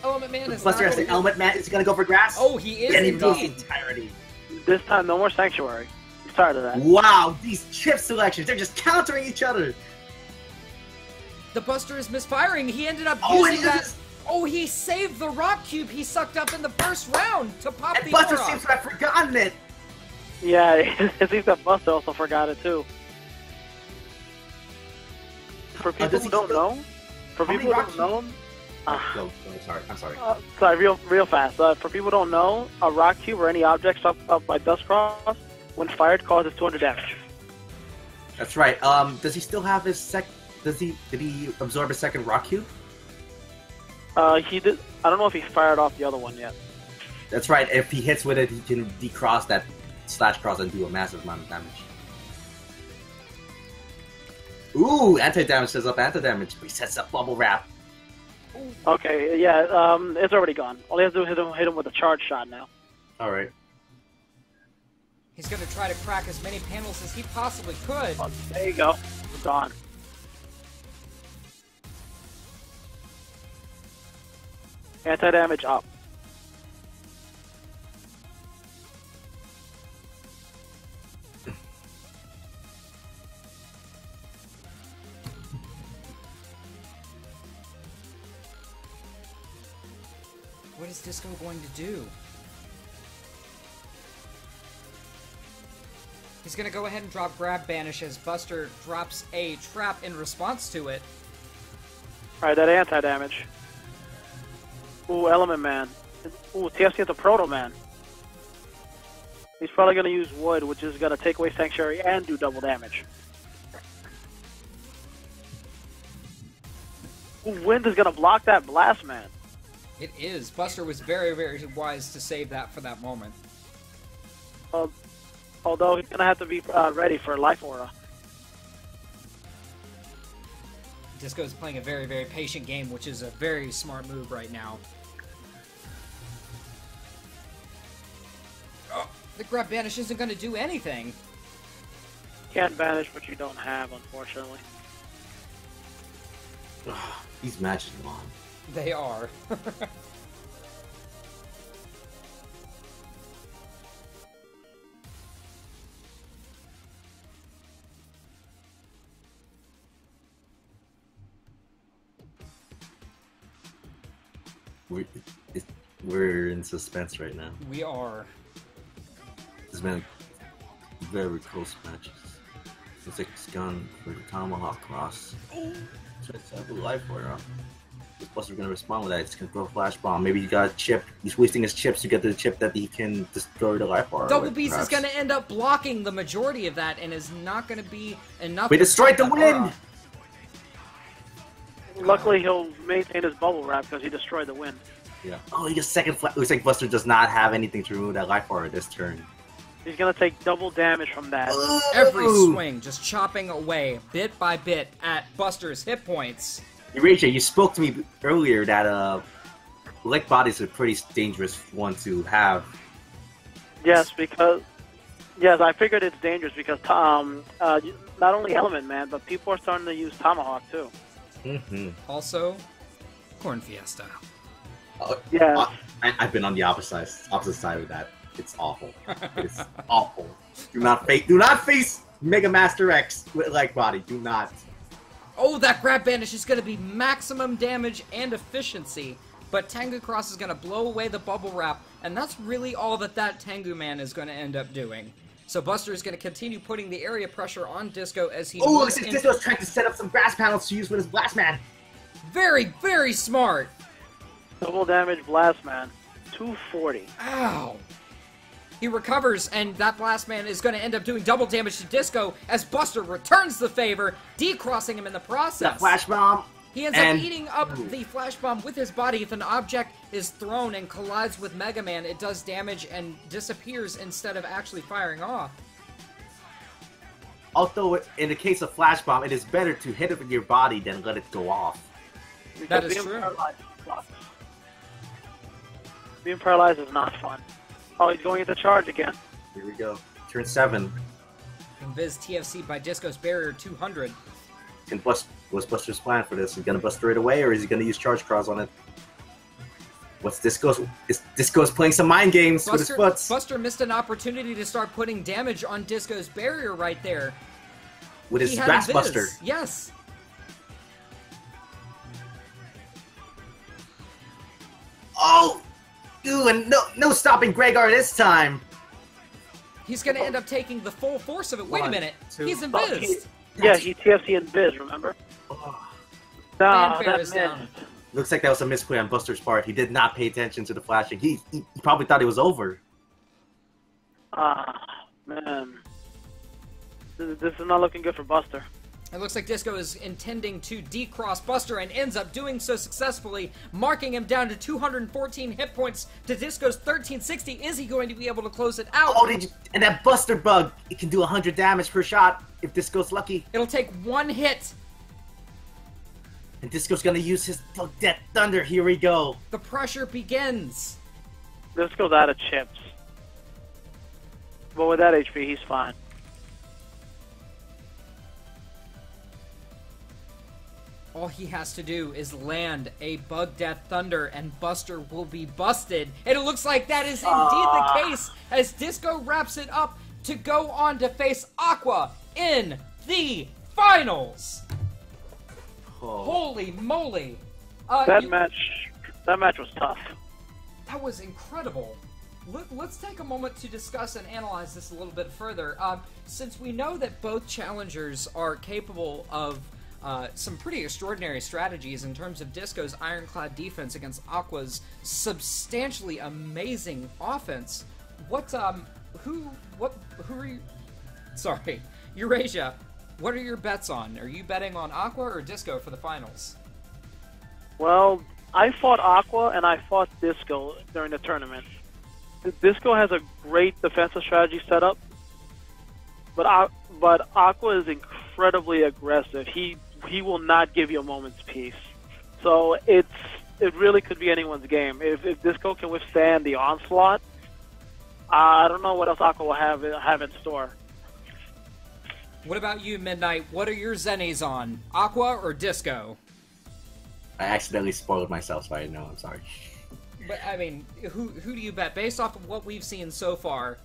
Speaker 3: Element Man is
Speaker 4: Buster
Speaker 3: not
Speaker 4: has the
Speaker 3: going to...
Speaker 4: Element Man. Is he gonna go for grass?
Speaker 3: Oh, he is
Speaker 4: and he goes
Speaker 3: indeed.
Speaker 4: entirety.
Speaker 5: This time, no more Sanctuary. I'm tired of that.
Speaker 4: Wow, these chip selections, they're just countering each other.
Speaker 3: The Buster is misfiring. He ended up
Speaker 4: Oh,
Speaker 3: using that... Oh, he saved the rock cube he sucked up in the first round to pop
Speaker 4: And
Speaker 3: the
Speaker 4: Buster
Speaker 3: aura.
Speaker 4: seems to have forgotten it.
Speaker 5: Yeah, it seems that Buster also forgot it too. For people who don't know,
Speaker 4: I'm sorry.
Speaker 5: sorry, real fast. For people who don't know, a rock cube or any object struck up by Dust Cross, when fired, causes 200 damage.
Speaker 4: That's right. Does he still have his did he absorb a second rock cube?
Speaker 5: He did. I don't know if he fired off the other one yet.
Speaker 4: That's right. If he hits with it, he can decross that slash cross and do a massive amount of damage. Ooh, anti-damage says up anti-damage. Resets up bubble wrap.
Speaker 5: Okay, yeah, it's already gone. All he has to do is hit him with a charge shot now.
Speaker 4: Alright.
Speaker 3: He's going to try to crack as many panels as he possibly could.
Speaker 5: Oh, there you go. It's gone. Anti-damage up.
Speaker 3: What is Disco going to do? He's going to go ahead and drop Grab Banish as Buster drops a trap in response to it.
Speaker 5: Alright, that anti-damage. Ooh, Element Man. Ooh, TFC is a Proto Man. He's probably going to use Wood, which is going to take away Sanctuary and do double damage. Ooh, Wind is going to block that Blast Man.
Speaker 3: It is. Buster was very, very wise to save that for that moment.
Speaker 5: Although he's going to have to be ready for Life Aura.
Speaker 3: Disco's playing a very, very patient game, which is a very smart move right now. Oh, the grab banish isn't going to do anything.
Speaker 5: Can't banish what you don't have, unfortunately.
Speaker 4: These matches are long.
Speaker 3: They are.
Speaker 4: We're in suspense right now.
Speaker 3: We are.
Speaker 4: There's been very close matches. Looks like it's gone for the Tomahawk cross. So it's a life order. This Buster's gonna respond with that. It's gonna throw a flash bomb. Maybe he got a chip. He's wasting his chips to get to the chip that he can destroy the life order.
Speaker 3: Double Beast is gonna end up blocking the majority of that and is not gonna be enough.
Speaker 4: We destroyed the wind!
Speaker 5: Luckily, he'll maintain his bubble wrap because he destroyed the wind.
Speaker 4: Yeah. Oh, he gets second flash. Looks like Buster does not have anything to remove that life order this turn.
Speaker 5: He's going to take double damage from that.
Speaker 3: Every swing just chopping away, bit by bit, at Buster's hit points.
Speaker 4: Erasure, you spoke to me earlier that Lick Body is a pretty dangerous one to have.
Speaker 5: Yes, I figured it's dangerous because not only Element Man, but people are starting to use Tomahawk too.
Speaker 4: Mm-hmm.
Speaker 3: Also, Corn Fiesta.
Speaker 5: Yeah.
Speaker 4: I've been on the opposite side of that. It's awful. It's awful. Do not face Mega Master X with Light Body. Do not.
Speaker 3: Oh, that grab banish is going to be maximum damage and efficiency, but Tengu Cross is going to blow away the bubble wrap, and that's really all that Tengu Man is going to end up doing. So Buster is going to continue putting the area pressure on Disco as he
Speaker 4: looks like Disco's trying to set up some grass panels to use with his Blast Man.
Speaker 3: Very, very smart.
Speaker 5: Double damage Blast Man. 240.
Speaker 3: Ow. He recovers, and that Blast Man is going to end up doing double damage to Disco as Buster returns the favor, decrossing him in the process.
Speaker 4: That Flash Bomb.
Speaker 3: He ends up eating up the Flash Bomb with his body. If an object is thrown and collides with Mega Man, it does damage and disappears instead of actually firing off.
Speaker 4: Although, in the case of Flash Bomb, it is better to hit it with your body than let it go off.
Speaker 3: That is true.
Speaker 5: Being paralyzed is not fun. Oh, he's going into charge again.
Speaker 4: Here we go. Turn 7.
Speaker 3: Invis TFC by Disco's Barrier 200.
Speaker 4: What's Buster's plan for this? Is he gonna Buster it away, or is he gonna use Charge Cross on it? What's Disco's? Disco's playing some mind games with his foots.
Speaker 3: Buster missed an opportunity to start putting damage on Disco's Barrier right there.
Speaker 4: With his Grass Buster.
Speaker 3: Yes.
Speaker 4: Oh! Ooh, and no stopping Gregar this time.
Speaker 3: He's going to end up taking the full force of it. Wait a minute. He's invised.
Speaker 5: Yeah, he TFC and Biz, remember?
Speaker 3: Fanfare is down.
Speaker 4: Looks like that was a misplay on Buster's part. He did not pay attention to the flashing. He probably thought it was over.
Speaker 5: Man. This is not looking good for Buster.
Speaker 3: It looks like Disco is intending to decross Buster and ends up doing so successfully, marking him down to 214 hit points to Disco's 1360. Is he going to be able to close it out?
Speaker 4: Oh, and that Buster Bug, it can do 100 damage per shot if Disco's lucky.
Speaker 3: It'll take one hit.
Speaker 4: And Disco's gonna use his Bug Death Thunder. Here we go.
Speaker 3: The pressure begins.
Speaker 5: Disco's out of chips. But with that HP, he's fine.
Speaker 3: All he has to do is land a Bug Death Thunder and Buster will be busted. And it looks like that is indeed the case as Disco wraps it up to go on to face Aqua in the finals.
Speaker 4: Oh.
Speaker 3: Holy moly.
Speaker 5: That match was tough.
Speaker 3: That was incredible. Let's take a moment to discuss and analyze this a little bit further. Since we know that both challengers are capable of some pretty extraordinary strategies in terms of Disco's ironclad defense against Aqua's substantially amazing offense. Who are you? Sorry, Eurasia. What are your bets on? Are you betting on Aqua or Disco for the finals?
Speaker 5: Well, I fought Aqua and I fought Disco during the tournament. Disco has a great defensive strategy set up, but Aqua is incredibly aggressive. He will not give you a moment's peace. So it really could be anyone's game. If Disco can withstand the onslaught, I don't know what else Aqua will have in store.
Speaker 3: What about you, Midnight? What are your Zennies on? Aqua or Disco?
Speaker 4: I accidentally spoiled myself, so I didn't know. I'm sorry.
Speaker 3: But, I mean, who do you bet? Based off of what we've seen so far,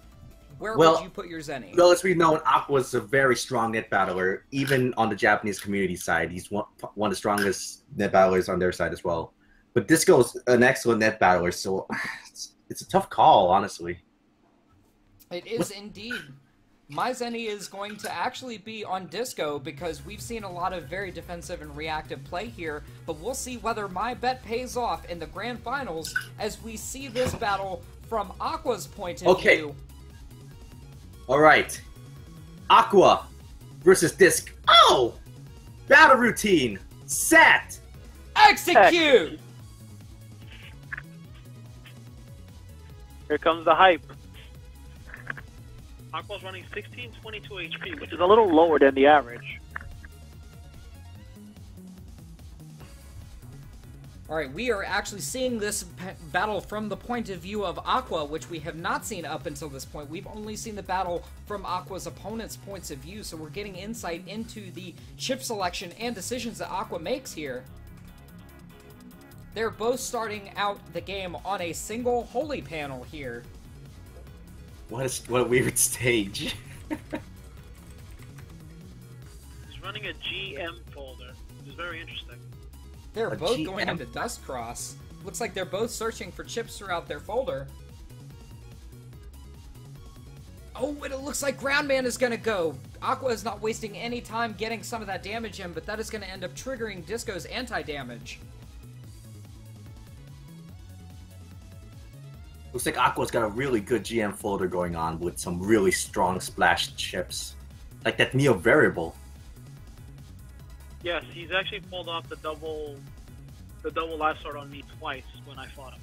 Speaker 3: where would you put your Zenny?
Speaker 4: Well, as we know, Aqua's a very strong net battler. Even on the Japanese community side, he's one of the strongest net battlers on their side as well. But Disco's an excellent net battler, so it's a tough call, honestly.
Speaker 3: It is indeed. My Zenny is going to actually be on Disco because we've seen a lot of very defensive and reactive play here, but we'll see whether my bet pays off in the grand finals as we see this battle from Aqua's point of view.
Speaker 4: All right. Aqua versus Disc. Oh! Battle routine. Set.
Speaker 3: Execute!
Speaker 5: Here comes the hype. Aqua's running 1622 HP, which is a little lower than the average.
Speaker 3: Alright, we are actually seeing this battle from the point of view of Aqua, which we have not seen up until this point. We've only seen the battle from Aqua's opponent's points of view, so we're getting insight into the chip selection and decisions that Aqua makes here. They're both starting out the game on a single holy panel here.
Speaker 4: What a weird stage.
Speaker 5: He's running a GM folder, which is very interesting.
Speaker 3: They're both going into Dust Cross. Looks like they're both searching for chips throughout their folder. Oh, and it looks like Groundman is going to go. Aqua is not wasting any time getting some of that damage in, but that is going to end up triggering Disco's anti-damage.
Speaker 4: Looks like Aqua's got a really good GM folder going on with some really strong splash chips. Like that Neo variable.
Speaker 5: Yes, he's actually pulled off the double life sword on me twice when I fought him.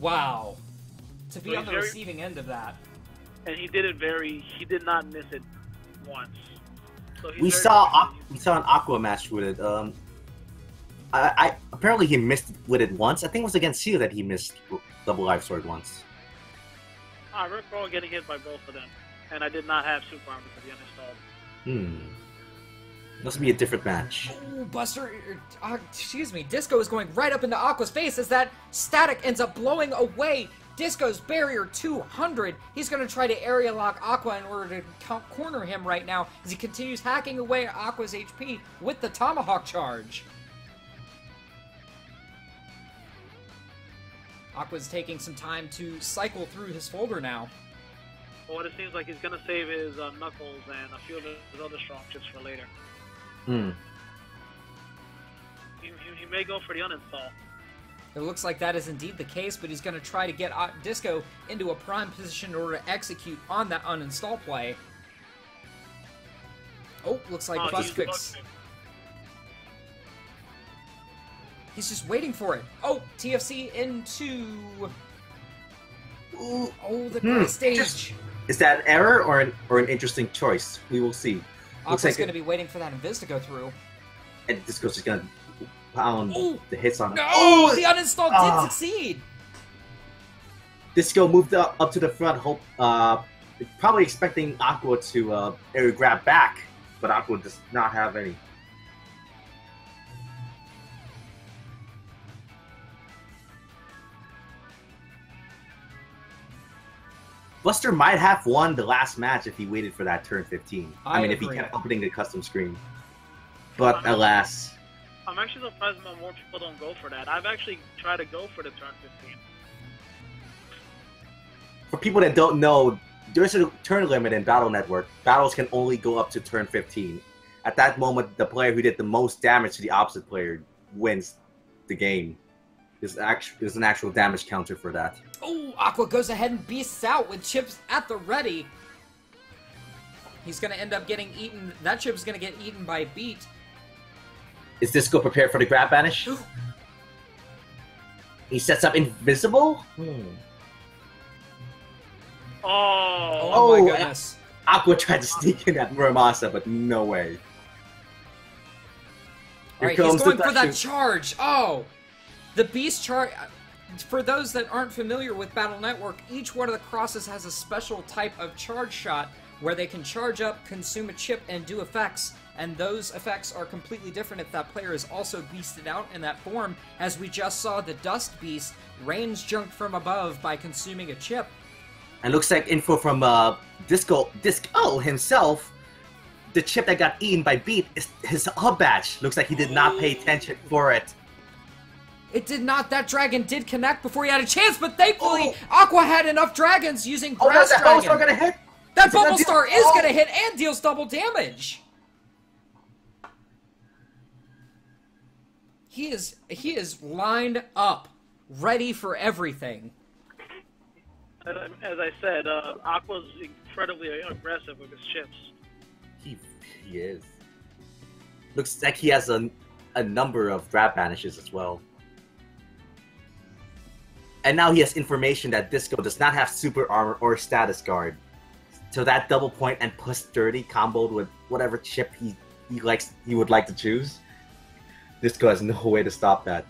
Speaker 3: Wow. To be
Speaker 5: So
Speaker 3: on the receiving end of that.
Speaker 5: And he did not miss it once. So
Speaker 4: We saw an Aqua match with it. Apparently he missed with it once. I think it was against Seal that he missed double life sword once.
Speaker 5: I recall getting hit by both of them, and I did not have super armor to be uninstalled.
Speaker 4: Must be a different match.
Speaker 3: Oh, Buster, excuse me, Disco is going right up into Aqua's face as that static ends up blowing away Disco's barrier 200. He's going to try to area lock Aqua in order to corner him right now as he continues hacking away at Aqua's HP with the Tomahawk charge. Aqua's taking some time to cycle through his folder now.
Speaker 5: Well, it seems like he's going to save his Knuckles and a few of his other strong chips for later. He may go for the uninstall.
Speaker 3: It looks like that is indeed the case, but he's going to try to get Disco into a prime position in order to execute on that uninstall play. Oh, looks like Buzzfix. He's just waiting for it. Oh, TFC into...
Speaker 4: Ooh.
Speaker 3: Oh, the great stage.
Speaker 4: Is that an error or an interesting choice? We will see.
Speaker 3: Aqua's going to be waiting for that Invis to go through.
Speaker 4: And Disco's just going to pound the hits on him.
Speaker 3: No! The uninstall did succeed!
Speaker 4: Disco moved up to the front, probably expecting Aqua to air grab back, but Aqua does not have any. Buster might have won the last match if he waited for that turn 15. I mean,
Speaker 3: agree.
Speaker 4: if he kept opening the custom screen. But alas.
Speaker 5: I'm actually surprised more people don't go for that. I've actually tried to go for the turn 15.
Speaker 4: For people that don't know, there's a turn limit in Battle Network. Battles can only go up to turn 15. At that moment, the player who did the most damage to the opposite player wins the game. There's an actual damage counter for that.
Speaker 3: Oh, Aqua goes ahead and beasts out with chips at the ready. He's going to end up getting eaten. That chip's going to get eaten by Beat.
Speaker 4: Is Disco prepared for the grab banish? He sets up Invisible?
Speaker 5: Oh
Speaker 3: my goodness.
Speaker 4: Aqua tried to sneak in at Muramasa, but no way.
Speaker 3: Alright, he's going for that charge. Oh! The Beast charge... For those that aren't familiar with Battle Network, each one of the crosses has a special type of charge shot where they can charge up, consume a chip, and do effects. And those effects are completely different if that player is also beasted out in that form, as we just saw the Dust Beast rains junk from above by consuming a chip.
Speaker 4: And looks like info from Disco himself. The chip that got eaten by Beat is his hub badge. Looks like he did not pay attention for it.
Speaker 3: It did not. That dragon did connect before he had a chance, but thankfully Aqua had enough dragons using Grass Dragon.
Speaker 4: That Bubble Star gonna hit?
Speaker 3: That Bubble Star is gonna hit and deals double damage. He is lined up, ready for everything.
Speaker 5: As I said, Aqua's incredibly aggressive with his chips.
Speaker 4: He is. Looks like he has a number of grab banishes as well. And now he has information that Disco does not have super armor or status guard. So that double point and plus 30 comboed with whatever chip he would like to choose. Disco has no way to stop that.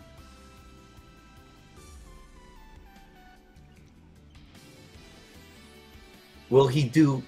Speaker 4: Will he do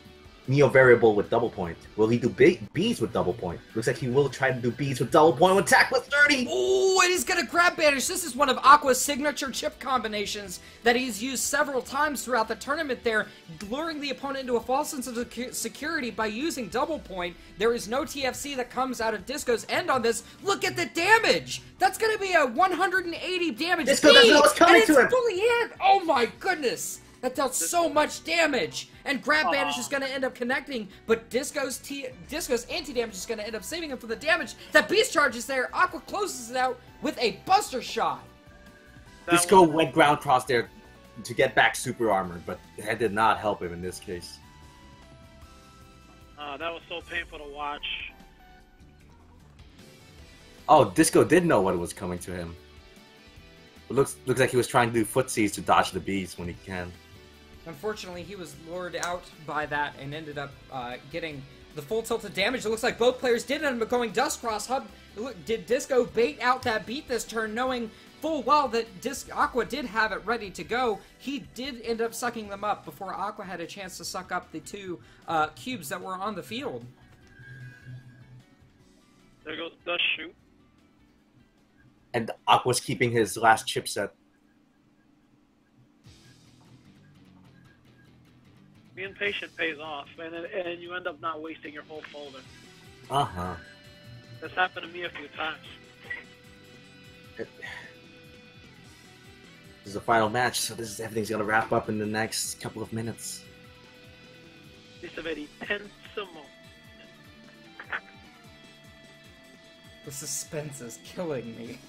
Speaker 4: Neo Variable with double point? Will he do Bees with double point? Looks like he will try to do Bees with double point with attack with 30!
Speaker 3: Ooh, and he's gonna grab banish. This is one of Aqua's signature chip combinations that he's used several times throughout the tournament there, luring the opponent into a false sense of security by using double point. There is no TFC that comes out of Disco's end on this. Look at the damage! That's gonna be a 180 damage.
Speaker 4: Disco doesn't know what's coming to him!
Speaker 3: It's fully hit! Oh my goodness! That dealt so much damage! And Grab Banish is going to end up connecting, but Disco's anti-damage is going to end up saving him from the damage. That Beast Charge is there. Aqua closes it out with a Buster Shot.
Speaker 4: Disco went ground cross there to get back super armor, but that did not help him in this case.
Speaker 5: That was so painful to watch.
Speaker 4: Oh, Disco did know what was coming to him. It looks like he was trying to do footsies to dodge the bees when he can.
Speaker 3: Unfortunately, he was lured out by that and ended up getting the full tilted damage. It looks like both players did end up going Dust Cross. Did Disco bait out that beat this turn, knowing full well that Aqua did have it ready to go? He did end up sucking them up before Aqua had a chance to suck up the two cubes that were on the field.
Speaker 5: There goes Dust Shoot.
Speaker 4: And Aqua's keeping his last chipset.
Speaker 5: Being patient pays off, and you end up not wasting your whole folder.
Speaker 4: Uh-huh.
Speaker 5: This happened to me a few times.
Speaker 4: This is the final match, so everything's gonna wrap up in the next couple of minutes.
Speaker 5: It's a very tense moment.
Speaker 3: The suspense is killing me.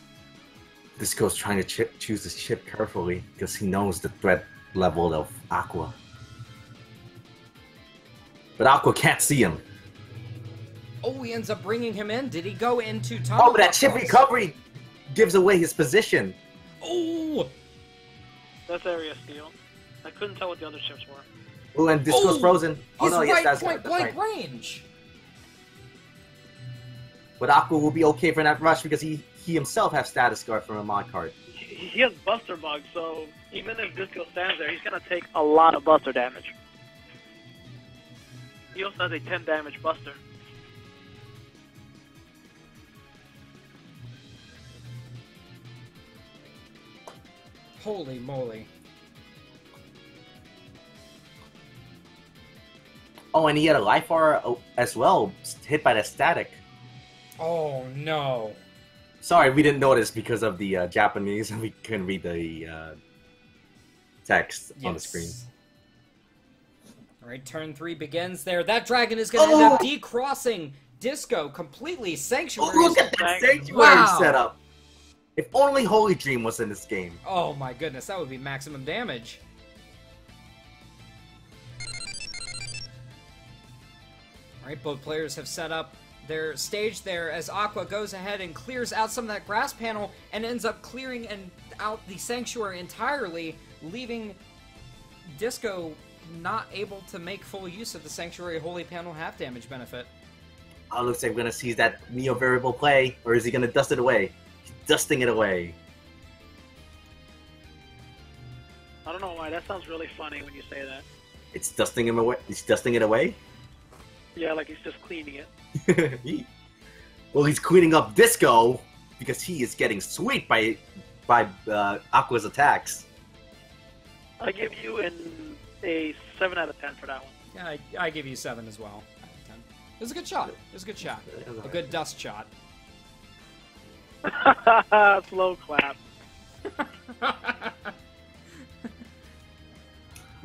Speaker 4: Disco's trying to choose this chip carefully because he knows the threat level of Aqua. But Aqua can't see him.
Speaker 3: Oh, he ends up bringing him in. Did he go into top?
Speaker 4: Oh, but that chip recovery gives away his position.
Speaker 3: Oh!
Speaker 5: That's area steal. I couldn't tell what the other chips were.
Speaker 4: Oh, and Disco's frozen. Oh
Speaker 3: He's
Speaker 4: no, yes, that's
Speaker 3: point blank
Speaker 4: right.
Speaker 3: range.
Speaker 4: But Aqua will be okay for that rush because he himself has status guard from a mod card.
Speaker 5: He has Buster Bug, so even if Disco stands there, he's gonna take a lot of Buster damage. He also has a 10 damage Buster.
Speaker 3: Holy moly.
Speaker 4: Oh, and he had a life bar as well, hit by the static.
Speaker 3: Oh no.
Speaker 4: Sorry, we didn't notice because of the Japanese and we couldn't read the text on the screen.
Speaker 3: Alright, turn 3 begins there. That dragon is going to end up decrossing Disco completely. Sanctuary.
Speaker 4: Oh, look at that Sanctuary setup. If only Holy Dream was in this game.
Speaker 3: Oh my goodness, that would be maximum damage. Alright, both players have set up their stage there as Aqua goes ahead and clears out some of that grass panel and ends up clearing out the Sanctuary entirely, leaving Disco not able to make full use of the Sanctuary Holy Panel half damage benefit.
Speaker 4: Oh, looks like we're gonna see that Neo variable play, or is he gonna dust it away? He's dusting it away.
Speaker 5: I don't know why. That sounds really funny when you say that.
Speaker 4: It's dusting him away. He's dusting it away.
Speaker 5: Yeah, like he's just cleaning it.
Speaker 4: Well, he's cleaning up Disco because he is getting sweet by Aqua's attacks.
Speaker 5: I give you a 7 out of 10 for that one.
Speaker 3: Yeah, I give you 7 as well. 10. It was a good shot. It was a good shot. A good dust shot.
Speaker 5: Slow clap.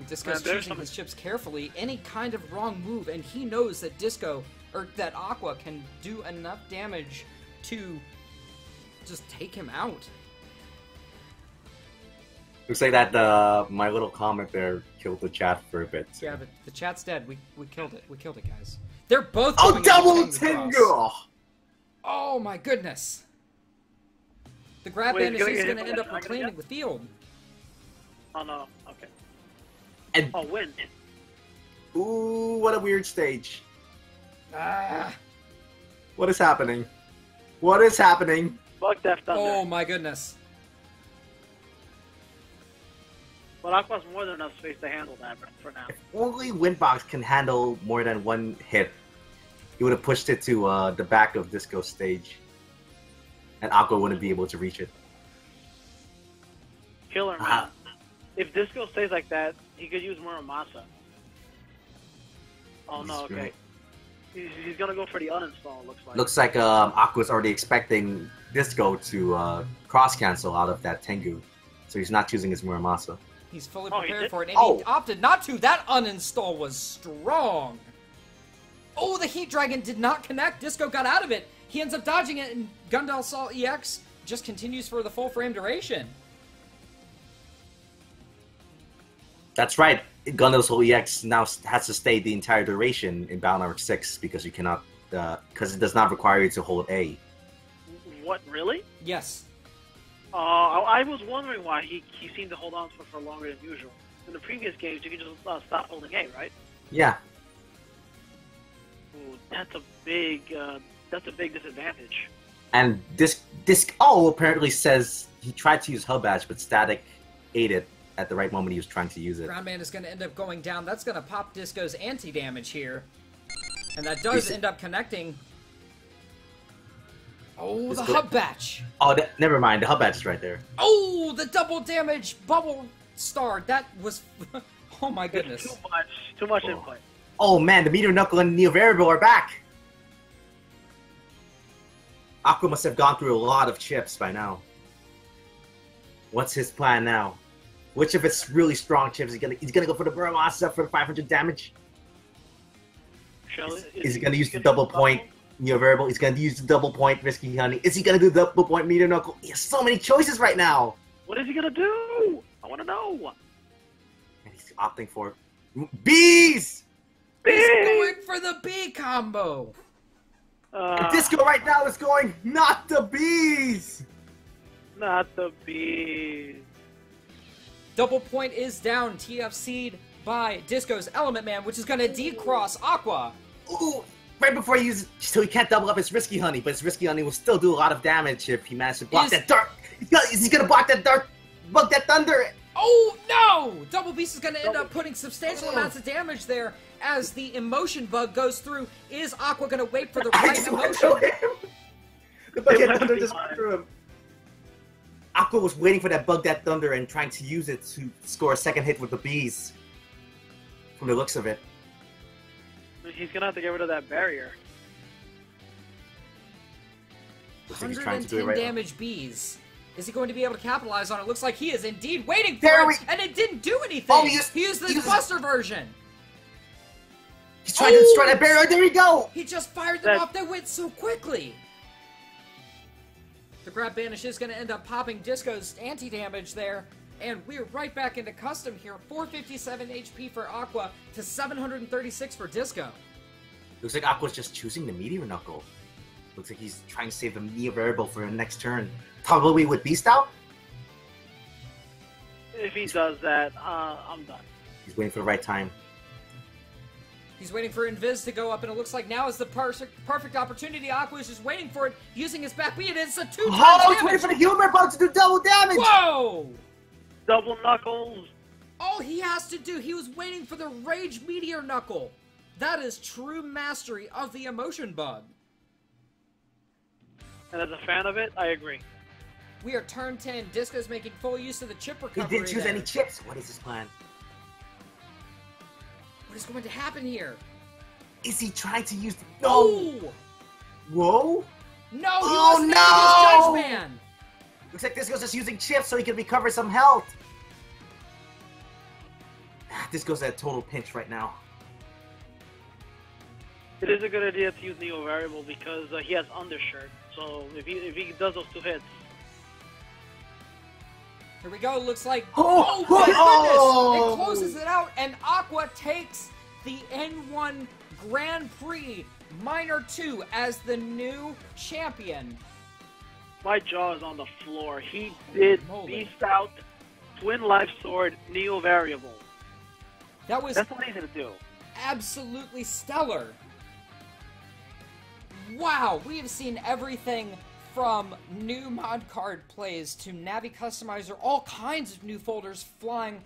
Speaker 3: Disco's choosing his chips carefully. Any kind of wrong move, and he knows that that Aqua can do enough damage to just take him out.
Speaker 4: Looks like that my little comment there killed the chat for a bit. So.
Speaker 3: Yeah, but the chat's dead. We killed it. We killed it, guys. They're both
Speaker 4: Oh,
Speaker 3: going
Speaker 4: double
Speaker 3: into Tengu
Speaker 4: Tengu!
Speaker 3: Oh my goodness. The grab band is going to end up reclaiming the field.
Speaker 5: Oh no, okay.
Speaker 4: And
Speaker 5: wind.
Speaker 4: ooh, what a weird stage.
Speaker 3: Ah.
Speaker 4: What is happening? What is happening?
Speaker 5: Bug Death Thunder.
Speaker 3: Oh my goodness.
Speaker 5: But Aqua's more than enough space to handle that for now.
Speaker 4: If only Windbox can handle more than one hit, he would have pushed it to the back of Disco's stage. And Aqua wouldn't be able to reach it.
Speaker 5: Killer, man. If Disco stays like that, he could use Muramasa. Oh no, okay.
Speaker 4: Right.
Speaker 5: He's gonna go for the uninstall, looks like.
Speaker 4: Looks like Aqua's already expecting Disco to cross-cancel out of that Tengu. So he's not choosing his Muramasa.
Speaker 3: He's fully prepared for it, and
Speaker 4: Oh.
Speaker 3: he opted not to. That uninstall was strong. Oh, the Heat Dragon did not connect. Disco got out of it. He ends up dodging it, and Gundam Assault EX just continues for the full frame duration.
Speaker 4: That's right. Gundam Soul EX now has to stay the entire duration in Battle Network 6 because you cannot, because it does not require you to hold A.
Speaker 5: What, really?
Speaker 3: Yes.
Speaker 5: I was wondering why he seemed to hold on to it for longer than usual. In the previous games, you could just stop holding A, right?
Speaker 4: Yeah.
Speaker 5: Ooh, that's a big disadvantage.
Speaker 4: And Disco apparently says he tried to use Hub Badge, but Static ate it at the right moment he was trying to use it.
Speaker 3: Groundman is going to end up going down. That's going to pop Disco's anti-damage here. And that does end up connecting. Oh, the Hub Batch.
Speaker 4: Oh, never mind. The Hub Badge is right there.
Speaker 3: Oh, the double damage bubble star. That was... oh my goodness.
Speaker 5: It's too much input.
Speaker 4: Oh man, the Meteor Knuckle and Neo Variable are back! Aqua must have gone through a lot of chips by now. What's his plan now? Which of his really strong chips he's gonna go for the Muramasa for 500 damage? Is he gonna use the double point Neo Variable? He's gonna use the double point Risky Honey. Is he gonna do the double point Meteor Knuckle? He has so many choices right now!
Speaker 5: What is he gonna do? I wanna know!
Speaker 4: And he's opting for bees!
Speaker 3: He's going for the B combo!
Speaker 4: And Disco right now is going, not the bees!
Speaker 5: Not the bees.
Speaker 3: Double point is down, TFC'd by Disco's Element Man, which is going to decross Aqua.
Speaker 4: Ooh, right before he uses, so he can't double up his Risky Honey, but his Risky Honey will still do a lot of damage if he manages to block that dart. Is he gonna block that dart? Bug that thunder!
Speaker 3: Oh no! Double Beast is going to end up putting substantial amounts of damage there as the emotion bug goes through. Is Aqua going to wait for the right emotion?
Speaker 4: The Bug that thunder just went through him. Aqua was waiting for that Bug that thunder and trying to use it to score a second hit with the bees. From the looks of it.
Speaker 5: He's gonna have to get rid of that barrier.
Speaker 4: Looks like he's trying to do it
Speaker 3: 110
Speaker 4: right
Speaker 3: damage bees. Is he going to be able to capitalize on it? Looks like he is indeed waiting for it, and it didn't do anything.
Speaker 4: Oh,
Speaker 3: he used the Buster version.
Speaker 4: He's trying to destroy that barrier. There we go.
Speaker 3: He just fired them off. They went so quickly. The grab banish is going to end up popping Disco's anti-damage there. And we're right back into custom here. 457 HP for Aqua to 736 for Disco.
Speaker 4: Looks like Aqua's just choosing the Meteor Knuckle. Looks like he's trying to save the Neo Variable for the next turn. Probably with Beast out?
Speaker 5: If he does that, I'm done.
Speaker 4: He's waiting for the right time.
Speaker 3: He's waiting for Invis to go up, and it looks like now is the perfect opportunity. Aqua is just waiting for it, using his back beat. It's a 2 times
Speaker 4: Oh, he's
Speaker 3: damage.
Speaker 4: waiting for the humor bug to do double damage!
Speaker 3: Whoa!
Speaker 5: Double knuckles.
Speaker 3: All he has to do, he was waiting for the Rage Meteor Knuckle. That is true mastery of the emotion bug.
Speaker 5: And as a fan of it, I agree.
Speaker 3: We are turn 10. Disco's making full use of the chip
Speaker 4: He
Speaker 3: recovery.
Speaker 4: didn't choose
Speaker 3: there.
Speaker 4: any chips. What is his plan?
Speaker 3: What is going to happen here?
Speaker 4: Is he trying to use...
Speaker 3: Oh!
Speaker 4: Whoa!
Speaker 3: No, he
Speaker 4: Oh,
Speaker 3: was
Speaker 4: no!
Speaker 3: his Judge Man!
Speaker 4: Looks like Disco's just using chips so he can recover some health. Disco's at a total pinch right now.
Speaker 5: It is a good idea to use Neo Variable because he has undershirt. So if he does those 2 hits,
Speaker 3: Here we go. Looks like...
Speaker 4: Oh!
Speaker 3: Oh, my
Speaker 4: Oh!
Speaker 3: goodness! It closes it out, and Aqua takes the N1 Grand Prix Minor 2 as the new champion.
Speaker 5: my jaw is on the floor. He did
Speaker 3: Holy.
Speaker 5: beast out Twin Life Sword Neo Variable.
Speaker 3: That was
Speaker 5: That's what he's gonna do.
Speaker 3: absolutely stellar. Wow, we have seen everything from new mod card plays to Navi Customizer, all kinds of new folders flying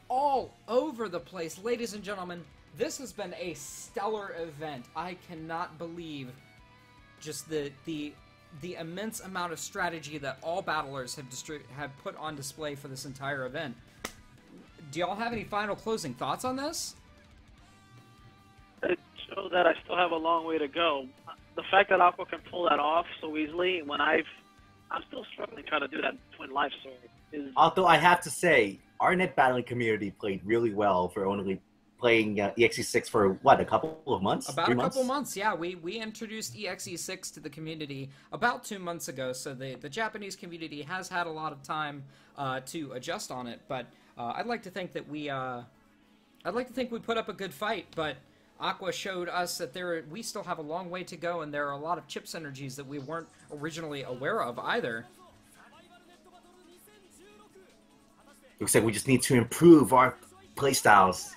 Speaker 3: all over the place. Ladies and gentlemen, this has been a stellar event. I cannot believe just the immense amount of strategy that all battlers have put on display for this entire event. Do y'all have any final closing thoughts on this?
Speaker 5: It shows that I still have a long way to go. The fact that Aqua can pull that off so easily, when I'm still struggling trying to do that Twin Life Sword. Is
Speaker 4: Although I have to say, our net battling community played really well for only playing EXE6 for, what, a couple of months?
Speaker 3: About
Speaker 4: 3
Speaker 3: a
Speaker 4: months?
Speaker 3: couple months, yeah. We introduced EXE6 to the community about 2 months ago, so the Japanese community has had a lot of time to adjust on it. But I'd like to think that we put up a good fight. But Aqua showed us that we still have a long way to go, and there are a lot of chip synergies that we weren't originally aware of either.
Speaker 4: Looks like we just need to improve our playstyles.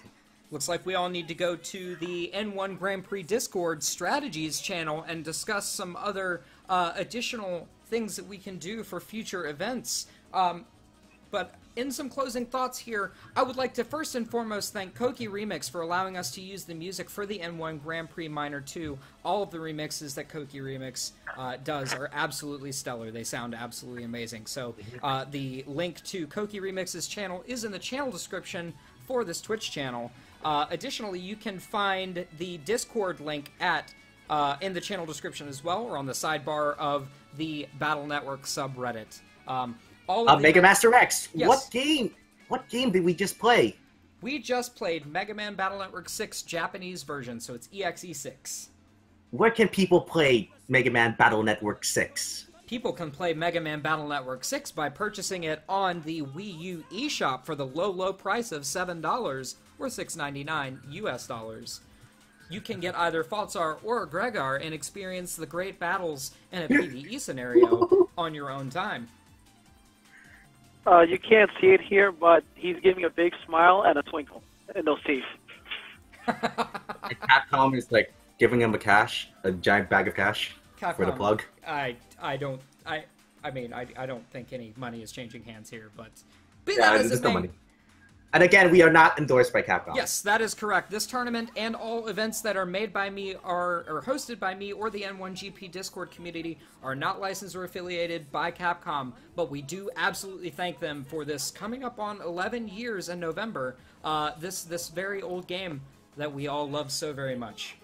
Speaker 3: Looks like we all need to go to the N1 Grand Prix Discord strategies channel and discuss some other additional things that we can do for future events. But in some closing thoughts here, I would like to first and foremost thank Koki Remix for allowing us to use the music for the N1 Grand Prix Minor 2. All of the remixes that Koki Remix does are absolutely stellar. They sound absolutely amazing. So the link to Koki Remix's channel is in the channel description for this Twitch channel. Additionally, you can find the Discord link in the channel description as well, or on the sidebar of the Battle Network subreddit.
Speaker 4: Mega Master X.
Speaker 3: Yes.
Speaker 4: What game did we just play?
Speaker 3: We just played Mega Man Battle Network 6 Japanese version, so it's EXE6.
Speaker 4: Where can people play Mega Man Battle Network 6?
Speaker 3: People can play Mega Man Battle Network 6 by purchasing it on the Wii U eShop for the low price of $7 or $6.99 US dollars. You can get either Falzar or Gregar and experience the great battles in a PvE scenario on your own time.
Speaker 5: you can't see it here, but he's giving a big smile and a twinkle in those teeth.
Speaker 4: Capcom is like giving him a giant bag of cash
Speaker 3: Capcom,
Speaker 4: for the plug.
Speaker 3: I don't think any money is changing hands here, but be
Speaker 4: Yeah,
Speaker 3: that as
Speaker 4: there's
Speaker 3: it
Speaker 4: no
Speaker 3: may.
Speaker 4: money. And again, we are not endorsed by Capcom.
Speaker 3: Yes, that is correct. This tournament and all events that are made by me or hosted by me or the N1GP Discord community are not licensed or affiliated by Capcom, but we do absolutely thank them for this coming up on 11 years in November, this very old game that we all love so very much.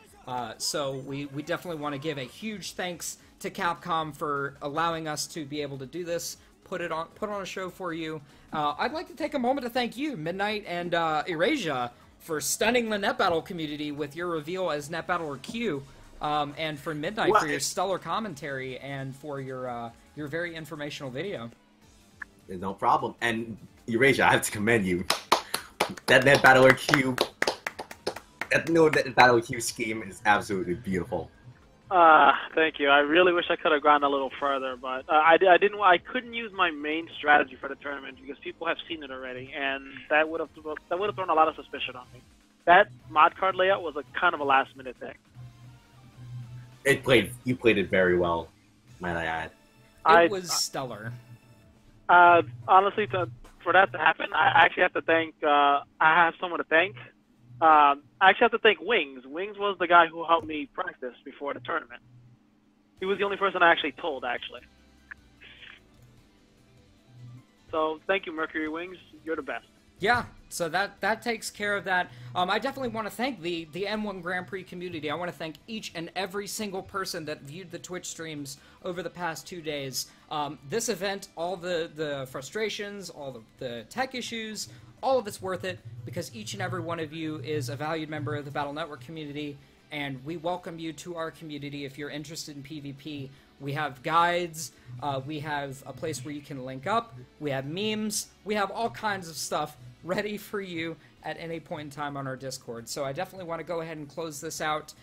Speaker 3: So we definitely want to give a huge thanks to Capcom for allowing us to be able to do this, put on a show for you. I'd like to take a moment to thank you, Midnight and Erasure, for stunning the Net Battle community with your reveal as Net Battler Q, and for Midnight for your stellar commentary and for your very informational video.
Speaker 4: No problem. And Erasure, I have to commend you. That Net Battler Q, Net Battler Q scheme is absolutely beautiful.
Speaker 5: Thank you. I really wish I could have gone a little further, but I didn't. I couldn't use my main strategy for the tournament because people have seen it already, and that would have thrown a lot of suspicion on me. That mod card layout was a kind of a last minute thing.
Speaker 4: You played it very well, might I add.
Speaker 3: It was stellar.
Speaker 5: Honestly, for that to happen, I actually have to thank. I have someone to thank. I actually have to thank Wings. Wings was the guy who helped me practice before the tournament. He was the only person I actually told, actually. So thank you, Mercury Wings. You're the best.
Speaker 3: Yeah, so that takes care of that. I definitely want to thank the N1 Grand Prix community. I want to thank each and every single person that viewed the Twitch streams over the past 2 days. This event, all the frustrations, all the tech issues, all of it's worth it because each and every one of you is a valued member of the Battle Network community, and we welcome you to our community if you're interested in PvP. We have guides, we have a place where you can link up, we have memes, we have all kinds of stuff ready for you at any point in time on our Discord. So I definitely want to go ahead and close this out.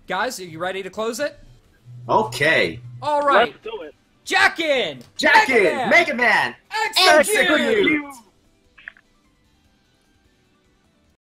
Speaker 3: Guys, are you ready to close it?
Speaker 4: Okay.
Speaker 3: All right.
Speaker 5: Let's do it.
Speaker 3: Jack in!
Speaker 4: Mega Man!
Speaker 3: Execute!
Speaker 4: Execute!